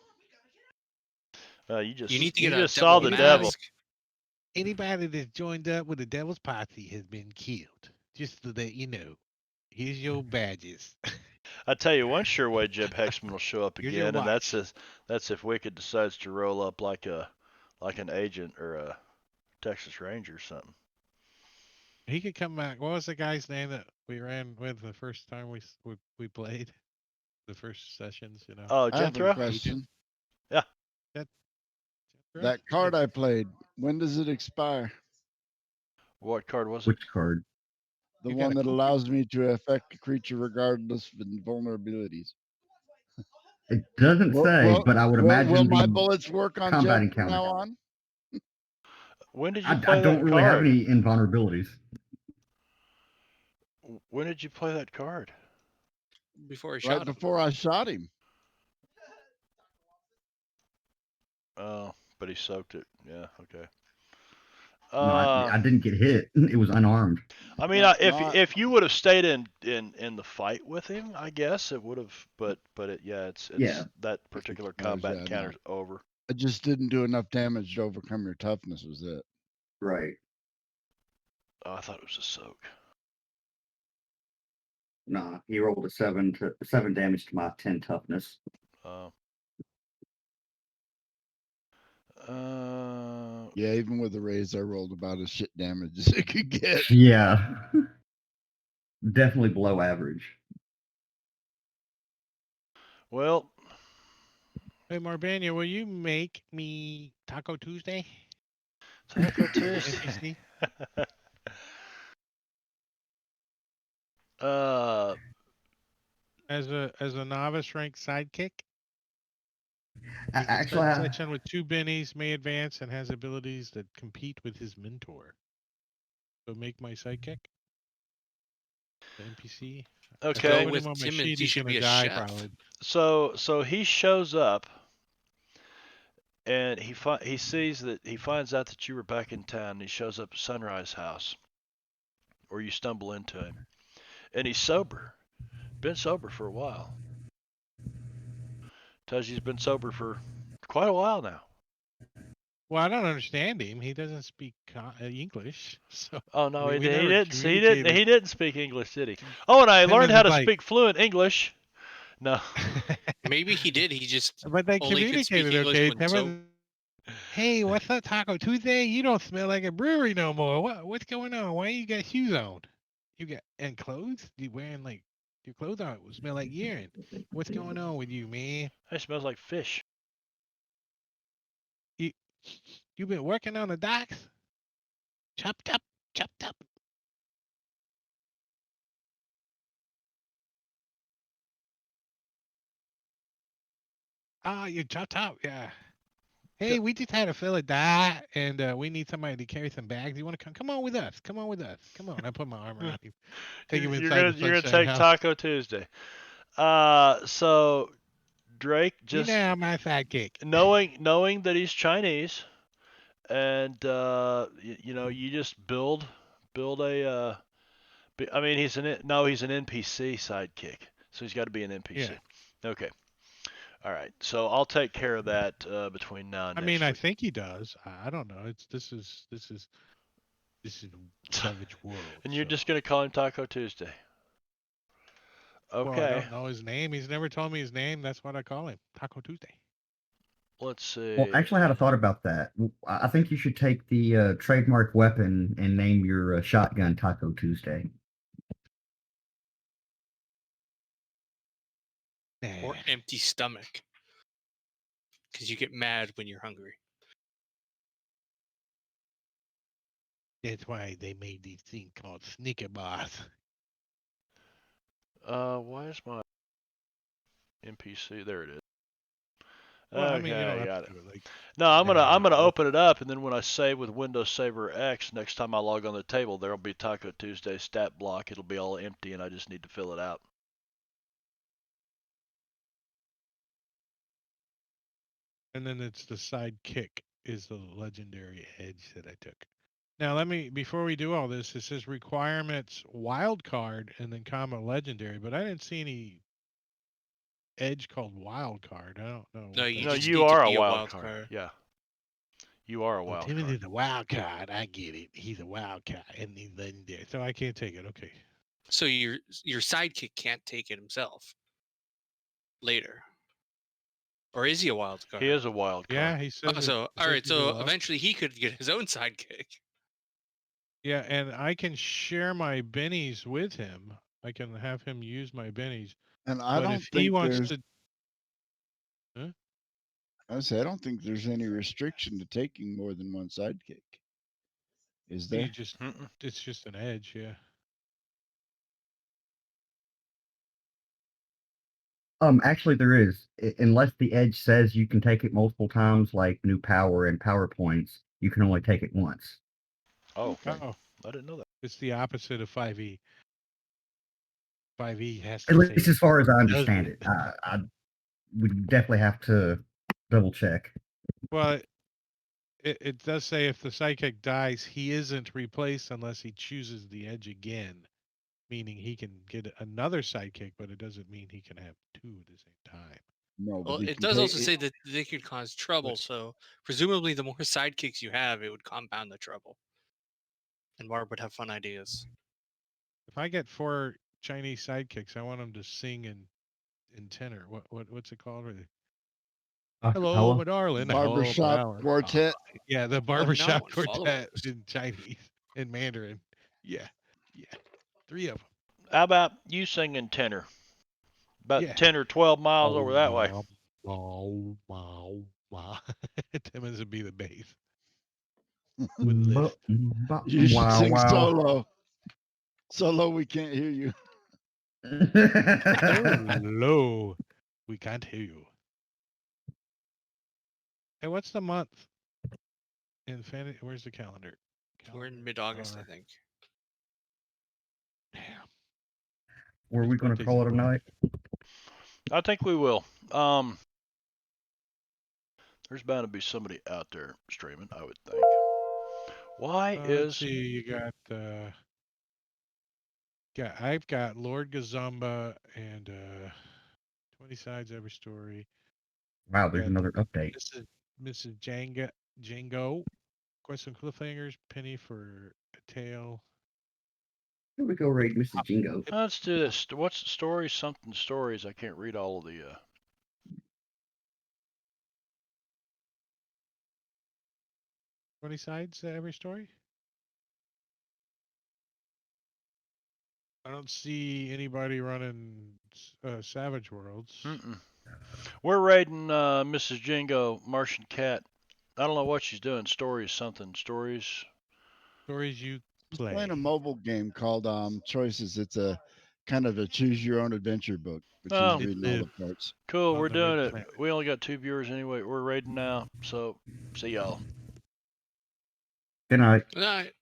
you You need to you get a just saw devil the mask. devil. Anybody that's joined up with the devil's posse has been killed. Just so that you know. Here's your badges. I tell you one sure way Jeb Hexman will show up Here's your again, and watch. that's if Wicked decides to roll up like an agent or a Texas Ranger or something. He could come back. What was the guy's name that we ran with the first time we played? The first sessions, you know. Oh, I have a Jethro? question. Yeah. That card I played, when does it expire? What card was it? Which card? The You one got a that allows me to affect a creature regardless of vulnerabilities. It doesn't say, but I would will imagine my the bullets work on combat Jeb from encounter. now on? When did you I play don't that really have card? any invulnerabilities. When did you play that card? Before I Right shot him. before I shot him. Oh, but he soaked it. Yeah, okay. No, I didn't get hit. It was unarmed. I mean, No, if you would have stayed in the fight with him, I guess it would have. But it's Yeah. that particular Expires, combat yeah, encounter's over. I just didn't do enough damage to overcome your toughness, was it? Right. Oh, I thought it was a soak. Nah, he rolled a 7 damage to my 10 toughness. Uh, Yeah, even with the raise, I rolled about as shit damage as it could get. Yeah. Definitely below average. well, Hey Marbania, will you make me Taco Tuesday? Taco Tuesday. NPC? uh, As a novice rank sidekick? He can Actually, start section with 2 bennies, may advance, and has abilities that compete with his mentor. So make my sidekick. The NPC. okay. Go Put him with on my Timmons, sheet, he he's should gonna be a die chef. probably. So he shows up, and he sees that he finds out that you were back in town. And he shows up at Sunrise House, or you stumble into him, and he's sober. Been sober for a while. Tells you he's been sober for quite a while now. Well, I don't understand him. He doesn't speak English, so Oh no, we he never didn't. He didn't. communicated. He didn't speak English, did he? Oh, and I learned Timmons how is to like, speak fluent English. No. Maybe he did. He just but they only could speak communicated English okay. when so. Timmons, hey, what's up, Taco Tuesday? You don't smell like a brewery no more. What's going on? Why you got shoes on? You got and clothes? You wearing like your clothes on smell like urine. What's going on with you, man? It smells like fish. You been working on the docks? Chopped up, chopped up. Ah, you chopped up, yeah. Hey, we just had a fella die, and we need somebody to carry some bags. You want to come? Come on with us. Come on with us. Come on. I put my arm around him. Take him inside the You're gonna Sunshine take House. Taco Tuesday. So Drake You just know, my sidekick. knowing that he's Chinese, and you just build a. I mean, he's an NPC sidekick. So he's got to be an NPC. Yeah. Okay. All right. So I'll take care of that between now and I next mean, I week. think he does. I don't know. This is Savage World. And you're so. just gonna call him Taco Tuesday. Well, I Okay. don't know his name. He's never told me his name. That's what I call him. Taco Tuesday. Let's see. Well, actually, I had a thought about that. I think you should take the trademark weapon and name your shotgun Taco Tuesday. Or Nah. empty stomach. Because you get mad when you're hungry. That's why they made these things called Snicker bars. Why is my NPC? There it is. Well, I mean, you Okay, don't I have got to it. do it like. No, I'm gonna Nah. open it up, and then when I save with Windows Saver X, next time I log on the table, there'll be Taco Tuesday stat block. It'll be all empty, and I just need to fill it out. And then it's the sidekick is the legendary edge that I took. Now before we do all this, it says requirements wild card and then comma legendary, but I didn't see any edge called wild card. I don't know. No, what you that No, just means. you need to are a be a wild wild card. card. Yeah, you are a Oh, wild Timothy's card. a wild card. I get it. He's a wild card and he's legendary. So I can't take it. Okay. So your sidekick can't take it himself later. Or is he a wild card? He is a wild card. Yeah, he says Oh, it. so It all says right, he's a so wild- eventually he could get his own sidekick. Yeah, and I can share my bennies with him. I can have him use my bennies. And I But don't if he think wants there's. to, huh? I don't think there's any restriction to taking more than one sidekick. Is you there? just Mm-mm. it's just an edge, yeah. Actually, there is. Unless the edge says you can take it multiple times, like new power and PowerPoints, you can only take it once. Oh, Okay. Oh, I didn't know that. it's the opposite of 5e. 5e has At to least say as far as I does understand it. it. I would definitely have to double check. Well, it does say if the psychic dies, he isn't replaced unless he chooses the edge again, meaning he can get another sidekick, but it doesn't mean he can have two at the same time. No, but Well, he it can does take also it. say that they could cause trouble, so presumably the more sidekicks you have, it would compound the trouble. And Barb would have fun ideas. If I get 4 Chinese sidekicks, I want them to sing in tenor. What's it called? Hello, my Acapella? darling. Hello, my Barbershop darling. quartet. Yeah, the now barbershop one quartet follows. in Chinese, in Mandarin. Yeah, 3 of them. How about you singing tenor? About Yeah. 10 or 12 miles Oh, over that way. wow, wow, wow. Timmons would be the bass with Wow, lisp. You should sing wow. solo. Solo, we can't hear you. Hello. We can't hear you. Hey, what's the month? Infinity. Where's the calendar? We're in mid-August, I Calendar. think. Damn. Were His we going to birthday's call in it a night? I think we will. There's bound to be somebody out there streaming, I would think. Why Let's is see. You got. I've got Lord Gazumba and 20 sides every story. Wow, there's Got another update. Mrs. Django. Quest and cliffhangers. Penny for a tale. Here we go, raid Mrs. Jingo. let's do this. What's the story? Something stories. I can't read all of the 20 sides every story? I don't see anybody running Savage Worlds. Mm-mm. We're raiding Mrs. Jingo, Martian Cat. I don't know what she's doing. Stories something. Stories. Stories you He's play. playing a mobile game called Choices. It's a kind of a choose your own adventure book, but Oh. he's reading all the parts. Cool, on we're the red doing it. planet. We only got 2 viewers anyway. We're raiding now. So, see y'all. Good night. Good night.